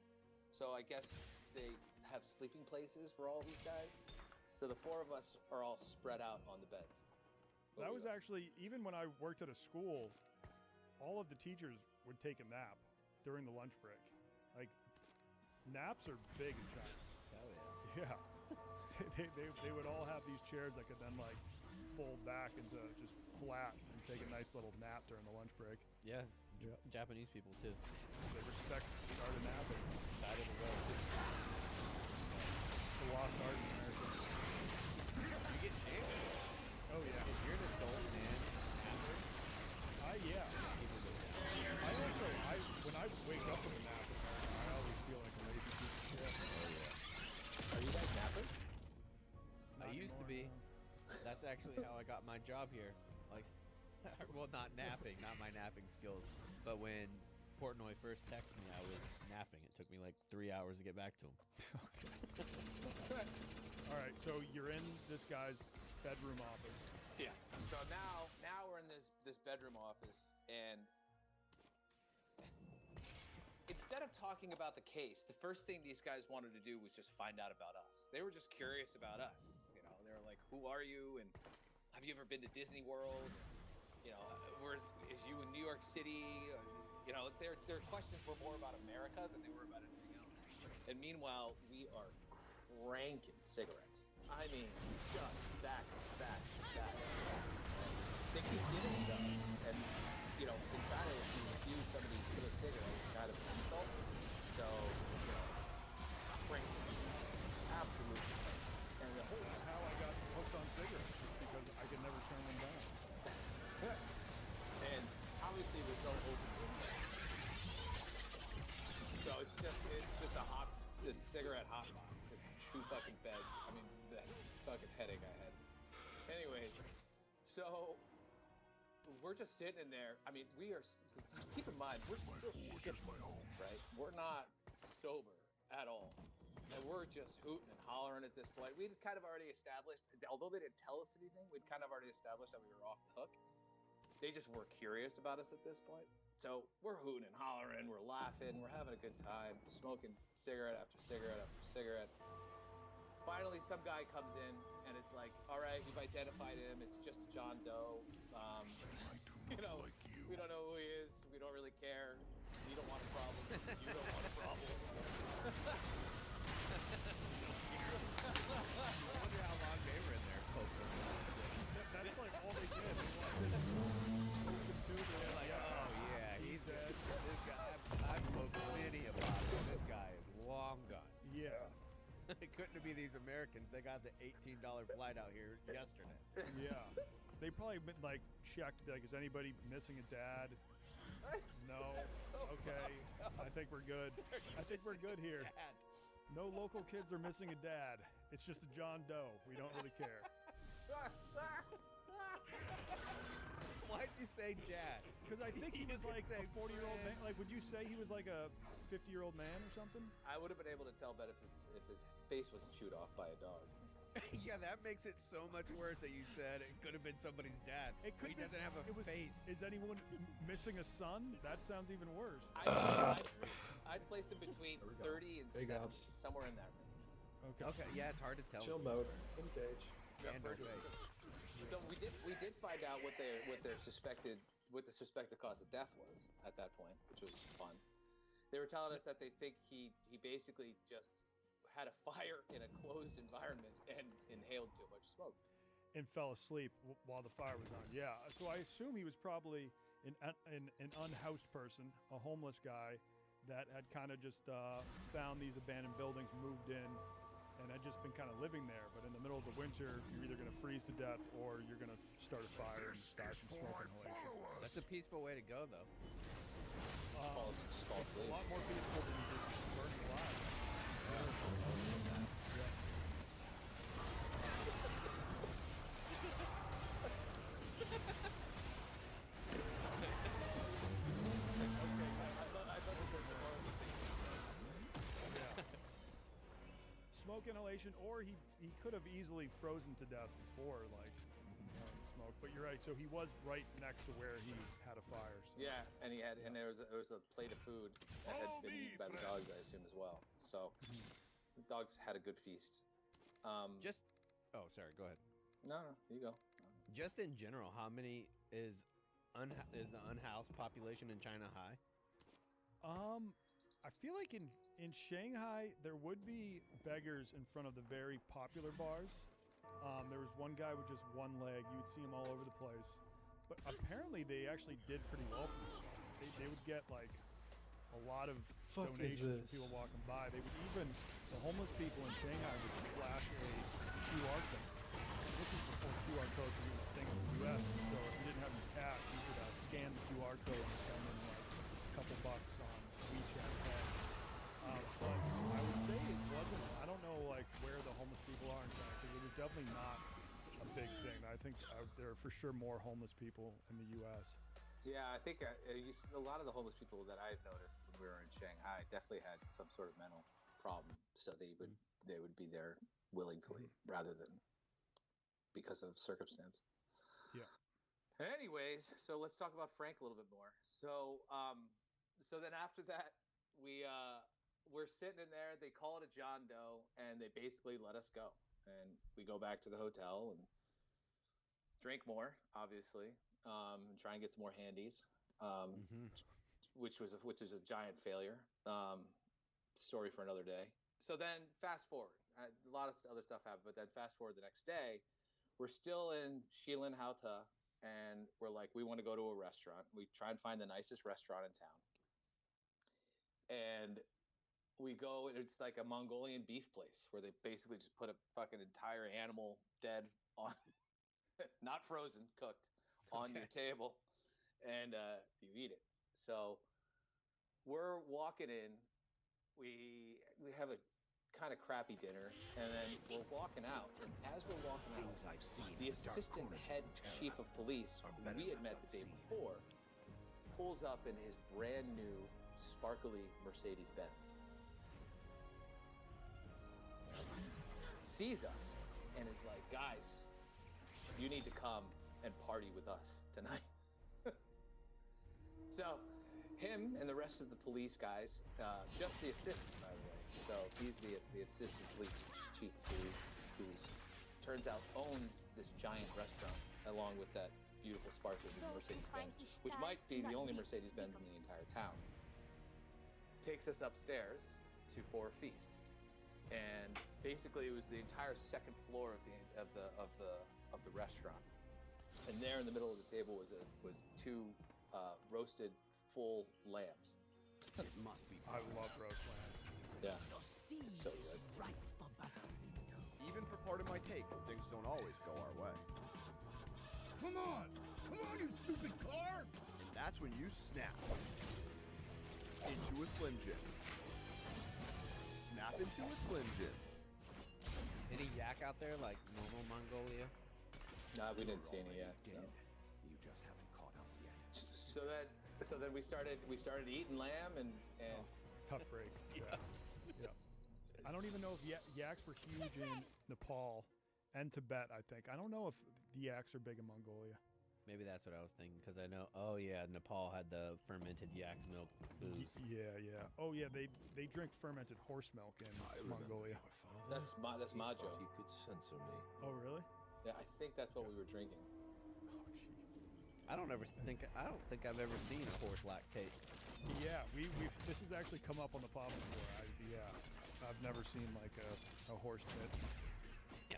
So I guess they have sleeping places for all these guys. So the 4 of us are all spread out on the beds. That was actually, even when I worked at a school, all of the teachers would take a nap during the lunch break. Like, naps are big in China. Oh, yeah. Yeah. They would all have these chairs that could then, like, fold back into just flat and take a nice little nap during the lunch break. Yeah. Japanese people, too. They respect the art of napping. Side of the road. The lost art in America. You get shamed. Oh, yeah. If you're an adult man, napper, yeah. When I wake up in a nap in America, I always feel like a lazy piece of shit. Oh, yeah. Are you guys nappers? I used to be. That's actually how I got my job here. Like, well, not napping, not my napping skills, but when Portnoy first texted me, I was napping. It took me like 3 hours to get back to him. All right, so you're in this guy's bedroom office. Yeah. So now we're in this bedroom office, and instead of talking about the case, the first thing these guys wanted to do was just find out about us. They were just curious about us. You know, they were like, "Who are you? And have you ever been to Disney World? You know, is you in New York City?" You know, their questions were more about America than they were about anything else. And meanwhile, we are cranking cigarettes. I mean, just back. They keep giving stuff, and you know, in China, if you refuse somebody to a cigarette, it's kind of an insult. So, you know, cranking, absolutely cranking. And the whole That's how I got hooked on cigarettes, just because I could never turn them down. And obviously, with no open window, so it's just this cigarette hot box. It's 2 fucking beds. I mean, that fucking headache I had. Anyways, so we're just sitting in there. I mean, keep in mind, we're still shit, right? We're not sober at all. And we're just hooting and hollering at this point. We'd kind of already established, although they didn't tell us anything, we'd kind of already established that we were off the hook. They just were curious about us at this point. So we're hooting and hollering, we're laughing, we're having a good time, smoking cigarette after cigarette after cigarette. Finally, some guy comes in and it's like, "All right, we've identified him. It's just a John Doe. You know, we don't know who he is. We don't really care. We don't want a problem. You don't want a problem." I wonder how long they were in there poking. That's like all they did. They're like, "Oh yeah, he's dead. This guy, I've smoked many about him. This guy is long gone." Yeah. It couldn't be these Americans. They got the $18 flight out here yesterday. Yeah. They probably been, like, checked, like, is anybody missing a dad? No. Okay. I think we're good. I think we're good here. No local kids are missing a dad. It's just a John Doe. We don't really care. Why'd you say dad? Because I think he was like a 40-year-old man. Like, would you say he was like a 50-year-old man or something? I would have been able to tell better if his face wasn't chewed off by a dog. Yeah, that makes it so much worse that you said it could have been somebody's dad. It could he doesn't have a face. Is anyone missing a son? That sounds even worse. I'd place him between 30 and 70, somewhere in that range. Okay, yeah, it's hard to tell. Chill mode. Engage. And our face. So we did find out what the suspected cause of death was at that point, which was fun. They were telling us that they think he basically just had a fire in a closed environment and inhaled too much smoke. And fell asleep while the fire was on. Yeah. So I assume he was probably an unhoused person, a homeless guy that had kind of just found these abandoned buildings, moved in, and had just been kind of living there. But in the middle of the winter, you're either going to freeze to death or you're going to start a fire and die from smoke inhalation. That's a peaceful way to go, though. A lot more peaceful than just burning alive. smoke inhalation, or he could have easily frozen to death before, like, smoke. But you're right. So he was right next to where he had a fire. So. Yeah, and he had, and there was a plate of food that had been eaten by the dogs, I assume, as well. So the dogs had a good feast. Oh, sorry. Go ahead. No, you go. Just in general, how many is the unhoused population in China high? I feel like in Shanghai there would be beggars in front of the very popular bars. There was one guy with just one leg. You would see him all over the place. But apparently they actually did pretty well for themselves. They would get like a lot of donations from people walking by. They would even, the homeless people in Shanghai would flash a QR code. This is before QR codes were even a thing in the US. So if you didn't have any cash, you could scan the QR code and send in like a couple bucks on WeChat Pay. But I would say it wasn't, I don't know like where the homeless people are in China, because it was definitely not a big thing. I think there are for sure more homeless people in the US. Yeah, I think a lot of the homeless people that I've noticed when we were in Shanghai definitely had some sort of mental problem, so they would be there willingly rather than because of circumstance. Yeah. Anyways, so let's talk about Frank a little bit more. So then after that, we're sitting in there. They call it a John Doe, and they basically let us go. And we go back to the hotel and drink more, obviously, and try and get some more handies, which is a giant failure. Story for another day. So then fast forward. A lot of other stuff happened, but then fast forward the next day, we're still in Shilin Haota, and we're like, we want to go to a restaurant. We try and find the nicest restaurant in town. And we go, and it's like a Mongolian beef place where they basically just put a fucking entire animal dead on, not frozen, cooked, on your table, and you eat it. So we're walking in. We have a kind of crappy dinner, and then we're walking out. And as we're walking out, the assistant head chief of police, who we had met the day before, pulls up in his brand new sparkly Mercedes-Benz, sees us, and is like, guys, you need to come and party with us tonight. So him and the rest of the police guys, just the assistant, by the way, so he's the assistant police chief of police, who turns out owns this giant restaurant along with that beautiful sparkling Mercedes-Benz, which might be the only Mercedes-Benz in the entire town. Takes us upstairs for a feast, and basically it was the entire second floor of the restaurant. And there in the middle of the table was two roasted full lambs. It must be. I love roast lamb. Yeah. So good. Even for part of my take, things don't always go our way. Come on, you stupid car! And that's when you snap into a Slim Jim. Snap into a Slim Jim. Any yak out there like normal Mongolia? Nah, we didn't see any yet. So. You just haven't caught up yet. So then we started eating lamb and tough break. Yeah. I don't even know if yaks were huge in Nepal and Tibet. I think I don't know if the yaks are big in Mongolia. Maybe that's what I was thinking, because I know. Oh yeah, Nepal had the fermented yak's milk booze. Yeah. Oh yeah, they drink fermented horse milk in Mongolia. That's majo. He could censor me. Oh really? Yeah, I think that's what we were drinking. Oh jeez. I don't think I've ever seen a horse lactate. Yeah, we this has actually come up on the pod before. I've never seen like a horse tit. Yeah.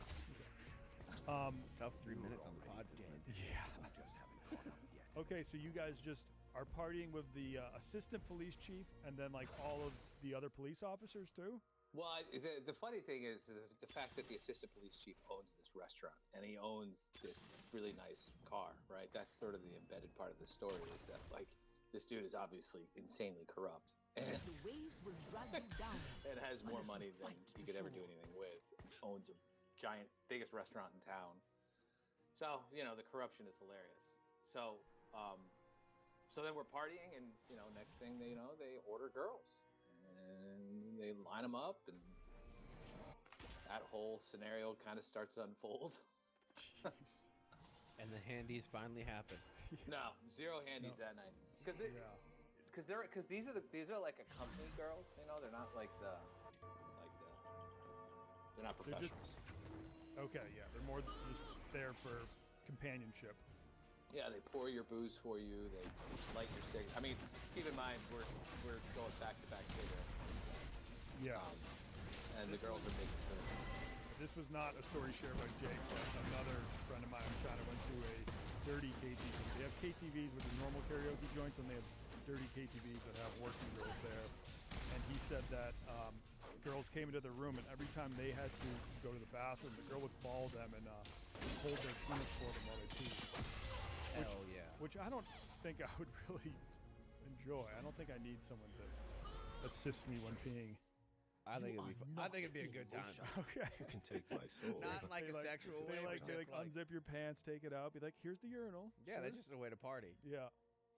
Tough 3 minutes on the pod just then. Yeah. Just haven't caught up yet. Okay, so you guys just are partying with the assistant police chief and then like all of the other police officers too? Well, the funny thing is the fact that the assistant police chief owns this restaurant and he owns this really nice car, right? That's sort of the embedded part of the story, is that like this dude is obviously insanely corrupt and and has more money than he could ever do anything with. Owns a giant, biggest restaurant in town. So, the corruption is hilarious. So, so then we're partying, and, next thing they order girls. And they line them up, and that whole scenario kind of starts to unfold. And the handies finally happen. No, zero handies that night. Because these are like a company girls, you know. They're not like they're not professionals. Okay, yeah, they're more just there for companionship. Yeah, they pour your booze for you. They light your cigarette. I mean, keep in mind we're going back to back cigarettes. Yeah. And the girls are making sure. This was not a story shared by Jake, but another friend of mine in China went to a dirty KTV. They have KTVs with the normal karaoke joints, and they have dirty KTVs that have working girls there. And he said that girls came into their room, and every time they had to go to the bathroom, the girl would follow them and hold their penis for them while they pee. Hell yeah. Which I don't think I would really enjoy. I don't think I need someone to assist me when peeing. I think it'd be a good time. Okay. You can take my soul. Not like a sexual way, but They just like unzip your pants, take it out, be like, here's the urinal. yeah, Sure. that's just a way to party. Yeah.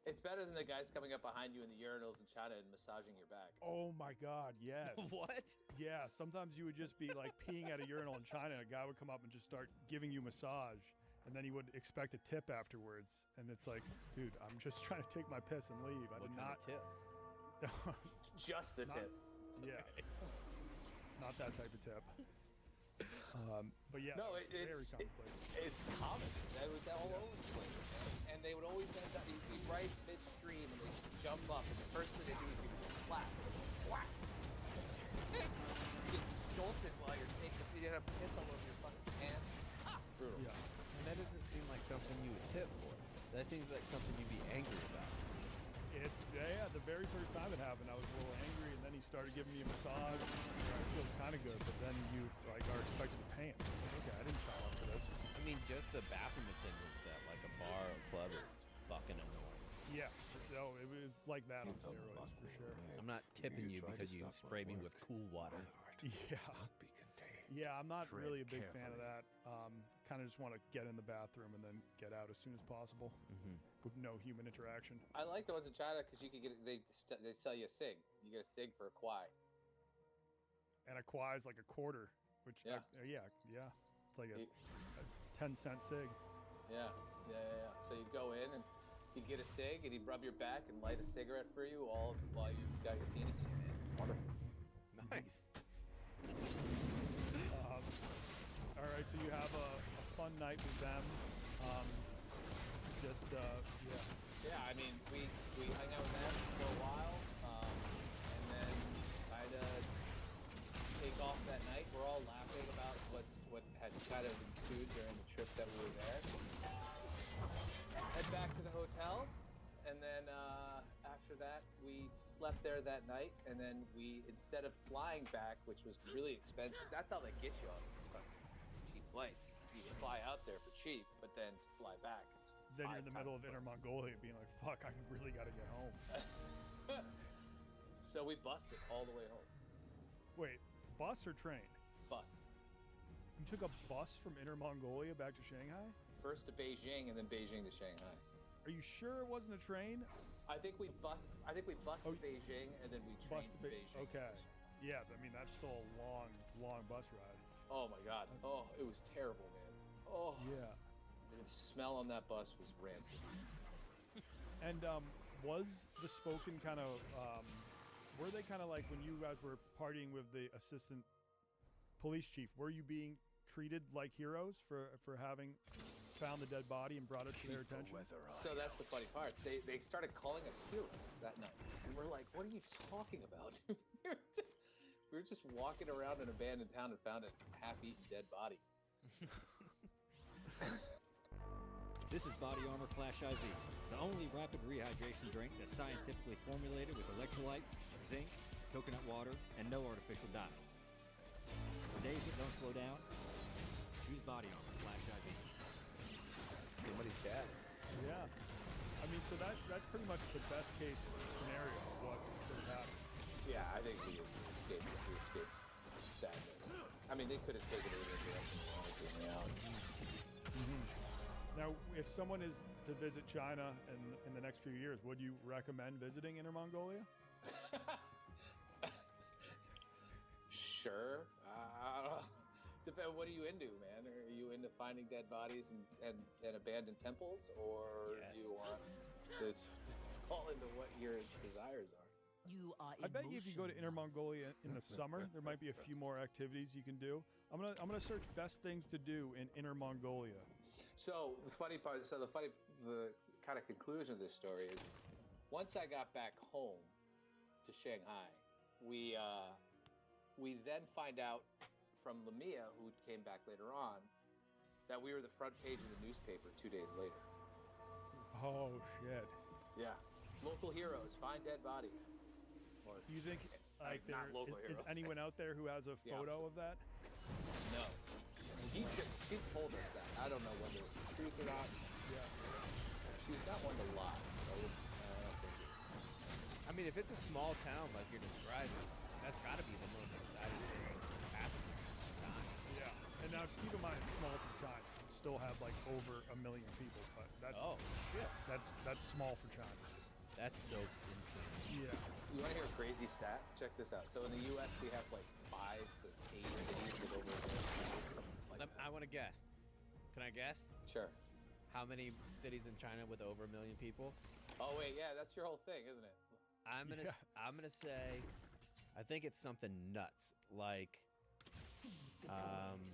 It's better than the guys coming up behind you in the urinals in China and massaging your back. Oh my God, yes. What? Yeah, sometimes you would just be like peeing at a urinal in China, and a guy would come up and just start giving you massage, and then he would expect a tip afterwards. And it's like, dude, I'm just trying to take my piss and leave. I What did kind not of tip? Just the tip. Yeah. Not that type of tip. But yeah, No, very commonplace. it's common. That was all over the place. And they would always end up, you'd be right midstream, and they jump up, and the first thing they do is give you a slap. Whack! You get jolted while you're taking, you have piss all over your fucking pants. Brutal. Yeah. And that doesn't seem like something you would tip for. That seems like something you'd be angry about. Yeah, the very first time it happened, I was a little angry, and then he started giving me a massage. I feel kind of good, but then you like are expected to pay him. Like, okay, I didn't sign up for this. I mean, just the bathroom attendants at like a bar or club is fucking annoying. Yeah, no, it was like that on steroids for sure. I'm not tipping you because you spray me with cool water. Yeah. Yeah, I'm not Tread really a big fan of that. Kind of just want to get in the bathroom and then get out as soon as possible with no human interaction. I like the ones in China because you could get, they sell you a cig. You get a cig for a kwai. And a kwai is like a quarter, which Yeah. Yeah. It's like a 10-cent cig. Yeah. So you go in and you get a cig, and he'd rub your back and light a cigarette for you all while you got your penis in your hand. It's wonderful. Nice. All right, so you have a fun night with them. Yeah, I mean, we hung out with them for a while, and then kind of take off that night. We're all laughing about what had kind of ensued during the trip that we were there. Head back to the hotel, and then after that, we slept there that night, and then we, instead of flying back, which was really expensive, that's how they get you on cheap flights. You can fly out there for cheap, but then fly back. Then you're in the middle of Inner Mongolia being like, fuck, I really got to get home. So we busted all the way home. Wait, bus or train? Bus. You took a bus from Inner Mongolia back to Shanghai? First to Beijing, and then Beijing to Shanghai. Are you sure it wasn't a train? I think we busted Beijing, and then we trained to Beijing. Okay. Yeah, I mean, that's still a long, long bus ride. Oh my God. Oh, it was terrible, man. Oh. Yeah. The smell on that bus was rancid. And was the Spoken kind of, were they kind of like when you guys were partying with the assistant police chief, were you being treated like heroes for having found the dead body and brought it to their attention? So that's the funny part. They started calling us heroes that night. And we're like, what are you talking about? We were just walking around an abandoned town and found a half-eaten dead body. This is Body Armor Flash IV, the only rapid rehydration drink that's scientifically formulated with electrolytes, zinc, coconut water, and no artificial dyes. For days that don't slow down, choose Body Armor Flash IV. Somebody's dead. Yeah. I mean, so that's pretty much the best case scenario of what could have happened. Yeah, I think we escaped sadness. I mean, they could have taken it in a direction they wanted to in reality. Now, if someone is to visit China in the next few years, would you recommend visiting Inner Mongolia? Sure. What are you into, man? Are you into finding dead bodies and abandoned temples, or you want it's all into what your desires are? You are. I bet you if you go to Inner Mongolia in the summer, there might be a few more activities you can do. I'm gonna search best things to do in Inner Mongolia. So the funny part, the kind of conclusion of this story is, once I got back home to Shanghai, we then find out from Lamia, who came back later on, that we were the front page of the newspaper 2 days later. Oh shit! Yeah, local heroes find dead body. Or, Do you think like not there local is heroes. anyone out there who has a Yeah, photo of that? No, she told us that. I don't know whether it's the truth or not. Yeah, she's not one to lie. So I don't think I mean, if it's a small town like you're describing, that's got to be the most exciting thing happening. yeah. And now keep in mind, it's small for China. It still have like over 1 million people, but that's that's small for China. That's so insane. Yeah. You want to hear a crazy stat? Check this out. So in the U.S., we have like 5 to 8 cities with over 1 million people. I want to guess. Can I guess? Sure. How many cities in China with over 1 million people? Oh wait, yeah, that's your whole thing, isn't it? I'm gonna say, I think it's something nuts, like 170.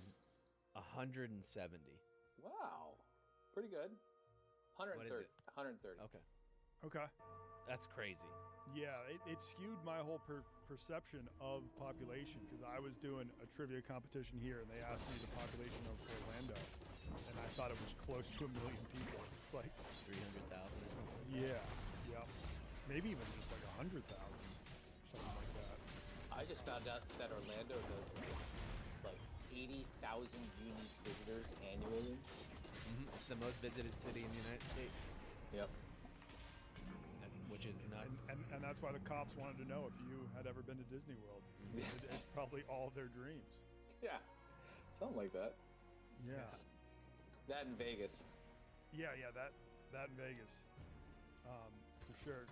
Wow, pretty good. 130. What is it? 130. Okay. Okay. That's crazy. Yeah, it skewed my whole perception of population because I was doing a trivia competition here and they asked me the population of Orlando, and I thought it was close to 1 million people. It's like 300,000. Yeah, yeah, maybe even just like 100,000, something like that. I just found out that Orlando does like 80,000 unique visitors annually. It's the most visited city in the United States. Yep. Which is nuts. And that's why the cops wanted to know if you had ever been to Disney World. It's probably all of their dreams. Yeah, something like that. Yeah. That in Vegas. Yeah, that in Vegas, for sure.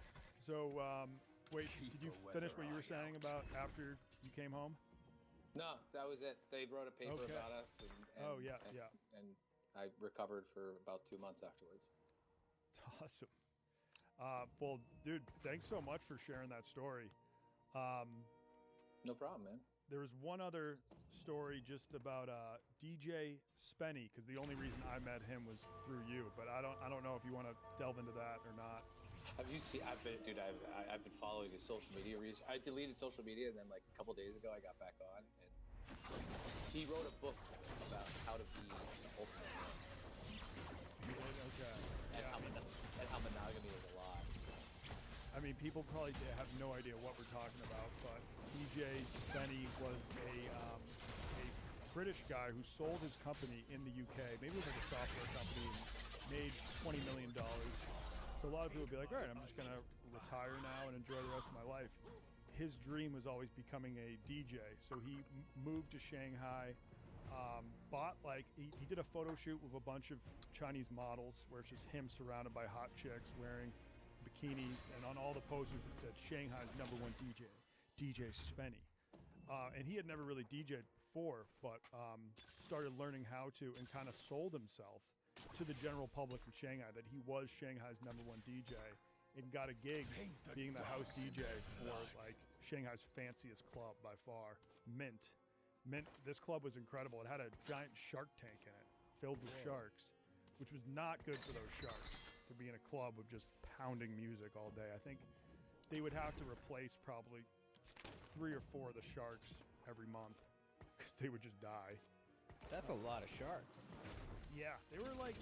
So, wait, did you finish what you were saying about after you came home? No, that was it. They wrote a paper Okay. about us. And And I recovered for about 2 months afterwards. Awesome. Well, dude, thanks so much for sharing that story. No problem, man. There was one other story just about DJ Spenny, because the only reason I met him was through you. But I don't know if you want to delve into that or not. Have you seen? I've been following his social media reach. I deleted social media, and then like a couple days ago, I got back on, and he wrote a book about how to be the ultimate man. Okay. And how monogamy is a lie. I mean, people probably have no idea what we're talking about, but DJ Spenny was a British guy who sold his company in the UK. Maybe it was like a software company, and made $20 million. So a lot of people would be like, all right, I'm just going to retire now and enjoy the rest of my life. His dream was always becoming a DJ. So he moved to Shanghai, he did a photo shoot with a bunch of Chinese models where it's just him surrounded by hot chicks wearing bikinis, and on all the posters it said Shanghai's #1 DJ, DJ Spenny. And he had never really DJ'd before, but started learning how to, and kind of sold himself to the general public in Shanghai that he was Shanghai's #1 DJ, and got a gig being the house DJ for like Shanghai's fanciest club by far, Mint. This club was incredible. It had a giant shark tank in it, filled with sharks, which was not good for those sharks to be in a club of just pounding music all day. I think they would have to replace probably 3 or 4 of the sharks every month because they would just die. That's a lot of sharks. Yeah, they were like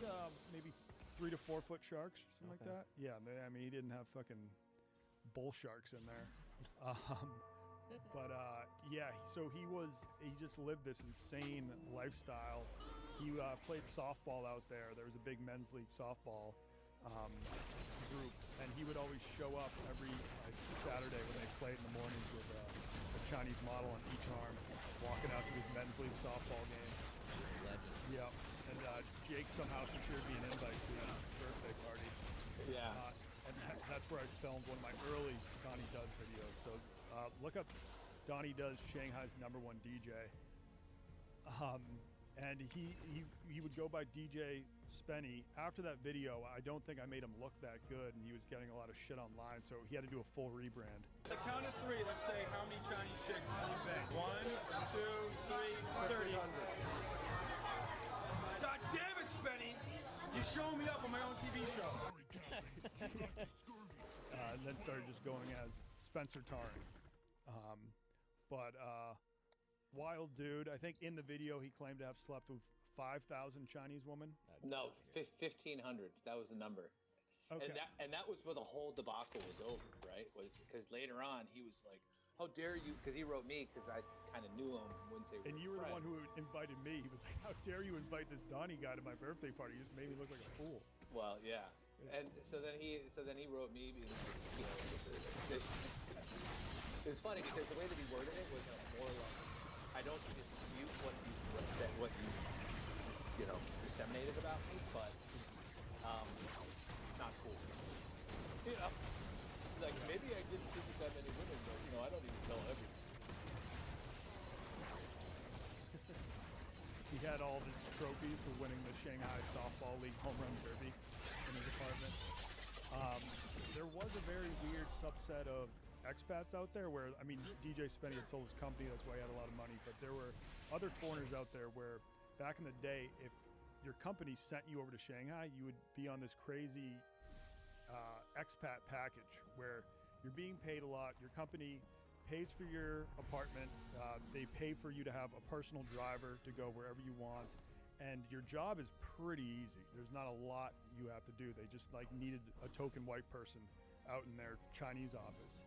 maybe 3 to 4 foot sharks, something like that. Yeah, I mean, he didn't have fucking bull sharks in there. So he just lived this insane lifestyle. He played softball out there. There was a big men's league softball group, and he would always show up every Saturday when they played in the mornings with a Chinese model on each arm, walking out to his men's league softball game. Yeah, and Jake somehow secured me an invite to his birthday party. Yeah. And that's where I filmed one of my early Donnie Does videos. So look up Donnie Does Shanghai's #1 DJ. And he would go by DJ Spenny. After that video, I don't think I made him look that good, and he was getting a lot of shit online, so he had to do a full rebrand. The count of 3, let's say how many Chinese chicks can you bang? 1, 2, 3, 30. God damn it, Spenny! You showing me up on my own TV show. And then started just going as Spencer Tarring. Wild dude. I think in the video he claimed to have slept with 5,000 Chinese women. No, 1,500. That was the number. Okay. And that was where the whole debacle was over, right? Was because later on he was like, "How dare you?" Because he wrote me because I kind of knew him. Wouldn't say. And you were the one who invited me. He was like, "How dare you invite this Donnie guy to my birthday party? You just made me look like a fool." Well, yeah. And so then he wrote me. And, you know, it was funny because the way that he worded it was more like, I don't dispute what you know, disseminated about me, but it's not cool. You know, like maybe I didn't sleep with that many women, but you know, I don't even tell everything. He had all of his trophies for winning the Shanghai Softball League Home Run Derby in his apartment. There was a very weird subset of expats out there where, I mean, DJ Spenny had sold his company, that's why he had a lot of money, but there were other foreigners out there where back in the day, if your company sent you over to Shanghai, you would be on this crazy expat package where you're being paid a lot, your company pays for your apartment, they pay for you to have a personal driver to go wherever you want, and your job is pretty easy. There's not a lot you have to do. They just like needed a token white person out in their Chinese office.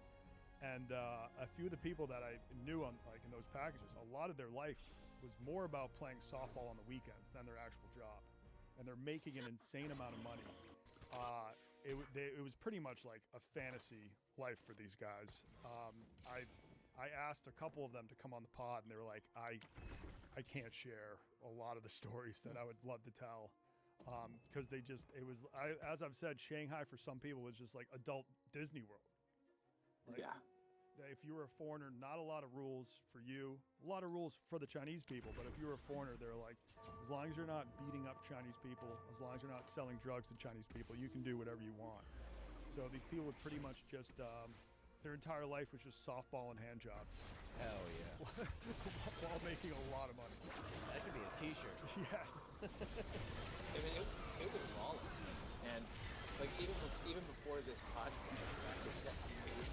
And a few of the people that I knew on like in those packages, a lot of their life was more about playing softball on the weekends than their actual job, and they're making an insane amount of money. It was pretty much like a fantasy life for these guys. I asked a couple of them to come on the pod, and they were like, I can't share a lot of the stories that I would love to tell, because as I've said, Shanghai for some people was just like adult Disney World. Like, yeah. If you were a foreigner, not a lot of rules for you, a lot of rules for the Chinese people, but if you were a foreigner, they're like, as long as you're not beating up Chinese people, as long as you're not selling drugs to Chinese people, you can do whatever you want. So these people would pretty much just, their entire life was just softball and hand jobs. Hell yeah. While making a lot of money. That could be a t-shirt. Yes. I mean, it was lawless. And like even before this podcast,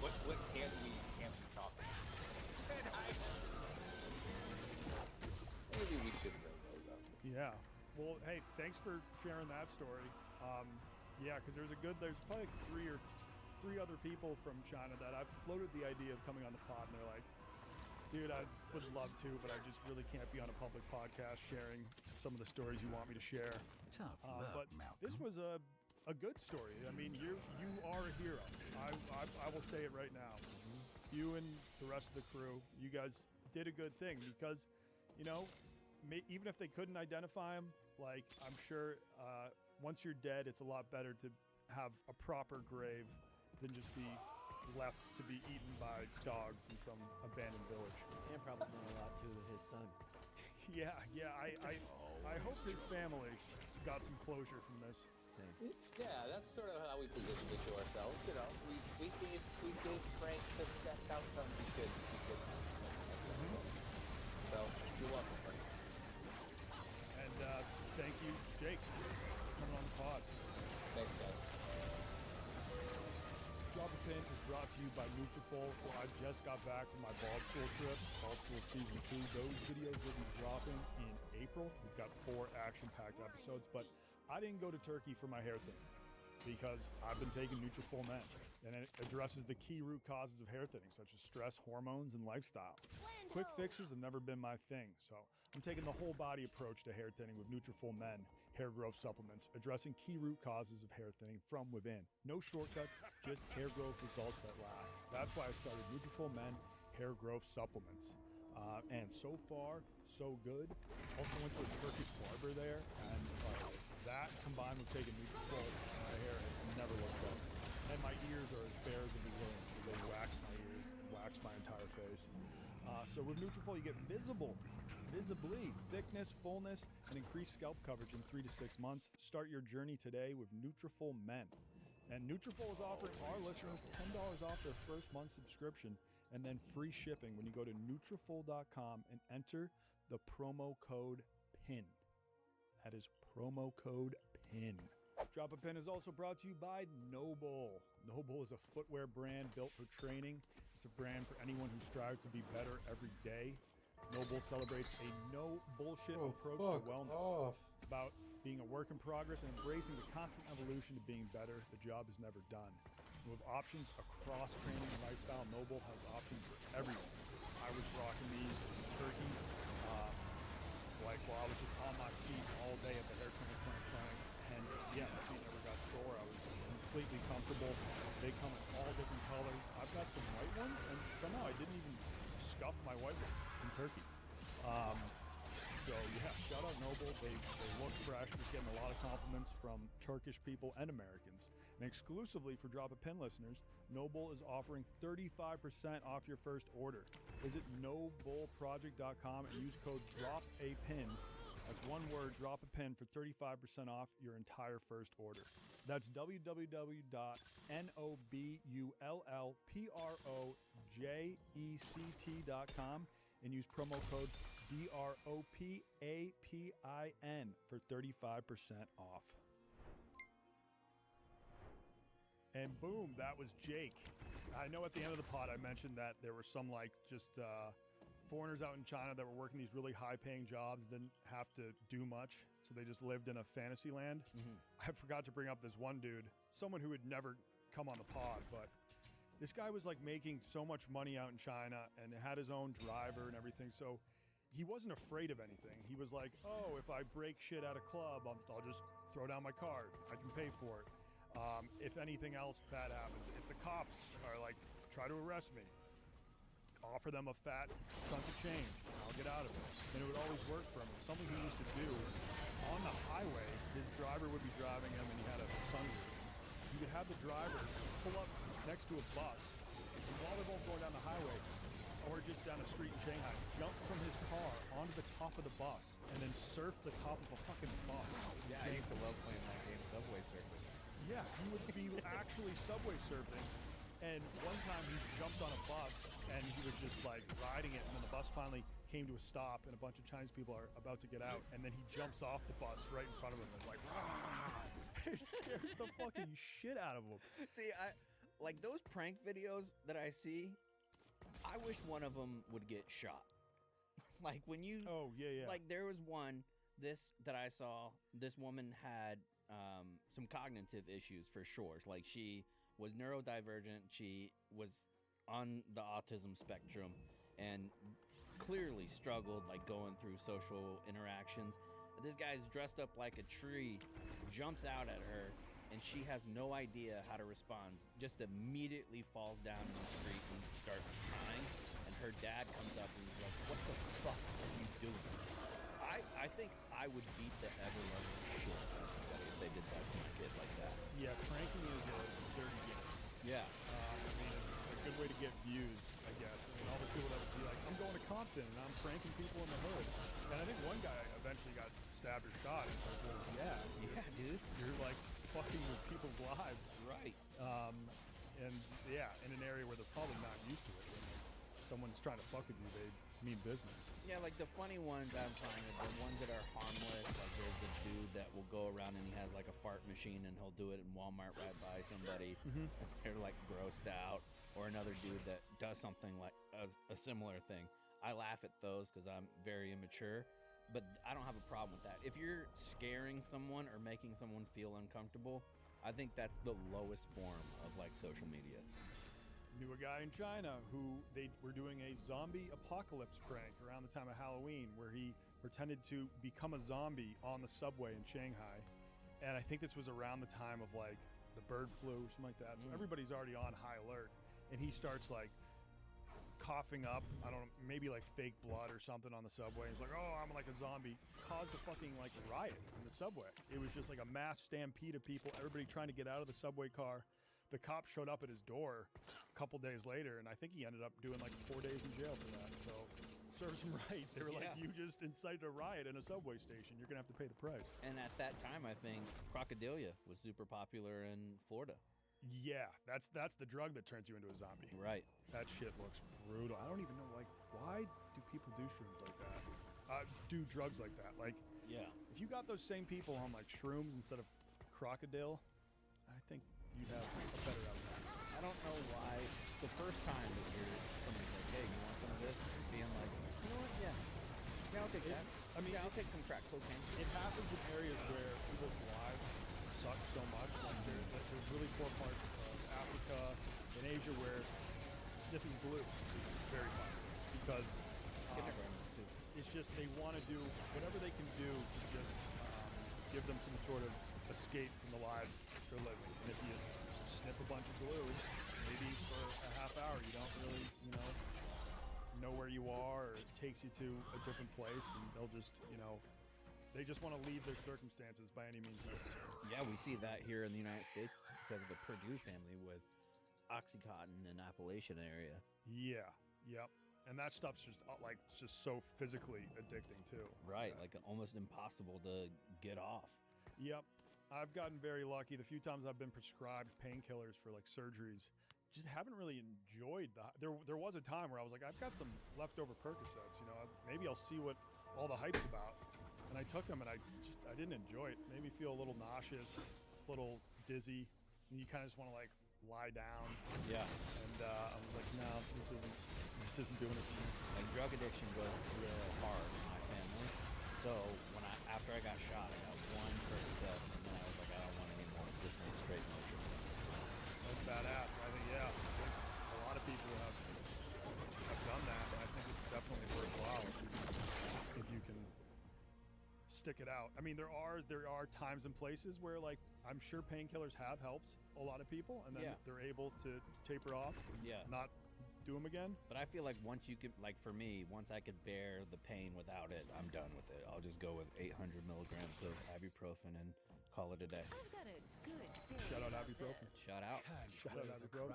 what can't we talk about? Maybe we should bring those up. Yeah. Well, hey, thanks for sharing that story. Yeah, because there's probably three other people from China that I've floated the idea of coming on the pod, and they're like, dude, I would love to, but I just really can't be on a public podcast sharing some of the stories you want me to share. Tough luck, but Malcolm. this was a good story. I mean, you are a hero. I will say it right now. You and the rest of the crew, you guys did a good thing because, you know, even if they couldn't identify him, like I'm sure once you're dead, it's a lot better to have a proper grave than just be left to be eaten by dogs in some abandoned village. And probably know a lot too with his son. Yeah. I hope his family got some closure from this. Yeah, that's sort of how we positioned it to ourselves. You know, we gave Frank the best outcome we could. So you're welcome, Frank. And thank you, Jake, for coming on the pod. Thanks, guys. Drop a Pin is brought to you by Nutrafol. Well, I just got back from my Bald School trip, Bald School Season 2. Those videos will be dropping in April. We've got 4 action-packed episodes, but I didn't go to Turkey for my hair thing because I've been taking Nutrafol Men, and it addresses the key root causes of hair thinning, such as stress, hormones, and lifestyle. Quick fixes have never been my thing, so I'm taking the whole body approach to hair thinning with Nutrafol Men hair growth supplements, addressing key root causes of hair thinning from within. No shortcuts, just hair growth results that last. That's why I started Nutrafol Men hair growth supplements. And so far, so good. Also went to a Turkish barber there, and that combined with taking Nutrafol, my hair has never looked better. And my ears are as bare as a Brazilian. They wax my ears, wax my entire face. So with Nutrafol, you get visibly thickness, fullness, and increased scalp coverage in 3 to 6 months. Start your journey today with Nutrafol Men. And Nutrafol is offering our listeners $10 off their first month subscription and then free shipping when you go to Nutrafol.com and enter the promo code PIN. That is promo code PIN. Drop a Pin is also brought to you by Noble. Noble is a footwear brand built for training. It's a brand for anyone who strives to be better every day. Noble celebrates a no bullshit approach to wellness. It's about being a work in progress and embracing the constant evolution to being better. The job is never done. With options across training and lifestyle, Noble has options for everyone. I was rocking these in Turkey, like while I was just on my feet all day at the hair transplant clinic. And yeah, my feet never got sore. I was completely comfortable. They come in all different colors. I've got some white ones, and somehow I didn't even scuff my white ones in Turkey. So yeah, shout out Noble. They look fresh. We're getting a lot of compliments from Turkish people and Americans. And exclusively for Drop a Pin listeners, Noble is offering 35% off your first order. Visit nobleproject.com and use code DROPAPIN. That's one word, drop a pin, for 35% off your entire first order. That's www.nobleproject.com and use promo code DROPAPIN for 35% off. And boom, that was Jake. I know at the end of the pod I mentioned that there were some foreigners out in China that were working these really high-paying jobs, didn't have to do much, so they just lived in a fantasy land. I forgot to bring up this one dude, someone who would never come on the pod, but this guy was making so much money out in China and had his own driver and everything, so he wasn't afraid of anything. He was like, oh, if I break shit at a club, I'll just throw down my card. I can pay for it. If anything else bad happens, if the cops are try to arrest me, offer them a fat chunk of change, I'll get out of it. And it would always work for him. It was something he used to do on the highway. His driver would be driving him and he had a sunroof. He would have the driver pull up next to a bus, and while they're both going down the highway, or just down a street in Shanghai, jump from his car onto the top of the bus and then surf the top of a fucking bus. Yeah, I used to love playing that game, Subway Surfing. Yeah, he would be actually subway surfing. And one time he jumped on a bus and he was just riding it, and then the bus finally came to a stop and a bunch of Chinese people are about to get out, and then he jumps off the bus right in front of them and it scares the fucking shit out of him. See, I those prank videos that I see, I wish one of them would get shot. When you there was one that I saw. This woman had some cognitive issues for sure. She was neurodivergent. She was on the autism spectrum and clearly struggled going through social interactions. This guy's dressed up like a tree, jumps out at her, and she has no idea how to respond. Just immediately falls down in the street and starts crying. And her dad comes up and he's like, "What the fuck are you doing?" I think I would beat the ever-loving shit out of somebody if they did that to my kid like that. Yeah, pranking is a dirty game. Yeah. It's a good way to get views, I guess. All the people that would be like, I'm going to Compton and I'm pranking people in the hood. And I think one guy eventually got stabbed or shot. It's like, well, yeah, dude. You're fucking with people's lives. Right. And yeah, in an area where they're probably not used to it. When someone's trying to fuck with you, they mean business. Yeah, the funny ones I'm finding are the ones that are harmless. There's a dude that will go around and he has a fart machine and he'll do it in Walmart right by somebody. And they're grossed out. Or another dude that does something a similar thing. I laugh at those because I'm very immature, but I don't have a problem with that. If you're scaring someone or making someone feel uncomfortable, I think that's the lowest form of social media. Knew a guy in China who they were doing a zombie apocalypse prank around the time of Halloween, where he pretended to become a zombie on the subway in Shanghai. And I think this was around the time of the bird flu, something like that. So everybody's already on high alert. And he starts coughing up, I don't know, maybe fake blood or something on the subway. He's like, oh, I'm a zombie. Caused a fucking riot in the subway. It was just a mass stampede of people, everybody trying to get out of the subway car. the cop showed up at his door a couple days later, and I think he ended up doing like 4 days in jail for that. So serves him right. They were like, Yeah. you just incited a riot in a subway station. You're gonna have to pay the price. And at that time, I think crocodilia was super popular in Florida. Yeah, that's the drug that turns you into a zombie. Right. That shit looks brutal. I don't even know, like, why do people do shrooms like that? Do drugs like that? Like, yeah. If you got those same people on like shrooms instead of crocodile, I think you'd have a better outcome. I don't know why the first time that somebody's like, hey, you want some of this? Being like, you know what? Yeah, I'll take that. I mean, I'll take some crack cocaine. It happens in areas where people's lives suck so much. Like there's really poor parts of Africa and Asia where sniffing glue is very popular because it's just they want to do whatever they can do to just give them some sort of escape from the lives they're living. And if you snip a bunch of glue, maybe for a half hour you don't really, know where you are, or it takes you to a different place, and they'll just, they just want to leave their circumstances by any means necessary. Yeah, we see that here in the United States because of the Purdue family with Oxycontin in Appalachian area. Yeah, yep. And that stuff's just just so physically addicting too. Right, like almost impossible to get off. Yep. I've gotten very lucky. The few times I've been prescribed painkillers for like surgeries, just haven't really enjoyed there was a time where I was like, I've got some leftover Percocets, maybe I'll see what all the hype's about. And I took them and I didn't enjoy it. It made me feel a little nauseous, a little dizzy, and you kind of just want to like lie down. Yeah. And I was like, no, this isn't doing it for me. Like drug addiction goes real hard in my family. So after I got shot, I got one Percocet, and then I was like, I don't want any more. Just went straight motion. That's badass. I think a lot of people have done that, and I think it's definitely worthwhile if you can stick it out. I mean, there are times and places where like I'm sure painkillers have helped a lot of people, and then they're able to taper off and not do them again. But I feel like once you could, like for me, once I could bear the pain without it, I'm done with it. I'll just go with 800 milligrams of ibuprofen and call it a day. I've got a good Shout out ibuprofen. Shout out. Shout out ibuprofen.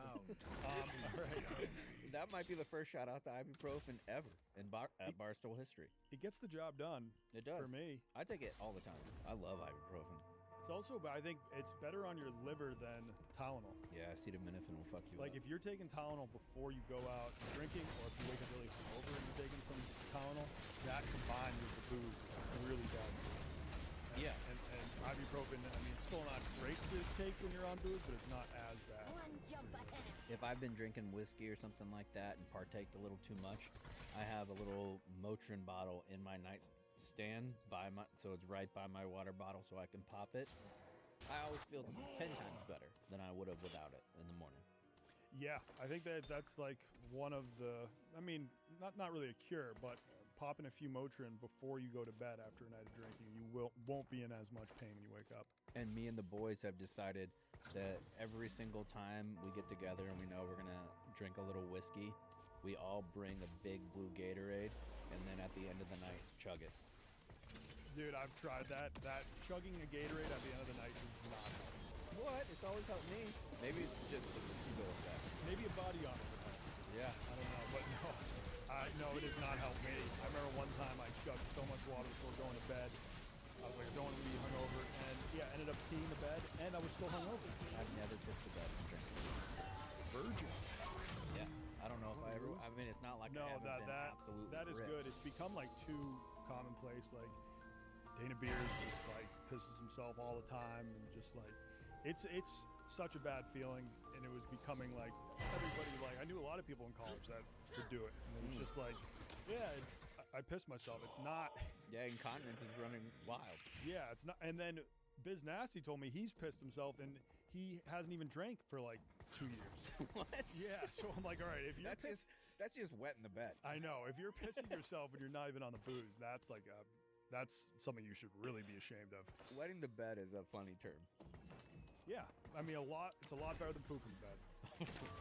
All right. That might be the first shout out to ibuprofen ever in Barstool history. It gets the job done. It does. For me. I take it all the time. I love ibuprofen. It's also, I think it's better on your liver than Tylenol. Yeah, acetaminophen will fuck you Like up. if you're taking Tylenol before you go out drinking, or if you wake up really hungover and you're taking some Tylenol, that combined with the booze is really bad. Yeah. And ibuprofen, I mean, it's still not great to take when you're on booze, but it's not as bad. One jump ahead. If I've been drinking whiskey or something like that and partaked a little too much, I have a little Motrin bottle in my nightstand so it's right by my water bottle so I can pop it. I always feel 10 times better than I would have without it in the morning. Yeah, I think that's like one of the, I mean, not really a cure, but popping a few Motrin before you go to bed after a night of drinking, you won't be in as much pain when you wake up. And me and the boys have decided that every single time we get together and we know we're going to drink a little whiskey, we all bring a big blue Gatorade, and then at the end of the night, chug it. Dude, I've tried that. That chugging a Gatorade at the end of the night is not helpful. What? It's always helped me. Maybe it's just the placebo effect. Maybe a body on it. Yeah. I don't know, but no. No, it has not helped me. I remember one time I chugged so much water before going to bed. I was like, I don't want to be hungover, and ended up peeing the bed, and I was still hungover. I've never pissed the bed and drank. Virgin. Yeah. I don't know if I ever. I mean, it's not like I haven't been absolutely. That is ripped. good. It's become like too commonplace. Like Dana Beers just like pisses himself all the time, and just like it's such a bad feeling, and it was becoming like everybody like I knew a lot of people in college that would do it, and it was just like, I pissed myself. It's not. Yeah, incontinence is running wild. Yeah, it's not. And then Biz Nasty told me he's pissed himself, and he hasn't even drank for like 2 years. What? Yeah, so I'm like, all right, if you're that's just wetting the bed. I know. If you're pissing yourself and you're not even on the booze, that's like that's something you should really be ashamed of. Wetting the bed is a funny term. Yeah, I mean it's a lot better than pooping the bed.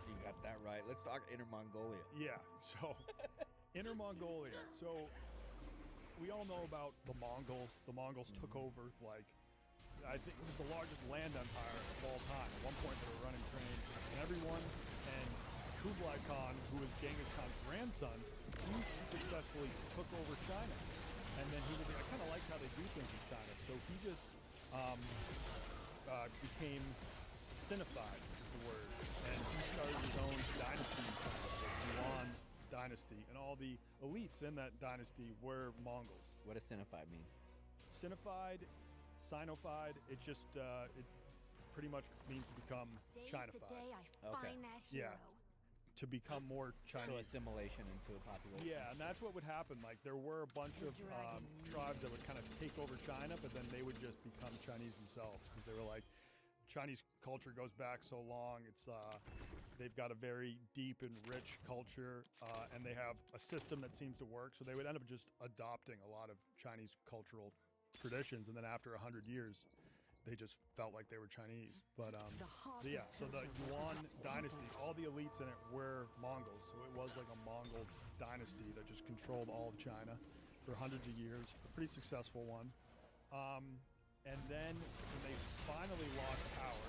You got that right. Let's talk Inner Mongolia. Yeah, so Inner Mongolia. So we all know about the Mongols. The Mongols took over like I think it was the largest land empire of all time. At one point, they were running trains, and everyone. And Kublai Khan, who was Genghis Khan's grandson, he successfully took over China. And then he was like, I kind of like how they do things in China. So he just became Sinified, is the word. And he started his own dynasty in China, the Yuan dynasty. And all the elites in that dynasty were Mongols. What does Sinified mean? Sinified, Sinofied, it just, it pretty much means to become Chinified. The day I find that hero. Yeah. To become more Chinese. So assimilation into a population. Yeah, and that's what would happen. Like, there were a bunch of tribes that would kind of take over China, but then they would just become Chinese themselves. Because they were like, Chinese culture goes back so long. It's they've got a very deep and rich culture, and they have a system that seems to work. So they would end up just adopting a lot of Chinese cultural traditions, and then after 100 years, they just felt like they were Chinese. But so the Yuan dynasty, all the elites in it were Mongols. So it was like a Mongol dynasty that just controlled all of China for hundreds of years. A pretty successful one. And then when they finally lost power,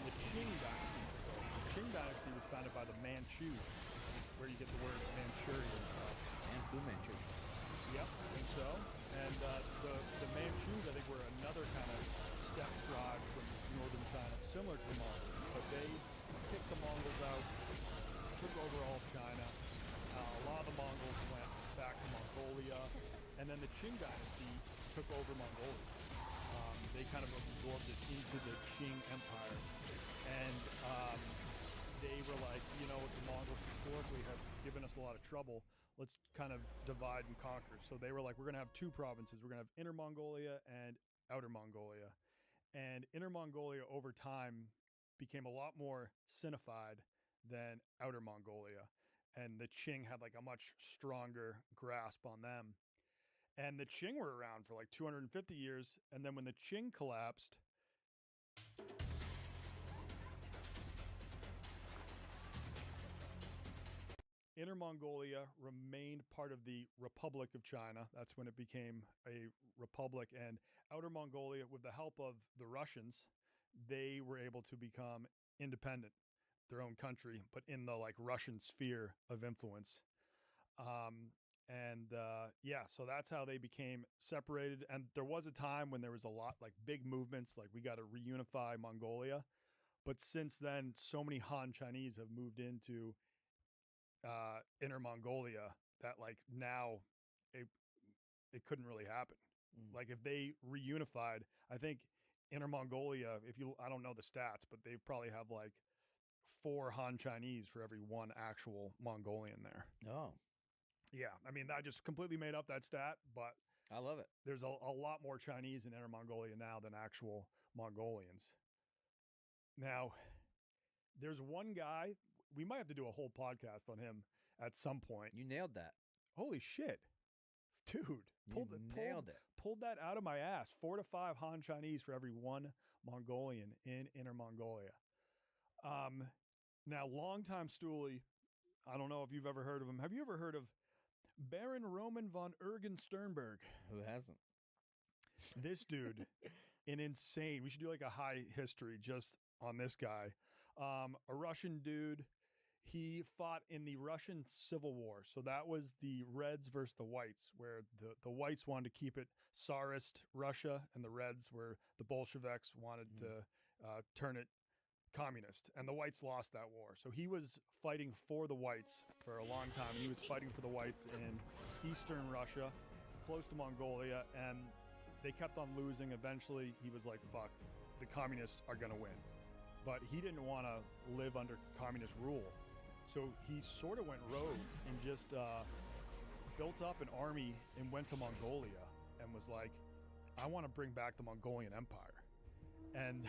the Qing dynasty took over. The Qing dynasty was founded by the Manchus, where you get the word Manchurian stuff. And Fu Manchu. Yep, I think so. And the Manchus, I think, were another kind of steppe tribe from northern China, similar to the Mongols. But they kicked the Mongols out, took over all of China. A lot of the Mongols went back to Mongolia. And then the Qing dynasty took over Mongolia. They kind of absorbed it into the Qing Empire. And they were like, you know, the Mongols historically have given us a lot of trouble. Let's kind of divide and conquer. So they were like, we're going to have two provinces. We're going to have Inner Mongolia and Outer Mongolia. And Inner Mongolia over time became a lot more Sinified than Outer Mongolia. And the Qing had like a much stronger grasp on them. And the Qing were around for like 250 years. And then when the Qing collapsed, Inner Mongolia remained part of the Republic of China. That's when it became a republic. And Outer Mongolia, with the help of the Russians, they were able to become independent, their own country, but in the like Russian sphere of influence. So that's how they became separated. And there was a time when there was a lot like big movements, like we got to reunify Mongolia. But since then, so many Han Chinese have moved into Inner Mongolia that like now it couldn't really happen. Like if they reunified, I think Inner Mongolia, I don't know the stats, but they probably have like 4 Han Chinese for every 1 actual Mongolian there. Oh. Yeah, I mean, I just completely made up that stat, but I love it. There's a lot more Chinese in Inner Mongolia now than actual Mongolians. Now, there's one guy, we might have to do a whole podcast on him at some point. You nailed that. Holy shit. Dude, nailed it. Pulled that out of my ass. 4 to 5 Han Chinese for every 1 Mongolian in Inner Mongolia. Now, longtime stoolie, I don't know if you've ever heard of him. Have you ever heard of Baron Roman von Eugen Sternberg? Who hasn't? This dude, an insane. We should do like a high history just on this guy. A Russian dude. He fought in the Russian Civil War. So that was the Reds versus the Whites, where the Whites wanted to keep it Tsarist Russia, and the Reds were the Bolsheviks wanted to turn it communist, and the Whites lost that war. So he was fighting for the Whites for a long time. He was fighting for the Whites in Eastern Russia, close to Mongolia, and they kept on losing. Eventually, he was like, fuck, the communists are going to win. But he didn't want to live under communist rule. So he sort of went rogue and just built up an army and went to Mongolia and was like, I want to bring back the Mongolian Empire. And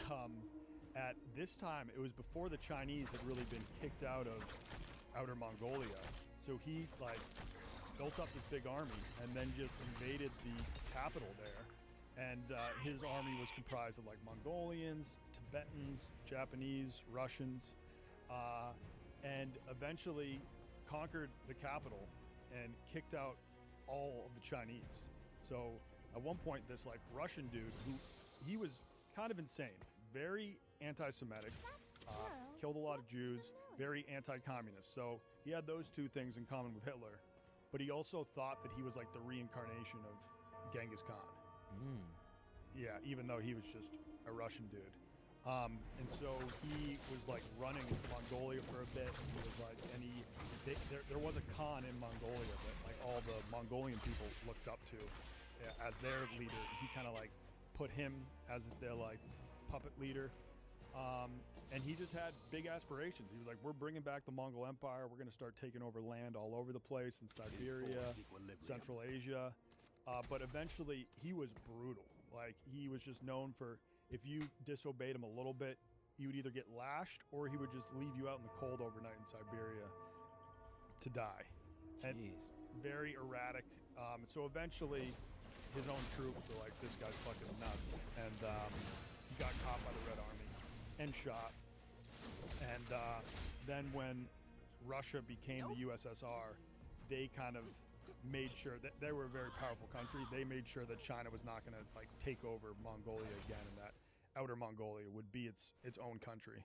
at this time, it was before the Chinese had really been kicked out of Outer Mongolia. So he like built up this big army and then just invaded the capital there. And his army was comprised of like Mongolians, Tibetans, Japanese, Russians, and eventually conquered the capital and kicked out all of the Chinese. So at one point, this like Russian dude who he was kind of insane, very anti-Semitic, killed a lot of Jews, very anti-communist. So he had those two things in common with Hitler, but he also thought that he was like the reincarnation of Genghis Khan. Yeah, even though he was just a Russian dude. And so he was like running Mongolia for a bit. And he was like, there was a Khan in Mongolia that like all the Mongolian people looked up to as their leader. He kind of like put him as their like puppet leader. And he just had big aspirations. He was like, we're bringing back the Mongol Empire. We're going to start taking over land all over the place in Siberia, Central Asia. But eventually he was brutal. Like he was just known for, if you disobeyed him a little bit, you would either get lashed or he would just leave you out in the cold overnight in Siberia to die. And very erratic. So eventually his own troops were like, this guy's fucking nuts. And he got caught by the Red Army and shot. And then when Russia became the USSR, they kind of made sure that they were a very powerful country. They made sure that China was not going to like take over Mongolia again, and that Outer Mongolia would be its own country.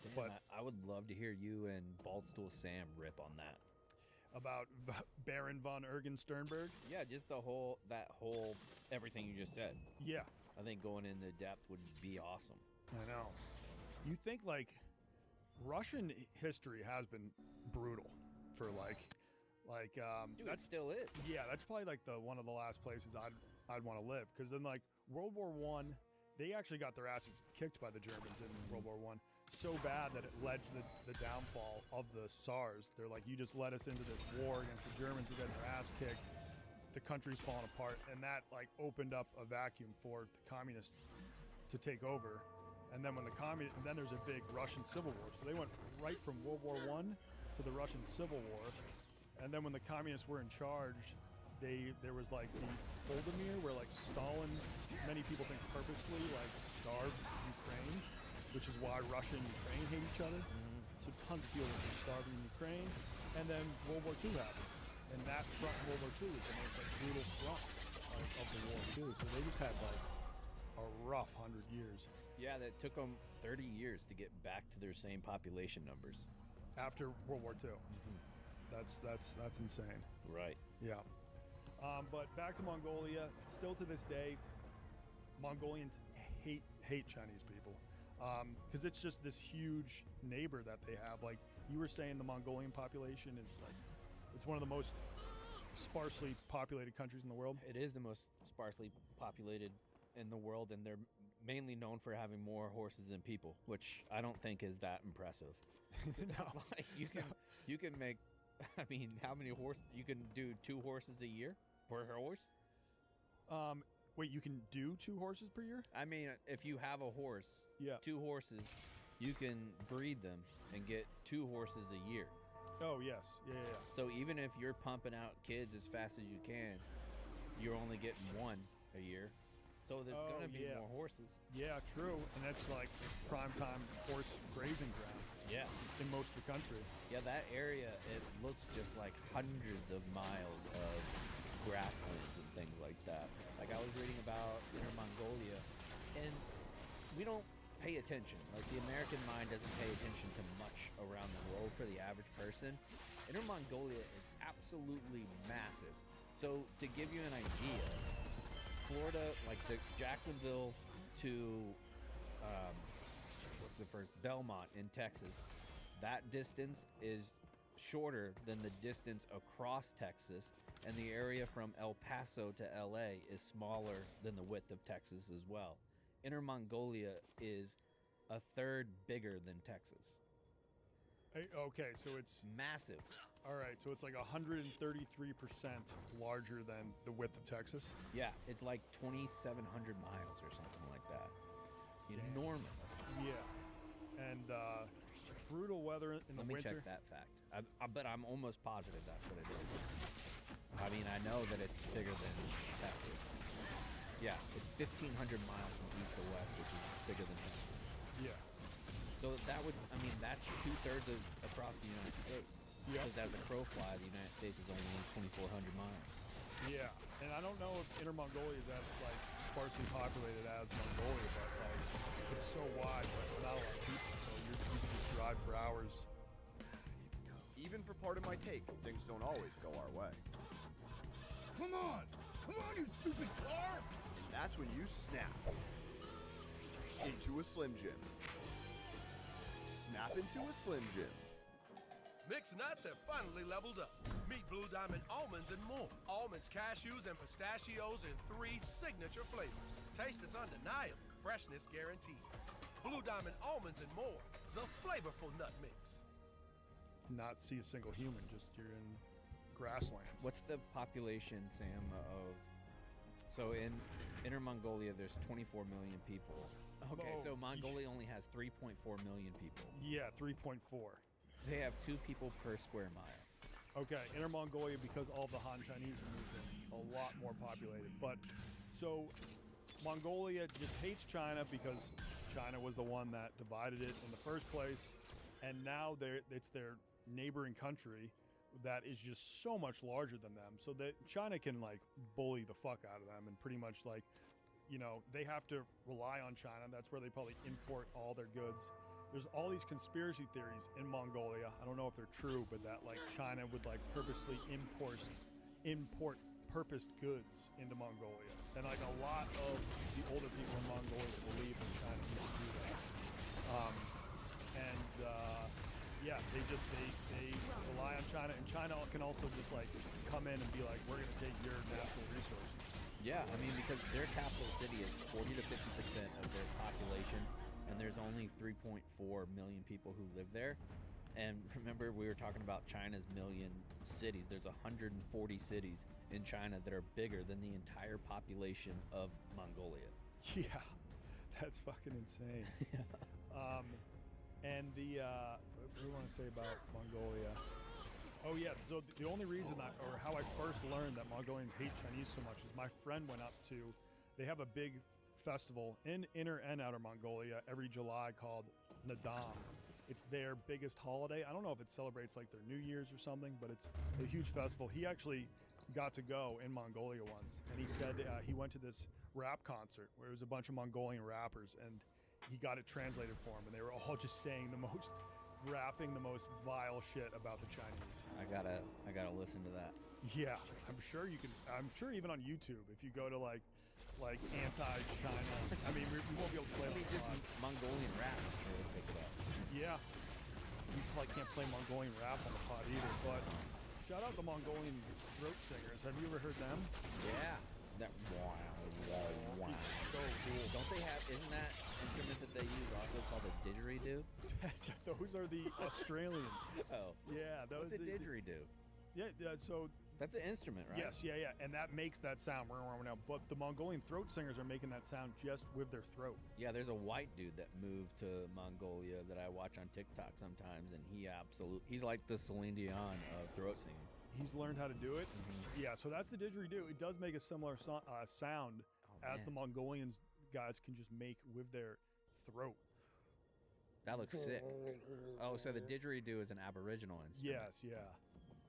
Damn, But I would love to hear you and Baldstool Sam rip on that. About Baron von Ergen Sternberg? Yeah, just that whole everything you just said. Yeah. I think going into depth would be awesome. I know. You think like Russian history has been brutal for Dude, it still is. Yeah, that's probably like one of the last places I'd want to live, because then like World War I, they actually got their asses kicked by the Germans in World War I so bad that it led to the downfall of the Tsars. They're like, you just led us into this war against the Germans. We're getting our ass kicked. The country's falling apart, and that like opened up a vacuum for the communists to take over. And then when and then there's a big Russian Civil War. So they went right from World War I to the Russian Civil War. And then when the communists were in charge, there was like the Volodymyr, where like Stalin, many people think purposely, like starved Ukraine, which is why Russia and Ukraine hate each other. So tons of people were starving in Ukraine. And then World War II happened. And that front in World War II was the most like, brutal front of the war too. So they just had like a rough 100 years. Yeah, that took them 30 years to get back to their same population numbers. After World War II. That's insane. Right. Yeah. But back to Mongolia, still to this day, Mongolians hate Chinese people. Because it's just this huge neighbor that they have. Like you were saying, the Mongolian population is like, it's one of the most sparsely populated countries in the world. It is the most sparsely populated in the world, and they're mainly known for having more horses than people, which I don't think is that impressive. No. Like you can make, I mean, how many horses? You can do 2 horses a year per horse? Wait, you can do 2 horses per year? I mean, if you have a horse, yeah, 2 horses, you can breed them and get 2 horses a year. Oh, yes. Yeah. So even if you're pumping out kids as fast as you can, you're only getting 1 a year. So there's going to be more horses. Yeah, true. And that's like primetime horse grazing ground. Yeah. In most of the country. Yeah, that area, it looks just like hundreds of miles of grasslands and things like that. Like I was reading about Inner Mongolia, and we don't pay attention. Like the American mind doesn't pay attention to much around the world for the average person. Inner Mongolia is absolutely massive. So to give you an idea, Florida, like the Jacksonville to Belmont in Texas, that distance is shorter than the distance across Texas, and the area from El Paso to LA is smaller than the width of Texas as well. Inner Mongolia is a third bigger than Texas. Okay, so it's massive. All right, so it's like 133% larger than the width of Texas. Yeah, it's like 2,700 miles or something like that. Enormous. Yeah, and brutal weather in the winter. Let me check that fact. But I'm almost positive that's what it is. I mean, I know that it's bigger than Texas. Yeah, it's 1,500 miles from east to west, which is bigger than Texas. Yeah. So that would, I mean, that's 2/3 of across the United States. Yeah. Because as a crow fly, the United States is only 2,400 miles. Yeah, and I don't know if Inner Mongolia is as like sparsely populated as Mongolia, but like it's so wide, but not a lot of people, so you can just drive for hours. Even for part of my take, things don't always go our way. Come on, you stupid car! That's when you snap into a Slim Jim. Snap into a Slim Jim. Mixed nuts have finally leveled up. Meet Blue Diamond almonds and more. Almonds, cashews, and pistachios in 3 signature flavors. Taste that's undeniable. Freshness guaranteed. Blue Diamond almonds and more. The flavorful nut mix. Not see a single human, just you're in grasslands. What's the population, Sam, of... So in Inner Mongolia, there's 24 million people. Okay, so Mongolia only has 3.4 million people. Yeah, 3.4. They have 2 people per square mile. Okay, Inner Mongolia, because all the Han Chinese moved in, a lot more populated. But, so, Mongolia just hates China because China was the one that divided it in the first place. And now it's their neighboring country that is just so much larger than them. So that China can, like, bully the fuck out of them and pretty much, like, you know, they have to rely on China. That's where they probably import all their goods. There's all these conspiracy theories in Mongolia. I don't know if they're true, but that like China would like purposely import purposed goods into Mongolia. And like a lot of the older people in Mongolia believe that China can do that. Yeah, they rely on China, and China can also just like come in and be like, we're gonna take your natural resources. Yeah, I mean, because their capital city is 40 to 50% of their population, and there's only 3.4 million people who live there. And remember, we were talking about China's million cities. There's 140 cities in China that are bigger than the entire population of Mongolia. Yeah, that's fucking insane. And what do you want to say about Mongolia? Oh yeah, so the only reason or how I first learned that Mongolians hate Chinese so much is my friend went up to, they have a big festival in Inner and Outer Mongolia every July called Nadam. It's their biggest holiday. I don't know if it celebrates like their New Year's or something, but it's a huge festival. He actually got to go in Mongolia once, and he said he went to this rap concert where it was a bunch of Mongolian rappers, and he got it translated for him, and they were all just saying rapping the most vile shit about the Chinese. I gotta listen to that. Yeah, I'm sure you can. I'm sure even on YouTube, if you go to like anti-China, I mean, we won't be able to play. I mean, just Mongolian rap. I'm sure we'll pick it up. Yeah, you probably can't play Mongolian rap on the pod either. But shout out the Mongolian throat singers. Have you ever heard them? Yeah. That wow. So cool. Don't they have? Isn't that instrument that they use also called a didgeridoo? Those are the Australians. Oh. Yeah, those. What's a didgeridoo? Yeah. So. That's an instrument, right? Yes. Yeah. And that makes that sound. But the Mongolian throat singers are making that sound just with their throat. Yeah. There's a white dude that moved to Mongolia that I watch on TikTok sometimes, and he's like the Celine Dion of throat singing. He's learned how to do it. Mm-hmm. Yeah, so that's the didgeridoo. It does make a similar sound as the Mongolians guys can just make with their throat. That looks sick. Oh, so the didgeridoo is an Aboriginal instrument. Yes, yeah.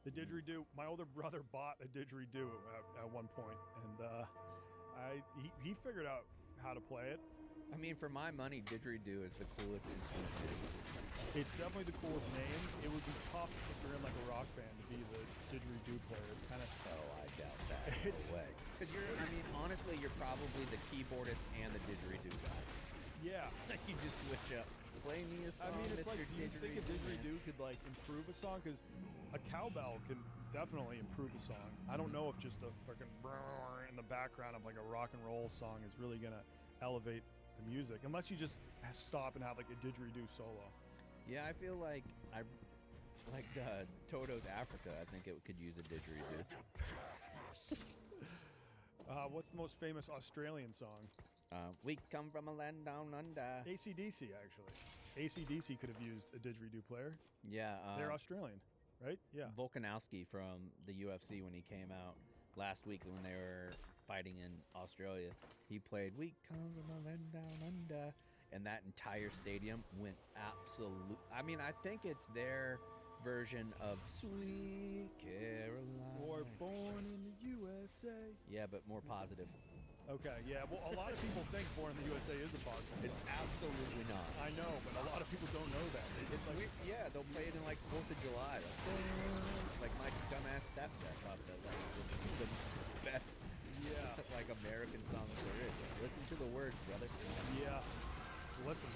The didgeridoo. My older brother bought a didgeridoo at one point, and he figured out how to play it. I mean, for my money, didgeridoo is the coolest instrument. It's definitely the coolest name. It would be tough if you're in like a rock band to be the didgeridoo player. It's kind of. Oh, I doubt that. No way. Because honestly, you're probably the keyboardist and the didgeridoo guy. Yeah. You just switch up. Play me a song. I mean, it's Mr. like, do you think a didgeridoo could like improve a song? Because a cowbell can definitely improve a song. I don't know if just a fucking in the background of like a rock and roll song is really gonna elevate the music, unless you just stop and have like a didgeridoo solo. Yeah, I feel like Toto's Africa. I think it could use a didgeridoo. What's the most famous Australian song? We come from a land down under. AC/DC, actually. AC/DC could have used a didgeridoo player. Yeah. They're Australian, right? Yeah. Volkanovski from the UFC, when he came out last week when they were fighting in Australia, he played We Come From a Land Down Under, and that entire stadium went absolute. I mean, I think it's their version of Sweet Caroline. Or Born in the USA. Yeah, but more positive. Okay, yeah. Well, a lot of people think Born in the USA is a boxing song. It's absolutely not. I know, but a lot of people don't know that. It's like, yeah, they'll play it in like 4th of July. Like my dumbass stepdad thought that like was the best, like American song there is. Like, listen to the words, brother. Yeah. Listen,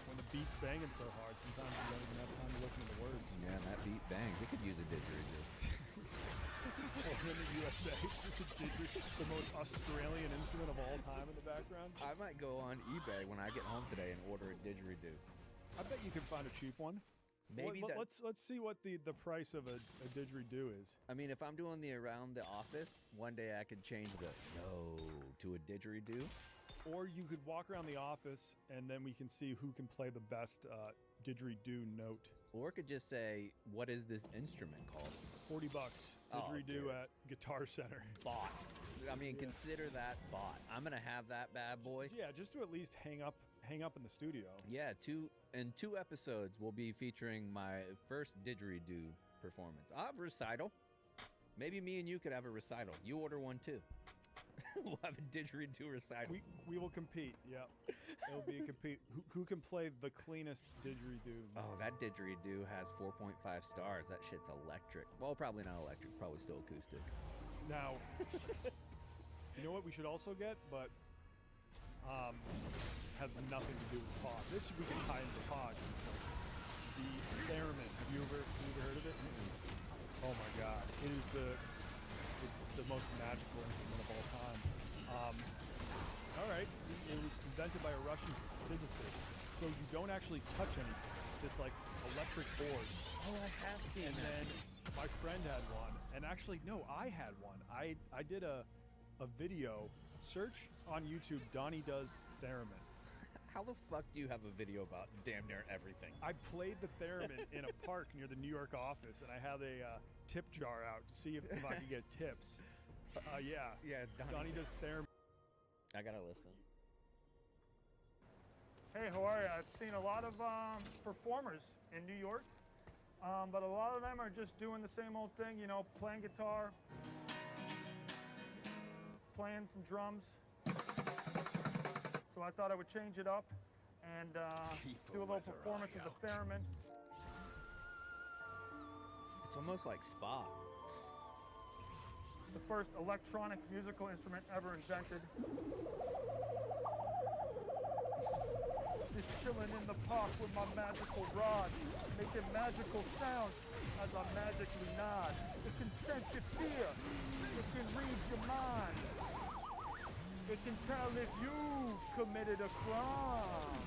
when the beat's banging so hard, sometimes you don't even have time to listen to the words. Yeah, that beat bangs. We could use a didgeridoo. Born in the USA, the most Australian instrument of all time in the background. I might go on eBay when I get home today and order a didgeridoo. I bet you can find a cheap one. Maybe let's see what the price of a didgeridoo is. I mean, if I'm doing the around the office, one day I could change the no to a didgeridoo. Or you could walk around the office and then we can see who can play the best didgeridoo note. Or it could just say, what is this instrument called? $40. Didgeridoo at Guitar Center. Bought. I mean, consider that bought. I'm gonna have that bad boy. Yeah, just to at least hang up in the studio. Yeah, in 2 episodes we'll be featuring my first didgeridoo performance. I'll have a recital. Maybe me and you could have a recital. You order one too. We'll have a didgeridoo recital. We will compete. Yeah, it'll be a compete. Who can play the cleanest didgeridoo? Oh, that didgeridoo has 4.5 stars. That shit's electric. Well, probably not electric. Probably still acoustic. Now, you know what we should also get, but has nothing to do with Pod. This we can tie into Pod. The theremin. Have you ever heard of it? Oh my God! It's the most magical instrument of all time. All right, it was invented by a Russian physicist, so you don't actually touch anything. This like electric board. Oh, I have seen and that. And then my friend had one, and actually no, I had one. I did a video. Search on YouTube. Donnie does theremin. How the fuck do you have a video about damn near everything? I played the theremin in a park near the New York office, and I had a tip jar out to see if I could get tips. Yeah, Donnie does theremin. I gotta listen. Hey, how are you? I've seen a lot of performers in New York, but a lot of them are just doing the same old thing, you know, playing guitar, playing some drums. So I thought I would change it up and do a little performance of the theremin. It's almost like Spa. The first electronic musical instrument ever invented. Just chilling in the park with my magical rod, making magical sounds as I magically nod. It can sense your fear. It can read your mind. It can tell if you committed a crime.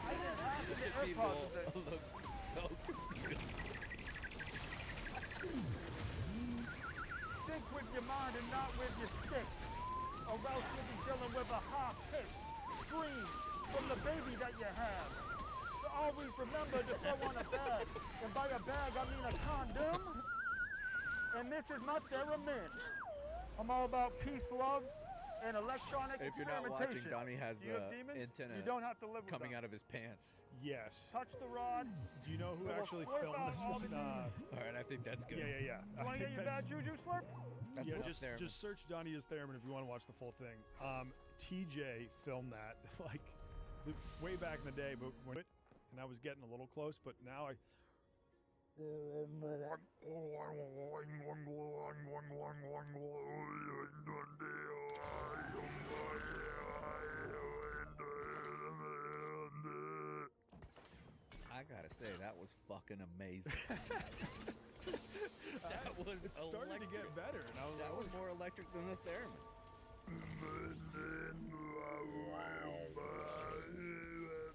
I didn't have the AirPods with it. Look so confused. Think with your mind and not with your stick, or else you'll be dealing with a high-pitched scream from the baby that you have. So always remember to throw on a bag, and by a bag I mean a condom. And this is my theremin. I'm all about peace, love, and electronic If you're not watching, experimentation. Donnie has You the have demons? antenna You don't have to live with coming them. out of his pants. Yes. Touch the rod. Do you know who It will actually slurp filmed out this all one? the demons. All right, I think that's good. Yeah. You want to get your bad juju slurp? Yeah, just search Donnie as theremin if you want to watch the full thing. TJ filmed that like way back in the day, but and I was getting a little close, but now I. I gotta say, that was fucking amazing. That was It started to get electric. better, and I was That like, was more electric than the theremin.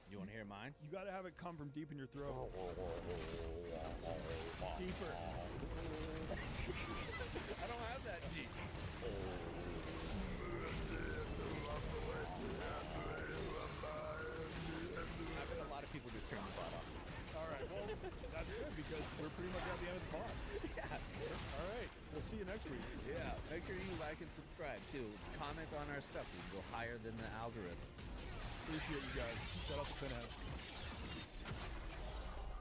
You want to hear mine? You got to have it come from deep in your throat. Deeper. I don't have that deep. I bet a lot of people just turn the pot off. All right, well, that's good because we're pretty much at the end of the pod. Yeah. All right, we'll see you next week. Yeah, make sure you like and subscribe too. Comment on our stuff. We can go higher than the algorithm. Appreciate you guys. Shout out to Pinhead.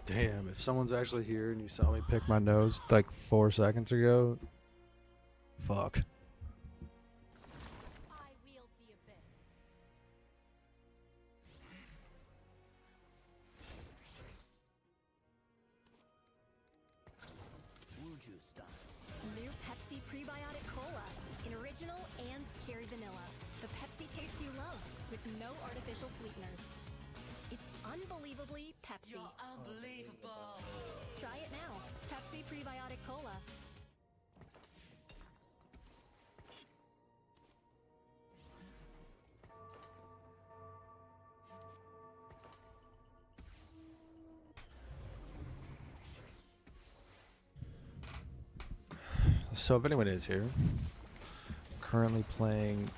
Damn, if someone's actually here and you saw me pick my nose like 4 seconds ago, fuck. I wield Prebiotic Cola in original and cherry vanilla. The Pepsi taste you love with no artificial sweeteners. It's unbelievably Pepsi. You're unbelievable. Try it now. Pepsi Prebiotic Cola. So if anyone is here, currently playing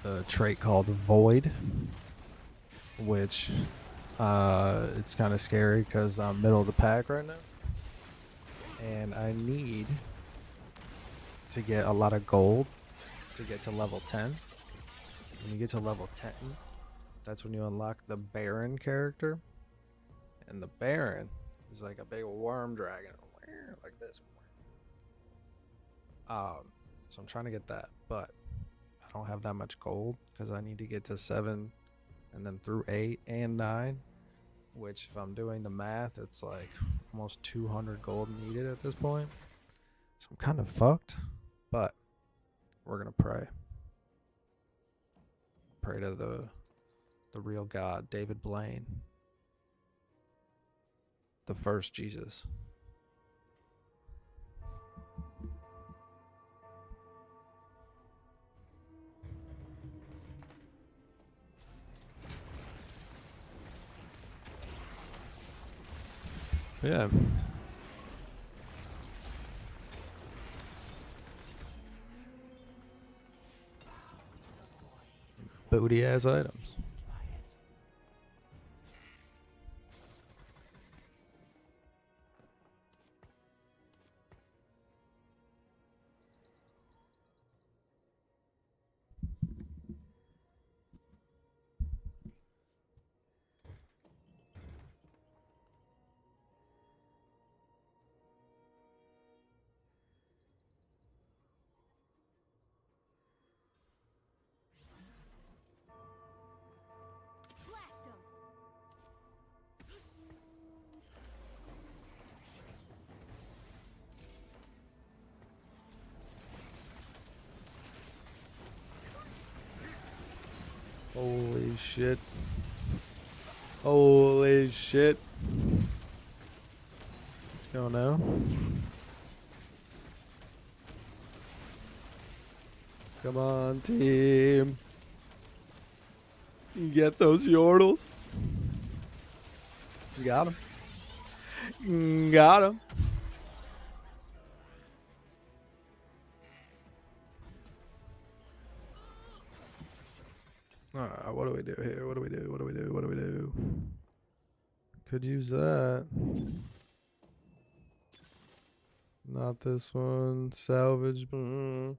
a trait called Void, which it's kind of scary because I'm middle of the pack right now, and I need to get a lot of gold to get to level 10. When you get to level 10, that's when you unlock the Baron character, and the Baron is like a big worm dragon, like this. So I'm trying to get that, but I don't have that much gold because I need to get to 7 and then through 8 and 9, which if I'm doing the math, it's like almost 200 gold needed at this point. So I'm kind of fucked, but we're going to pray. Pray to the real God, David Blaine, the first Jesus. Yeah. Booty ass items. Holy shit. Holy shit. Let's go now. Come on, team. You get those yordles. You got him. Got him. Alright, what do we do here? What do we do? What do we do? What do we do? Could use that. Not this one. Salvage. Let's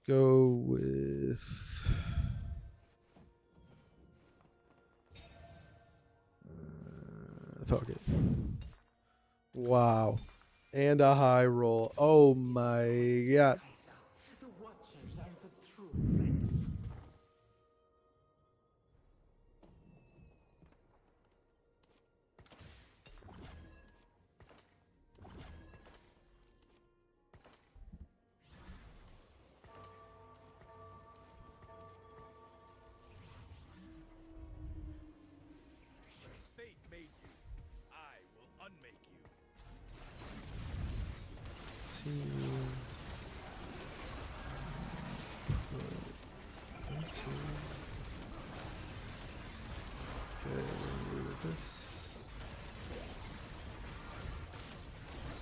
go with... fuck it. Wow. And a high roll. Oh my god. Fate made you. I will unmake you.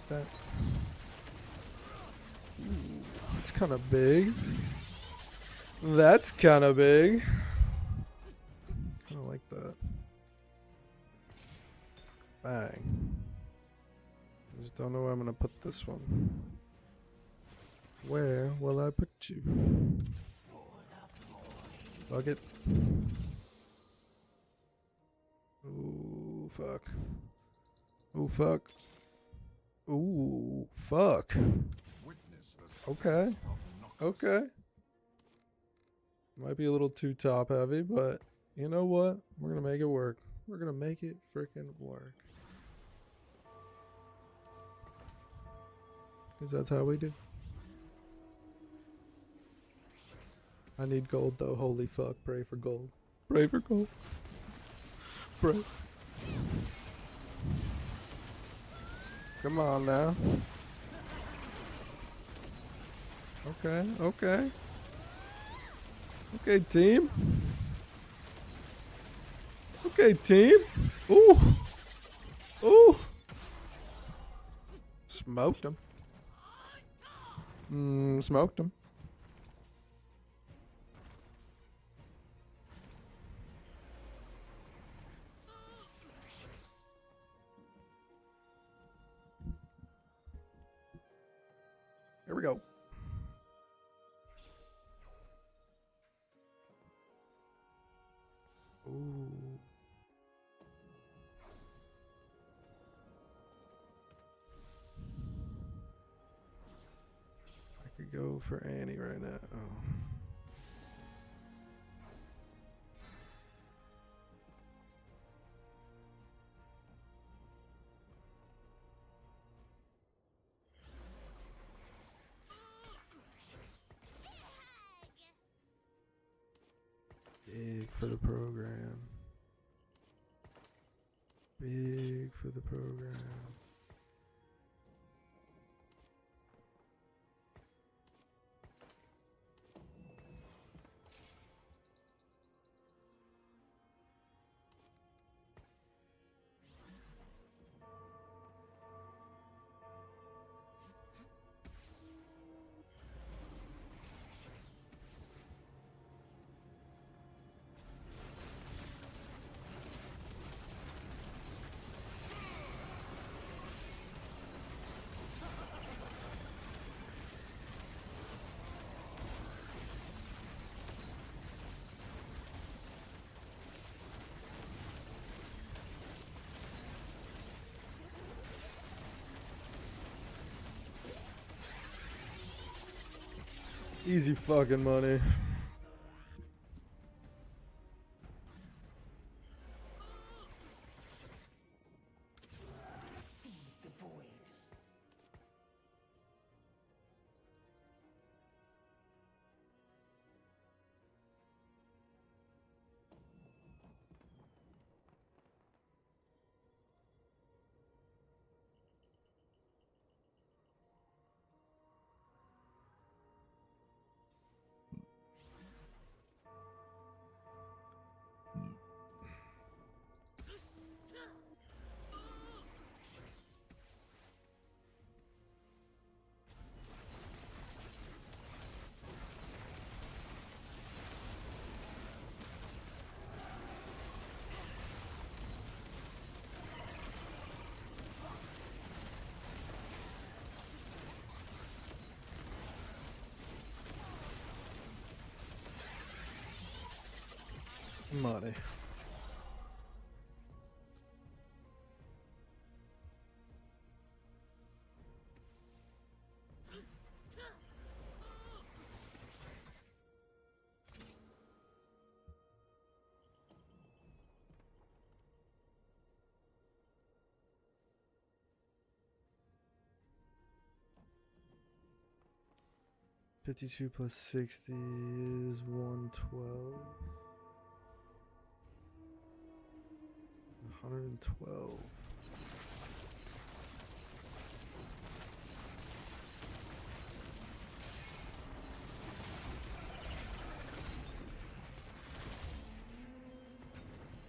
That. Ooh, that's kind of big. That's kind of big. Kind of like that. Bang. I just don't know where I'm gonna put this one. Where will I put you? Fuck it. Ooh, fuck. Ooh, fuck. Ooh, fuck. Okay. Okay. Might be a little too top heavy, but you know what? We're gonna make it work. We're gonna make it freaking work. Because that's how we do. I need gold though. Holy fuck. Pray for gold. Pray for gold. Pray. Come on now. Okay, okay. Okay, team. Okay, team. Ooh. Ooh. Smoked him. Smoked him. Here we go. Ooh. I could go for Annie right now. Oh. Big for the program. Big for the program. Easy fucking money. Money. $52 plus 60 is 112. 112.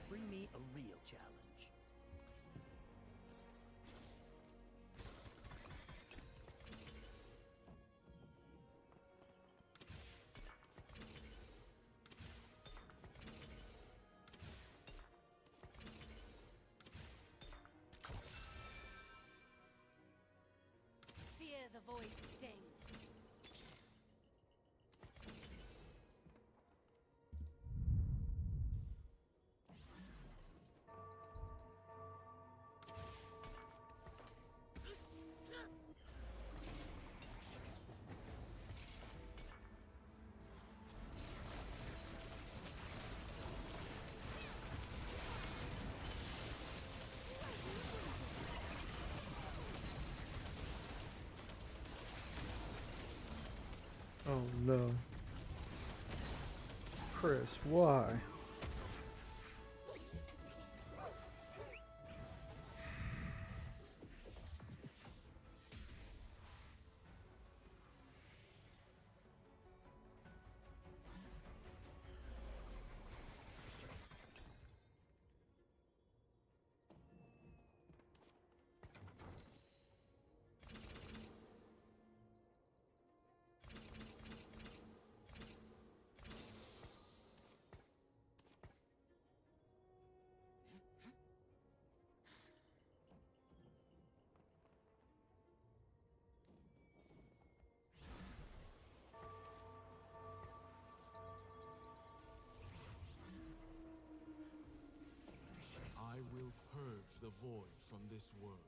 Bring me a real challenge. Fear the void sting. Oh no. Chris, why? I will purge the void from this world.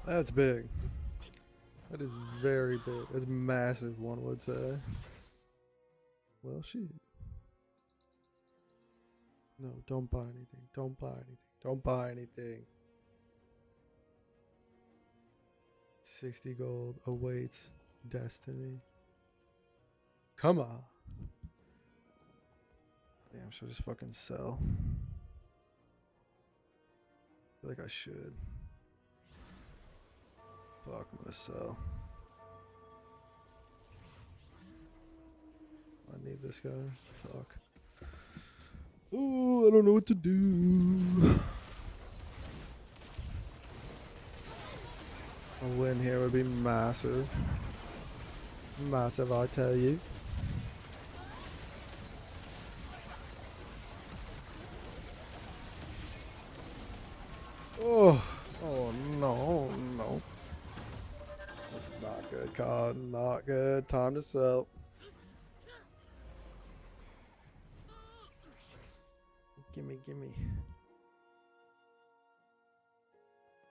That's big. That is very big. That's massive, one would say. Well, shit. No, don't buy anything. Don't buy anything. Don't buy anything. 60 gold awaits destiny. Come on. Damn, should I just fucking sell? I feel like I should. Fuck, I'm gonna sell. I need this guy. Fuck. Ooh, I don't know what to do. A win here would be massive. Massive, I tell you. Oh, oh no, no. That's not good, card. Not good. Time to sell. Gimme, gimme.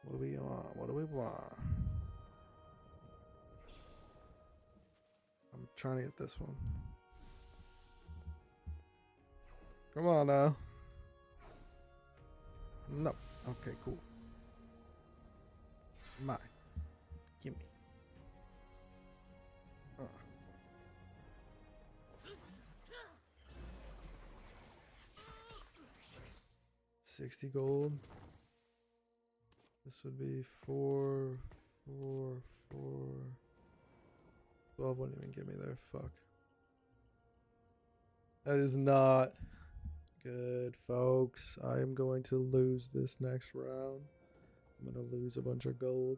What do we want? What do we want? I'm trying to get this one. Come on now. No. Okay, cool. Mine. Gimme. 60 gold. This would be 4, 4, 4. 12 wouldn't even get me there. Fuck. That is not good, folks. I am going to lose this next round. I'm going to lose a bunch of gold.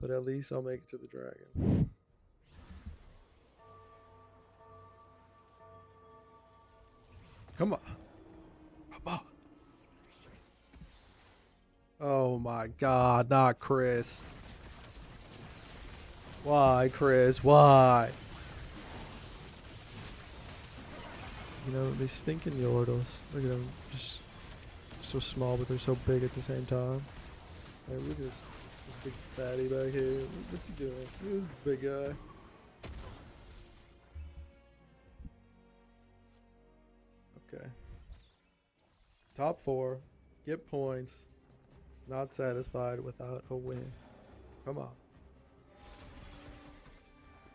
But at least I'll make it to the dragon. Come on. Come on. Oh my god, not Chris. Why, Chris? Why? You know, they stinking Yordles. Look at them. Just so small, but they're so big at the same time. Hey, look at this big fatty back here. What's he doing? Look at this big guy. Okay. Top 4. Get points. Not satisfied without a win. Come on.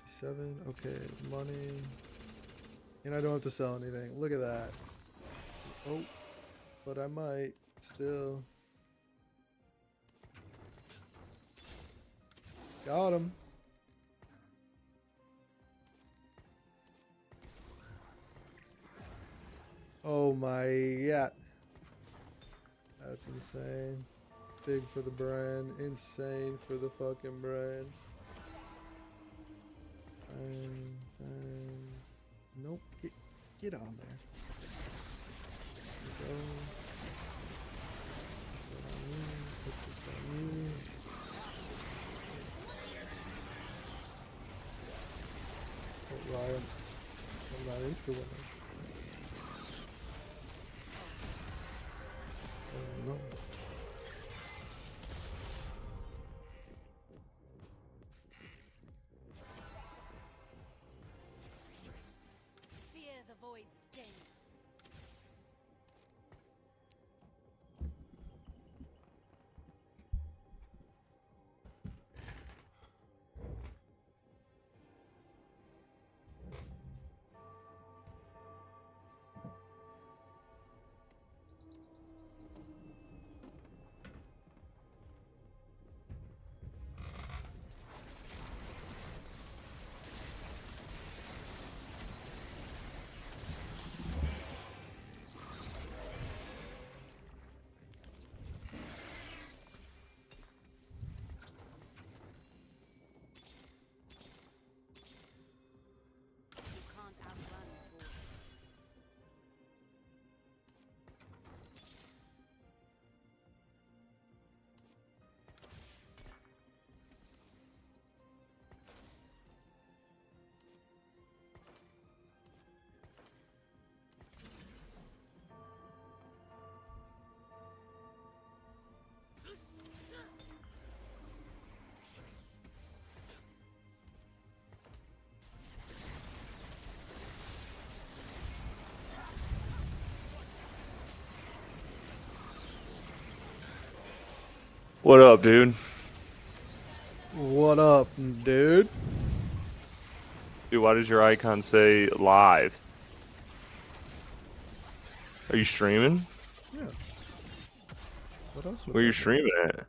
57. Okay, money. And I don't have to sell anything. Look at that. Oh, but I might still. Got him. Oh my god. That's insane. Big for the brand. Insane for the fucking brand. Nope. Get on there. There we go. Put this on you. Oh, Ryan. I'm not insta winning. No. Fear the void sting. You can't outrun the void. What up, dude? What up, dude? Dude, why does your icon say live? Are you streaming? Yeah. What else would Where you that be? streaming at?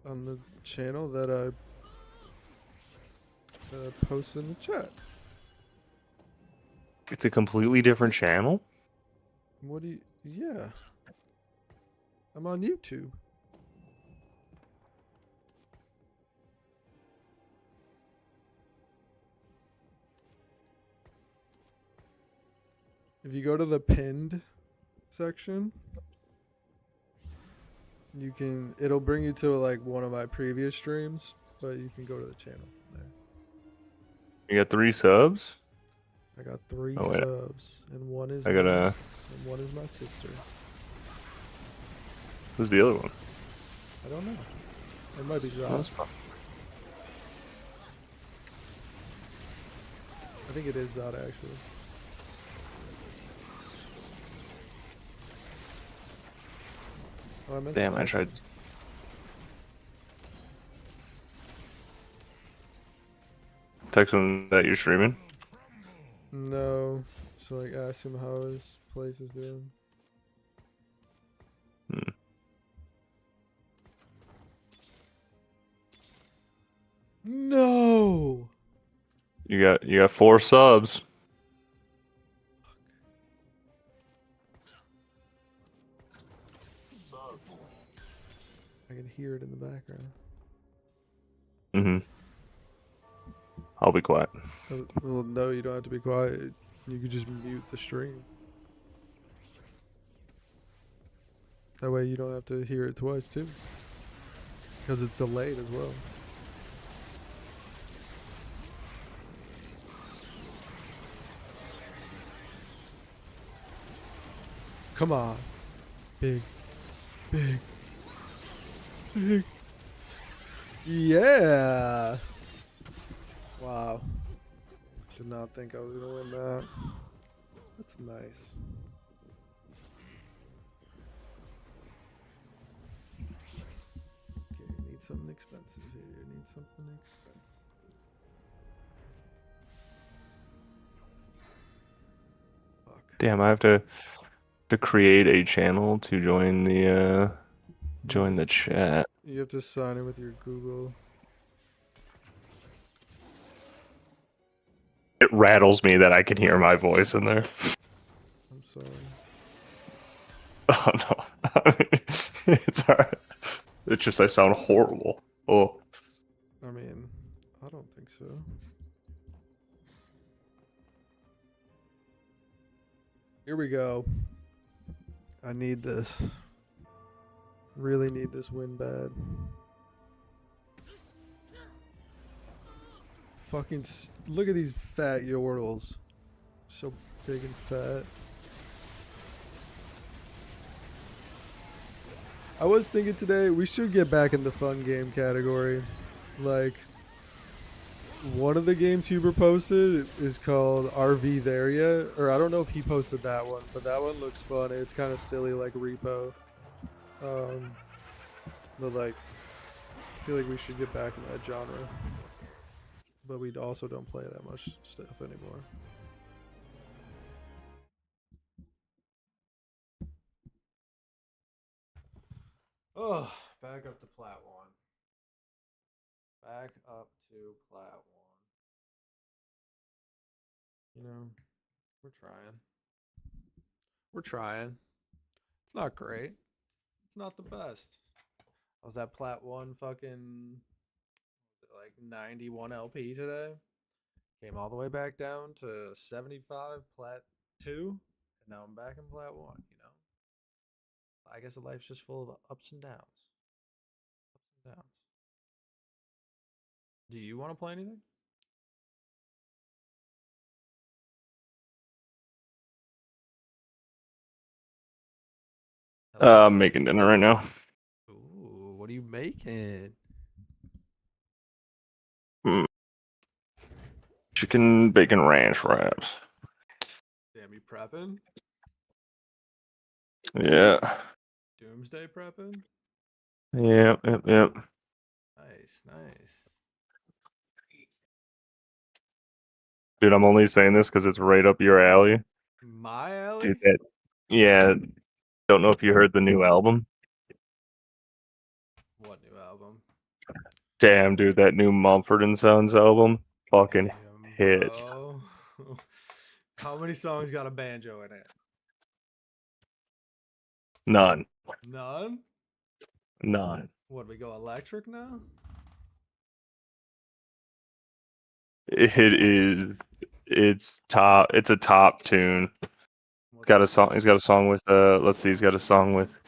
On the channel that I posted in the chat. It's a completely different channel? What do you... Yeah. I'm on YouTube. If you go to the pinned section, you can, it'll bring you to like one of my previous streams, but you can go to the channel from there. You got 3 subs? I got 3 Oh, wait. subs, and one is I gotta- me, and one is my sister. Who's the other one? I don't know. It might be Oh, Josh. that's fine. I think it is Zod actually. Oh, I meant to Damn, I text tried. him. Text him that you're streaming? No. So like ask him how his place is doing. No. You got 4 subs. I can hear it in the background. Mm-hmm. I'll be quiet. Well, no, you don't have to be quiet. You could just mute the stream. That way you don't have to hear it twice too. Because it's delayed as well. Come on. Big. Big. Big. Yeah. Wow. Did not think I was gonna win that. That's nice. Okay, need something expensive here. Need something expensive. Damn, I have to create a channel to join the chat. You have to sign in with your Google. It rattles me that I can hear my voice in there. I'm sorry. Oh no. I mean, it's alright. It's just I sound horrible. Oh. I mean, I don't think so. Here we go. I need this. Really need this win bad. Fucking look at these fat yordles. So big and fat. I was thinking today we should get back in the fun game category. Like, one of the games Huber posted is called RV There Yet? Or I don't know if he posted that one, but that one looks funny. It's kind of silly, like Repo. But like, I feel like we should get back in that genre. But we also don't play that much stuff anymore. Oh, back up to Plat 1. Back up to Plat 1. You know, we're trying. We're trying. It's not great. It's not the best. I was at Plat 1 fucking like 91 LP today. Came all the way back down to 75 Plat 2. And now I'm back in Plat 1, you know. I guess life's just full of ups and downs. Ups and downs. Do you want to play anything? I'm making dinner right now. Ooh, what are you making? Chicken bacon ranch wraps. Damn, you prepping? Yeah. Doomsday prepping? Yep. Nice, nice. Dude, I'm only saying this because it's right up your alley. My alley? Dude, yeah. Don't know if you heard the new album. What new album? Damn, dude, that new Mumford and Sons album. Fucking hits. Bro. How many songs got a banjo in it? None. None? What, we go electric now? It's a top tune. He's got a song with let's see, he's got a song with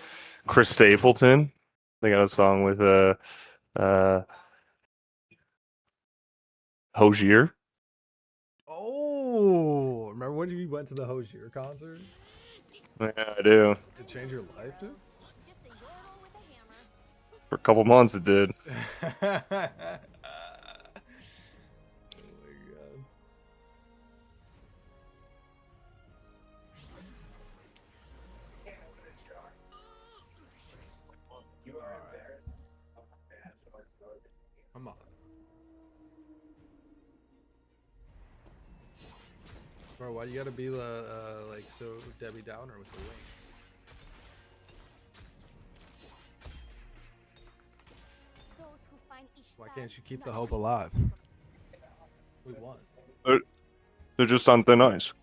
Chris Stapleton. They got a song with Hozier. Oh, remember when you went to the Hozier concert? Yeah, I do. It changed your life, dude? For a couple months it did. Oh my god. Come on. Bro, why do you gotta be like so Debbie Downer with the wing? Why can't you keep the hope alive? We won. They're just on thin ice.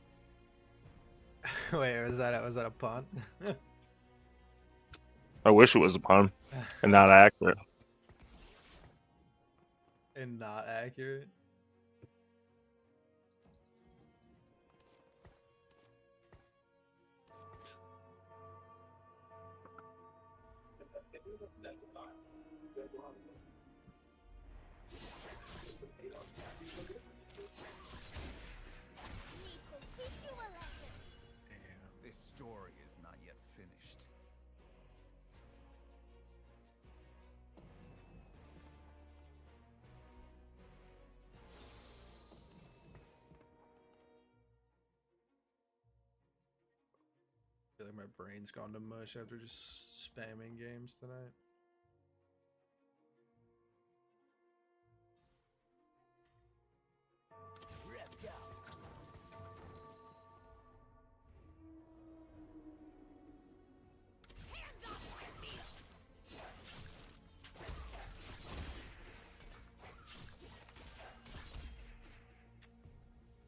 Wait, was that a pun? I wish it was a pun and not accurate. And not accurate? This story is not yet finished. I feel like my brain's gone to mush after just spamming games tonight.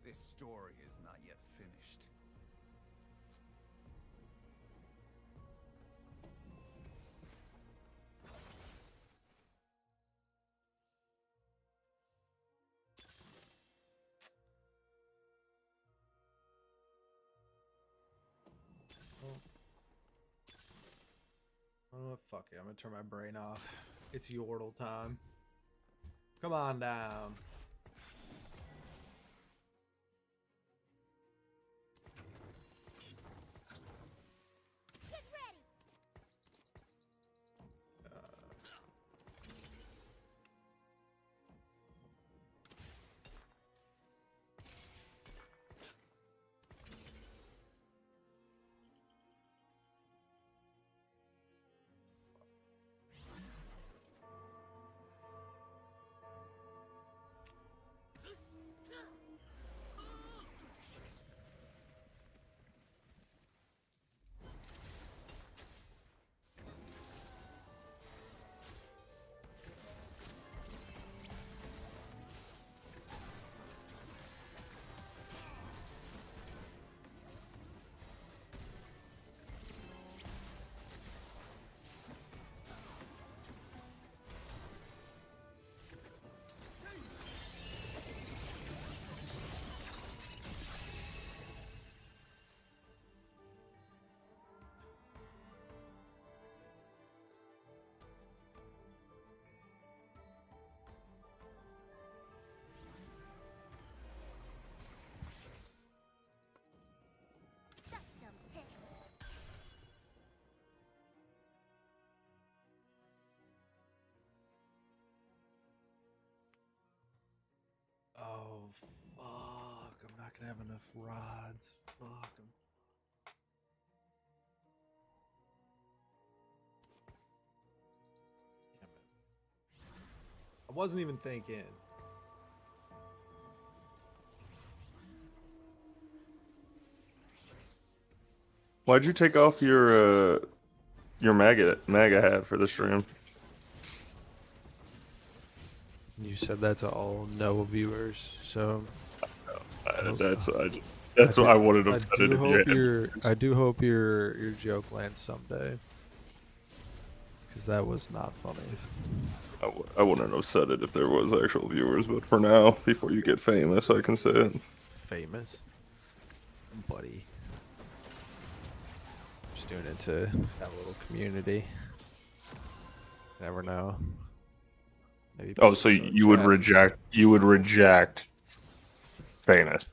This story is not yet finished. Oh, fuck it. I'm gonna turn my brain off. It's Yordle time. Come on down. fucking have enough rods. Fuck 'em. Damn it. I wasn't even thinking. Why'd you take off your MAGA hat for the stream? You said that to all no viewers, so That's what I wanted to set it in. I do hope your joke lands someday, because that was not funny. I wouldn't have said it if there was actual viewers, but for now, before you get famous, I can say it. Famous, buddy. Just doing it to that little community. Never know. Maybe Oh, so you would reject famous.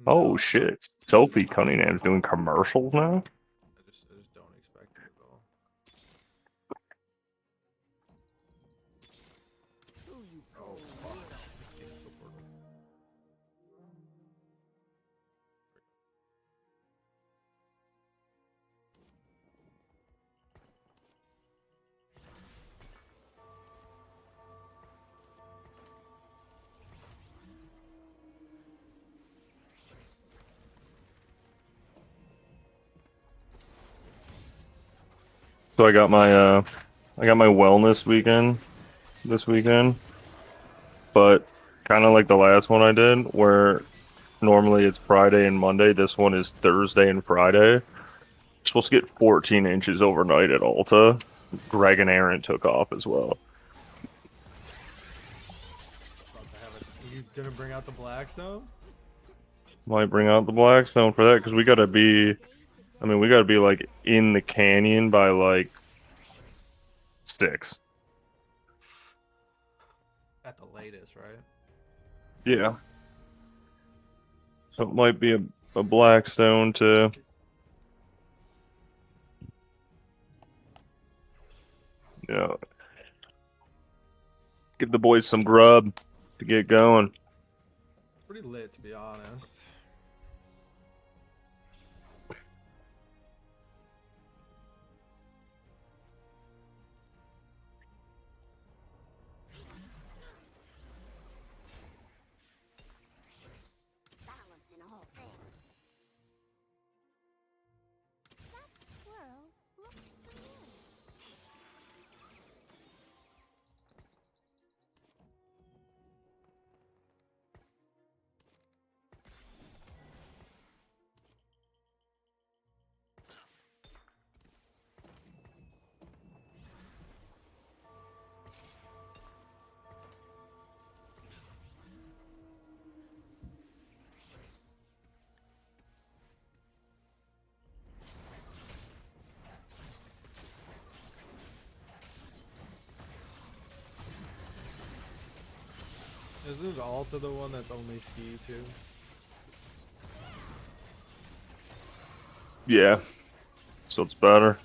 Oh shit. Sophie Cunningham's doing commercials now? I just don't expect it at all. Oh, fuck. So I got my wellness weekend this weekend, but kind of like the last one I did, where normally it's Friday and Monday. This one is Thursday and Friday. Supposed to get 14 inches overnight at Alta. Greg and Aaron took off as well. You gonna bring out the Blackstone? Might bring out the Blackstone for that, because we gotta be like in the canyon by like 6. At the latest, right? Yeah. So it might be a Blackstone to give the boys some grub to get going. Pretty lit, to be honest. Balance in all things. That squirrel looks familiar. Isn't Alta the one that's only ski too? Yeah. So it's better.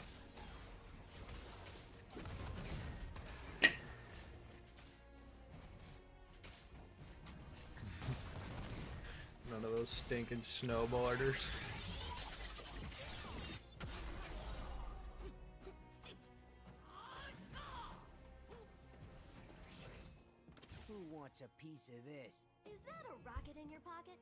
None of those stinking snowboarders. Who wants a piece of this? Is that a rocket in your pocket?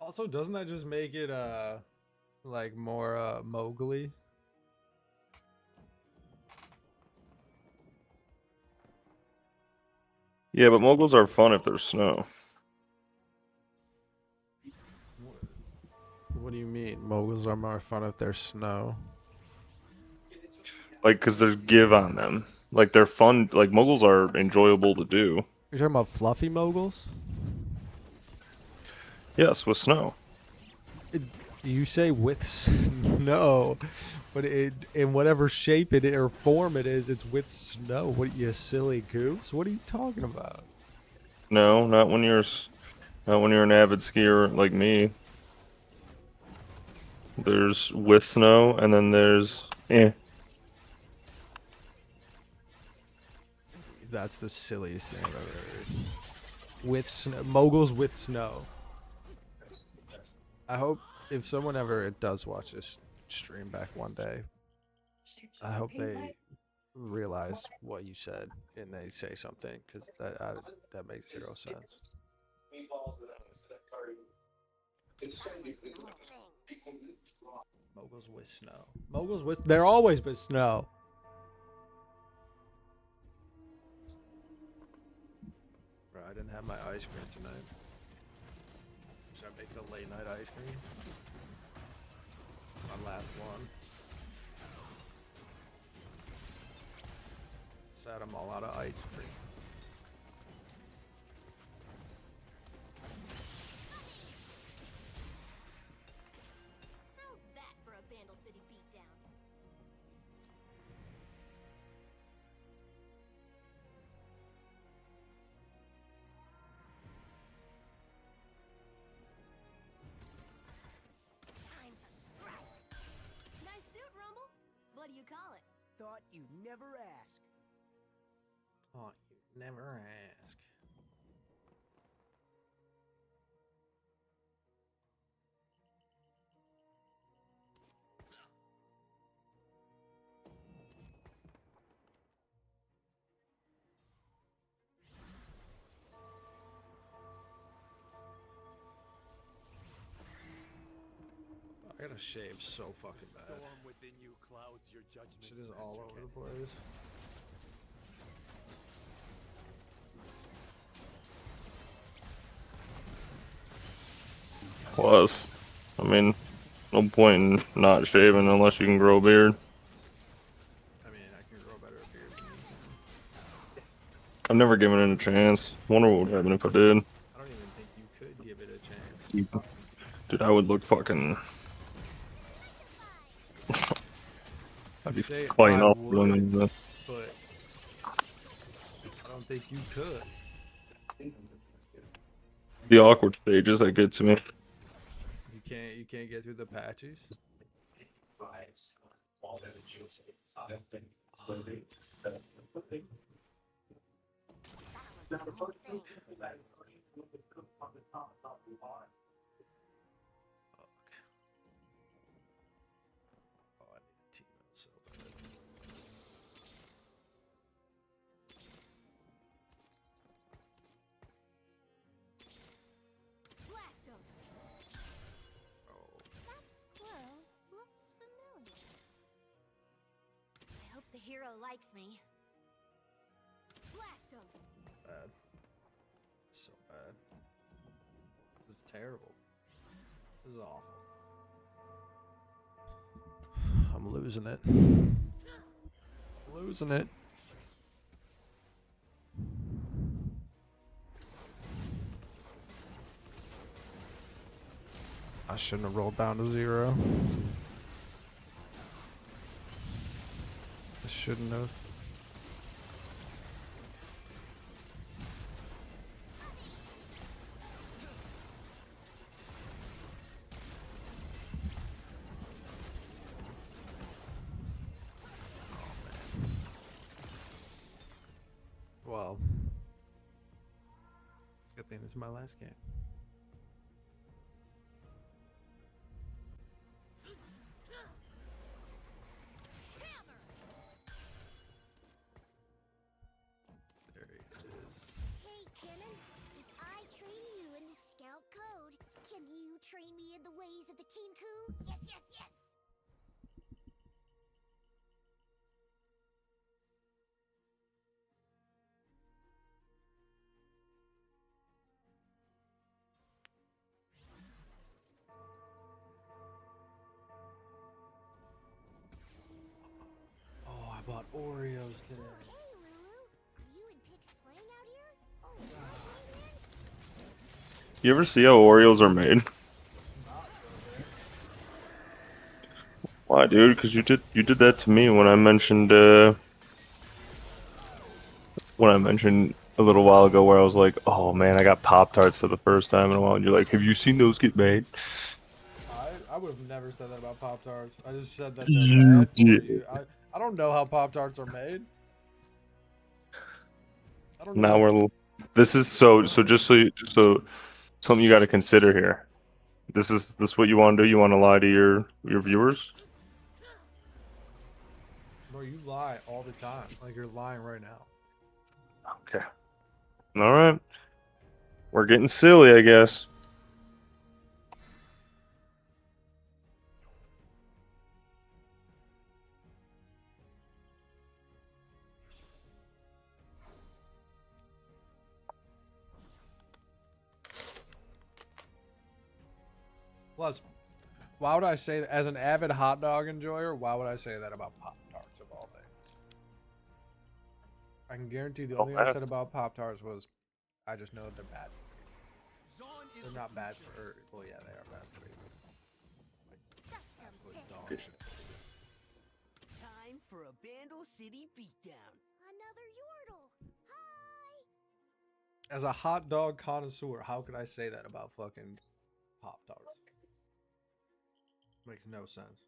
Also, doesn't that just make it like more Mowgli? Yeah, but moguls are fun if there's snow. What do you mean? Moguls are more fun if there's snow. Like, because there's give on them. Like, they're fun. Like, moguls are enjoyable to do. You're talking about fluffy moguls? Yes, with snow. You say with snow, but in whatever shape it or form it is, it's with snow. What, you silly goose? What are you talking about? No, not when you're an avid skier like me. There's with snow, and then there's That's the silliest thing I've ever heard. With snow, moguls with snow. I hope if someone ever does watch this stream back one day, I hope they realize what you said and they say something, because that makes zero sense. Moguls with snow. Moguls with, they're always with snow. Bro, I didn't have my ice cream tonight. Should I make a late night ice cream? My last one. Sad I'm all out of ice cream. How's that for a Bandle City beatdown? Time to strike. Nice suit, Rumble. What do you call it? Thought you'd never ask. Oh, you never ask. I gotta shave so fucking bad. Storm within you clouds your judgment. Shit is all over the place. Plus, I mean, no point in not shaving unless you can grow a beard. I mean, I can grow a better beard than you can. I've never given it a chance. Wonder what would happen if I did. I don't even think you could give it a chance. Dude, I would look fucking. I'd be Say fighting I off would, women. but I don't think you could. The awkward stages that get to me. You can't get through the patches. Blast him. That squirrel looks familiar. I hope the hero likes me. Blast him. Bad. So bad. This is terrible. This is awful. I'm losing it. Losing it. I shouldn't have rolled down to 0. I shouldn't have. Well, good thing this is my last game. There it is. Hey, Kenan, if I train you in the Scout Code, can you train me in the ways of the Kinku? Yes, yes, yes! Oh, I bought Oreos today. Hey, Lulu, are you and Pix playing out here? Oh, man. You ever see how Oreos are made? Why, dude? Because you did that to me when I mentioned a little while ago where I was like, oh man, I got Pop-Tarts for the first time in a while, and you're like, have you seen those get made? I would have never said that about Pop-Tarts. I just said that You they're bad for did. you. I don't know how Pop-Tarts are made. Now we're. This is so just so something you got to consider here. This is what you want to do. You want to lie to your viewers. Bro, you lie all the time. Like you're lying right now. Okay. All right. We're getting silly, I guess. Plus, why would I say that as an avid hot dog enjoyer? Why would I say that about Pop Tarts of all things? I can guarantee the only thing I said about Pop Tarts was, I just know they're bad for me. They're not bad for. Well, yeah, they are bad for me. Like, absolute dog shit. Time for a Bandle City beatdown. Another Yordle. Hi. As a hot dog connoisseur, how could I say that about fucking Pop Tarts? Makes no sense.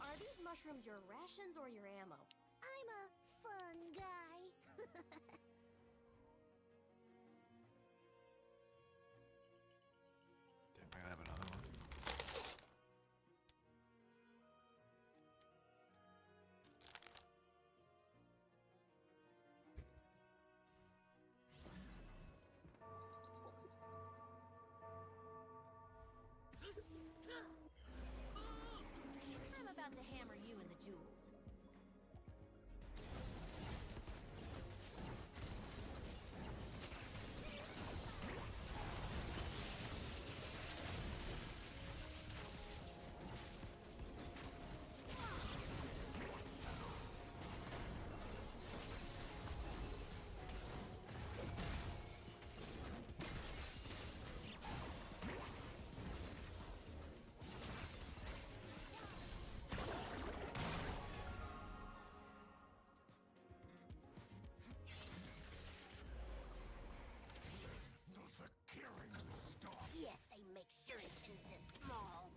Are these mushrooms your rations or your ammo? I'm a fun guy. Damn, I gotta have another one. I'm about to hammer you in the jewels. Yes, they make shurikens this small.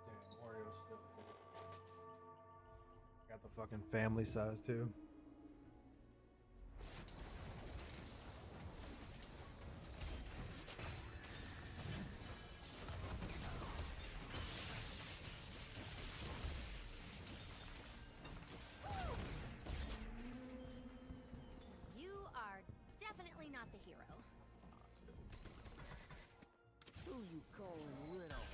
Damn, Oreo's still cool. Got the fucking family size too. You are definitely not the hero. Who you calling little?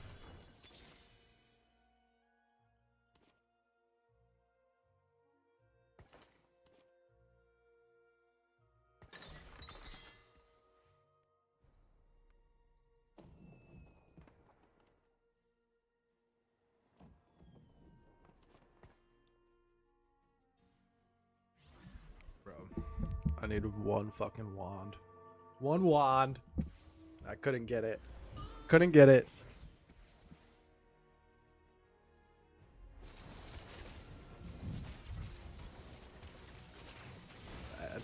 Bro, I needed one fucking wand. One wand. I couldn't get it. Couldn't get it. Bad.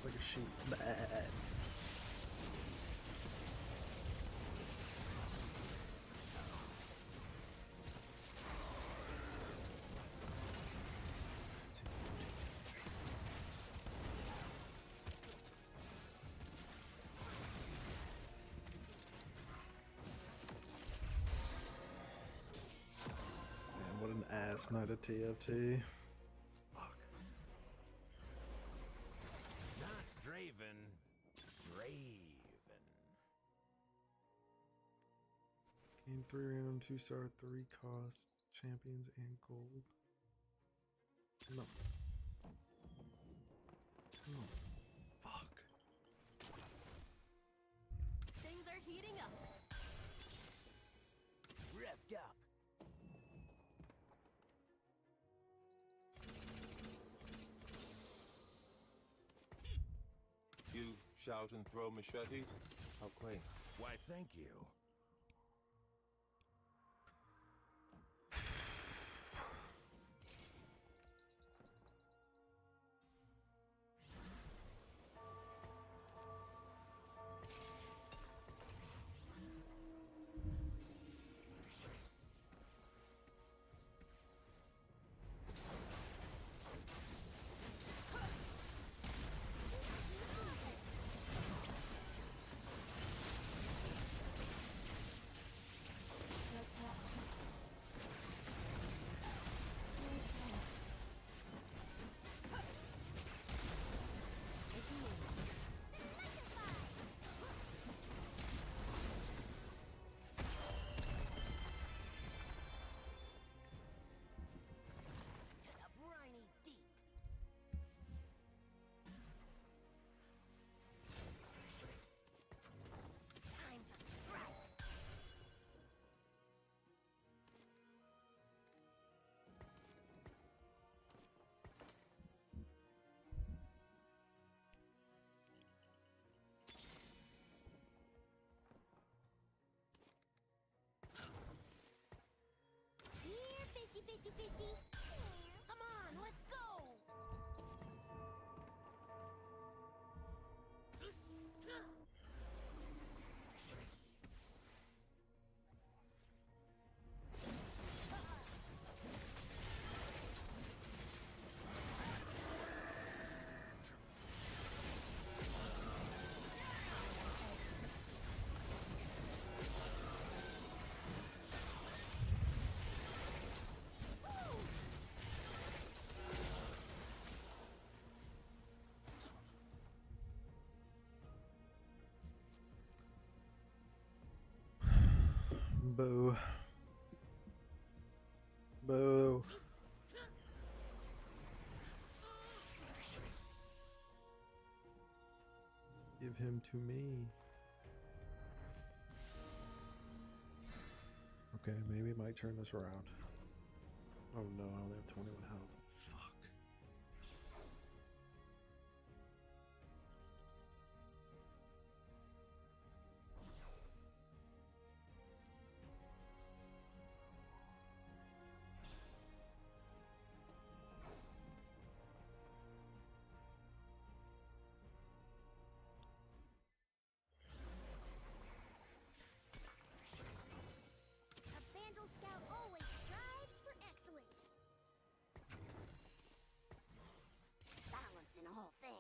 Like a sheep. Bad. Last night at TFT. Fuck. Not Draven. Draven. Gain 3 random 2-star 3 cost champions and gold. No. Oh, fuck. Things are heating up. Revved up. You shout and throw machetes? How quaint. Why, thank you. Fishy, fishy. Come on, let's go. Boo. Boo. Give him to me. Okay, maybe it might turn this around. Oh no, I only have 21 health. Fuck. A Vandal Scout always strives for excellence. Balance in all things.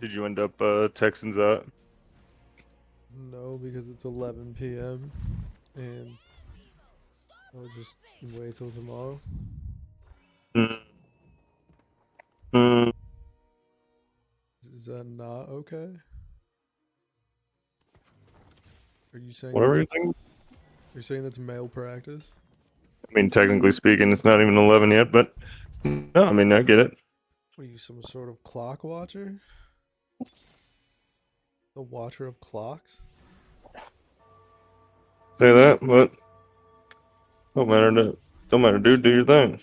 Did you end up Texans out? No, because it's 11 p.m. and I'll just wait till tomorrow. Is that not okay? Are you saying Whatever you that's, think. you're saying that's male practice? I mean, technically speaking, it's not even 11 yet, but no, I mean, I get it. What are you, some sort of clock watcher? The watcher of clocks? Say that, but Don't matter, dude. Do your thing. I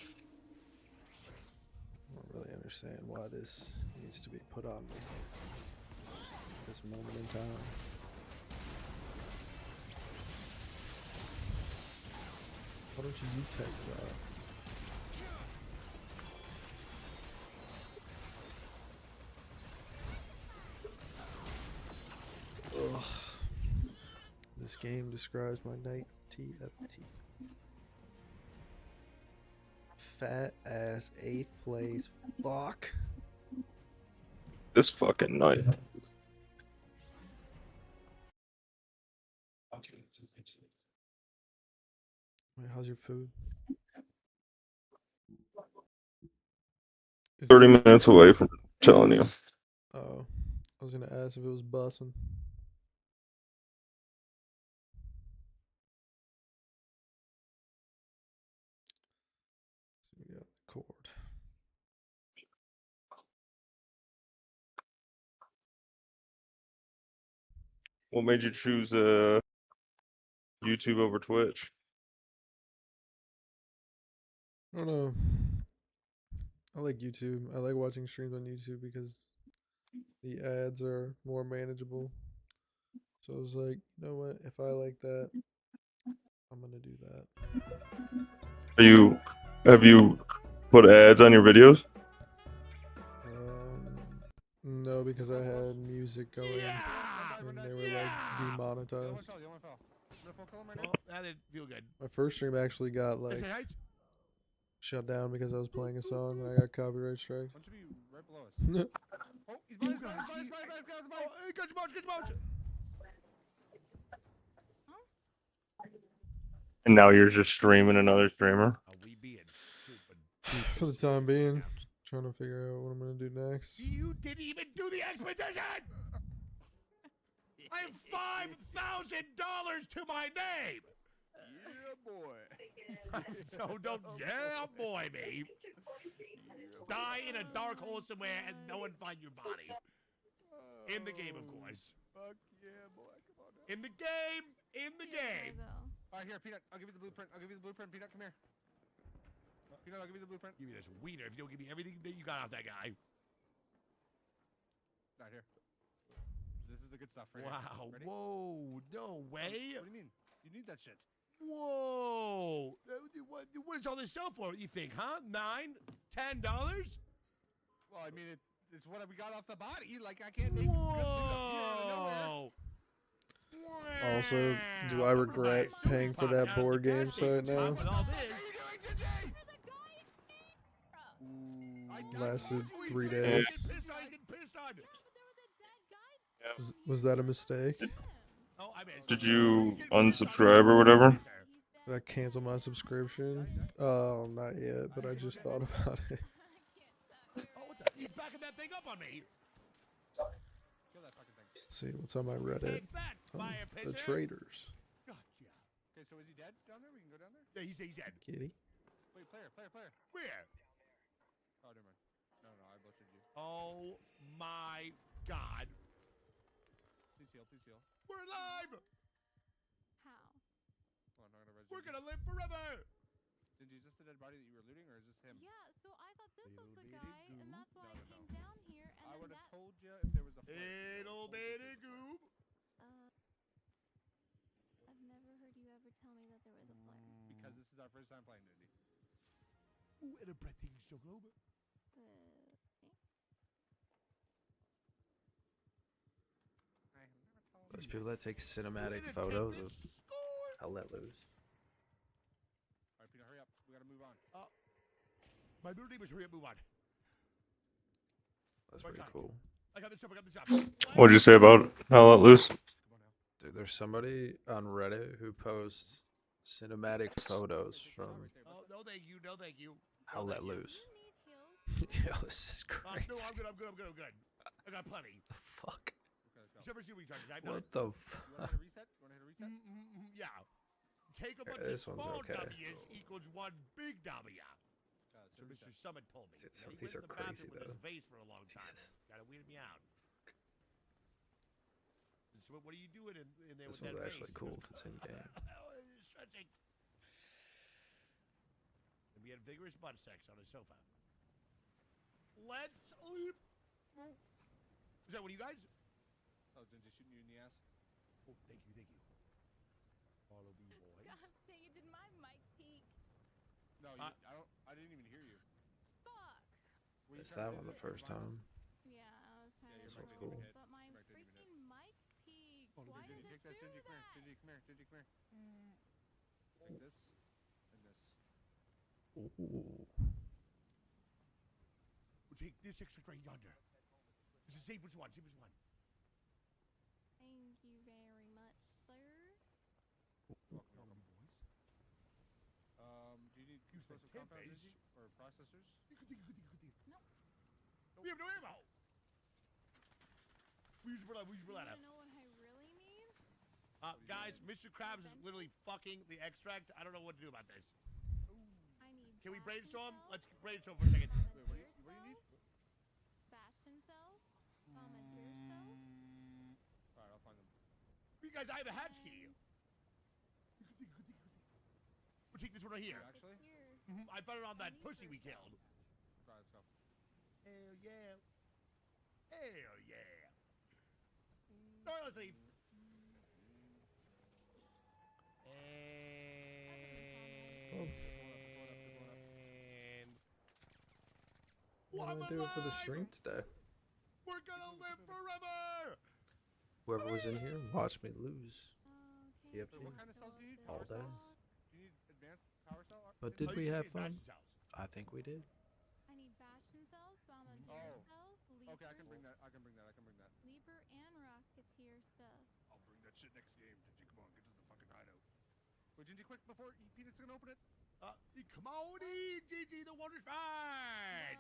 don't really understand why this needs to be put on me at this moment in time. Why don't you text that? Ugh. This game describes my night TFT. Fat ass 8th place. Fuck. This fucking night. Wait, how's your food? 30 minutes away from telling you. Oh, I was gonna ask if it was bussin'. So we got the cord. What made you choose YouTube over Twitch? I don't know. I like YouTube. I like watching streams on YouTube because the ads are more manageable. So I was like, you know what? If I like that, I'm gonna do that. Have you put ads on your videos? No, because I had music going and they were like demonetized. Well, that didn't feel good. My first stream actually got like Listen, shut down because I was playing a song and I got copyright strike. One should be right below us. Oh, he's behind us, he's behind us, oh, good motion. And now you're just streaming another streamer? We being stupid. For the time being, trying to figure out what I'm gonna do next. You didn't even do the expedition! I have $5,000 to my name! Yeah, boy. Don't yeah, boy, me. Die in a dark hole somewhere and no one find your body. In the game, of course. Fuck yeah, boy. Come on now. In the game! In the game! All right, here, Peanut. I'll give you the blueprint. Peanut, come here. Peanut, I'll give you the blueprint. Give me this wiener if you don't give me everything that you got off that guy. Right here. This is the good stuff. Right Wow. Here. Ready? Whoa. No way. What do you mean? You need that shit. Whoa. What does all this sell for, you think, huh? $9? $10? Well, I mean, it's what we got off the body. Like, I can't make good loot up here out of nowhere. Also, do I regret paying for that board game site now? Lasted 3 days. Was that a mistake? Did you unsubscribe or whatever? Did I cancel my subscription? Oh, not yet, but I just thought about it. He's backing that thing up on me. Kill that fucking thing. Let's see what's on my Reddit. The traders. Gotcha. Okay, so is he dead down there? We can go down there? Yeah, he's dead. Kitty. Wait, player. Where? Oh, never mind. No, I bullshitted you. Oh my God. Please heal. We're alive. How? Hold on, I'm gonna We're gonna live forever. Dingy, is this the dead body that you were looting, or is this him? Yeah, so I thought this was the guy, and that's why I came down here, and I then would have that... told you if there was a flare. Little bitty goob. I've never heard you ever tell me that there was a flare. Because this is our first time playing, Dingy. Ooh, and a breathtaking show globe. Those people that take cinematic photos of I'll let loose. Alright, Peter, hurry up. We gotta move on. My blue name is hurry up, move on. That's pretty cool. I got the job. What'd you say about How Let Loose? Dude, there's somebody on Reddit who posts cinematic photos from Oh, no thank you. How Let Loose. Yo, this is crazy. I'm good. I got plenty. The fuck? Super recharges. I What the You wanna hit a reset? Yeah. Take a bunch this of one's small okay. W's equals one big W. So Mr. Summit told me. Dude, some He of these went are to the bathroom crazy, with though. his face for a long time. Gotta weird me out. So what are you doing in there This with one's that actually face? cool if it's in game. Stretching. We had vigorous butt sex on a sofa. Let's leave. Is that what you guys? Oh, Gingy shooting you in the ass? Oh, thank you, thank you. Follow me, boys. Gosh dang it, did my mic peak? No, I didn't even hear you. Fuck. Were you Missed trying that to one say the first time. Yeah, I was trying Yeah, to your That's mic cool. didn't even hit. but my Your mic didn't even hit. freaking mic peaked. Oh, Why Gingy, does take it this. do Gingy, come that? here. Gingy, come here. Gingy, come here. Take this and this. Ooh. We'll take this extract right yonder. This is safest one, safest one. Thank you very much, sir. Welcome, boys. Do you need explosive compounds, Gingy? Or processors? No. We have no ammo. We use reload, You wanna know what I really need? Guys, Mr. Krabs is literally fucking the extract. I don't know what to do about this. I need Can we Bastion brainstorm? cells, Let's brainstorm for a second. Wait, what do you need? Bastion cells, Bombardier cells. Alright, I'll find them. You guys, I have a hatch key. We'll take this one right here. Actually? Here. I found it on that pussy we killed. Alright, let's go. Hell yeah. Hell yeah. Alright, let's leave. And What am I doing for the stream today? we're gonna live forever. Whoever was in here, watch me lose. Okay. TFT. Wait, what kind of cells do you need? All Power day. cells? Do you need advanced power cell? But Oh, did you we have just need fun? Bastion cells. I think we did. I need Bastion cells, Bombardier Oh. cells, Leaper. Okay, I can bring that. I can bring that. I can bring that. Leaper and Rocketeer stuff. I'll bring that shit next game. Gingy, come on, get to the fucking hideout. Wait, Gingy, quick before Peanut's gonna open it. Come on in, Gigi, the wonder's fine.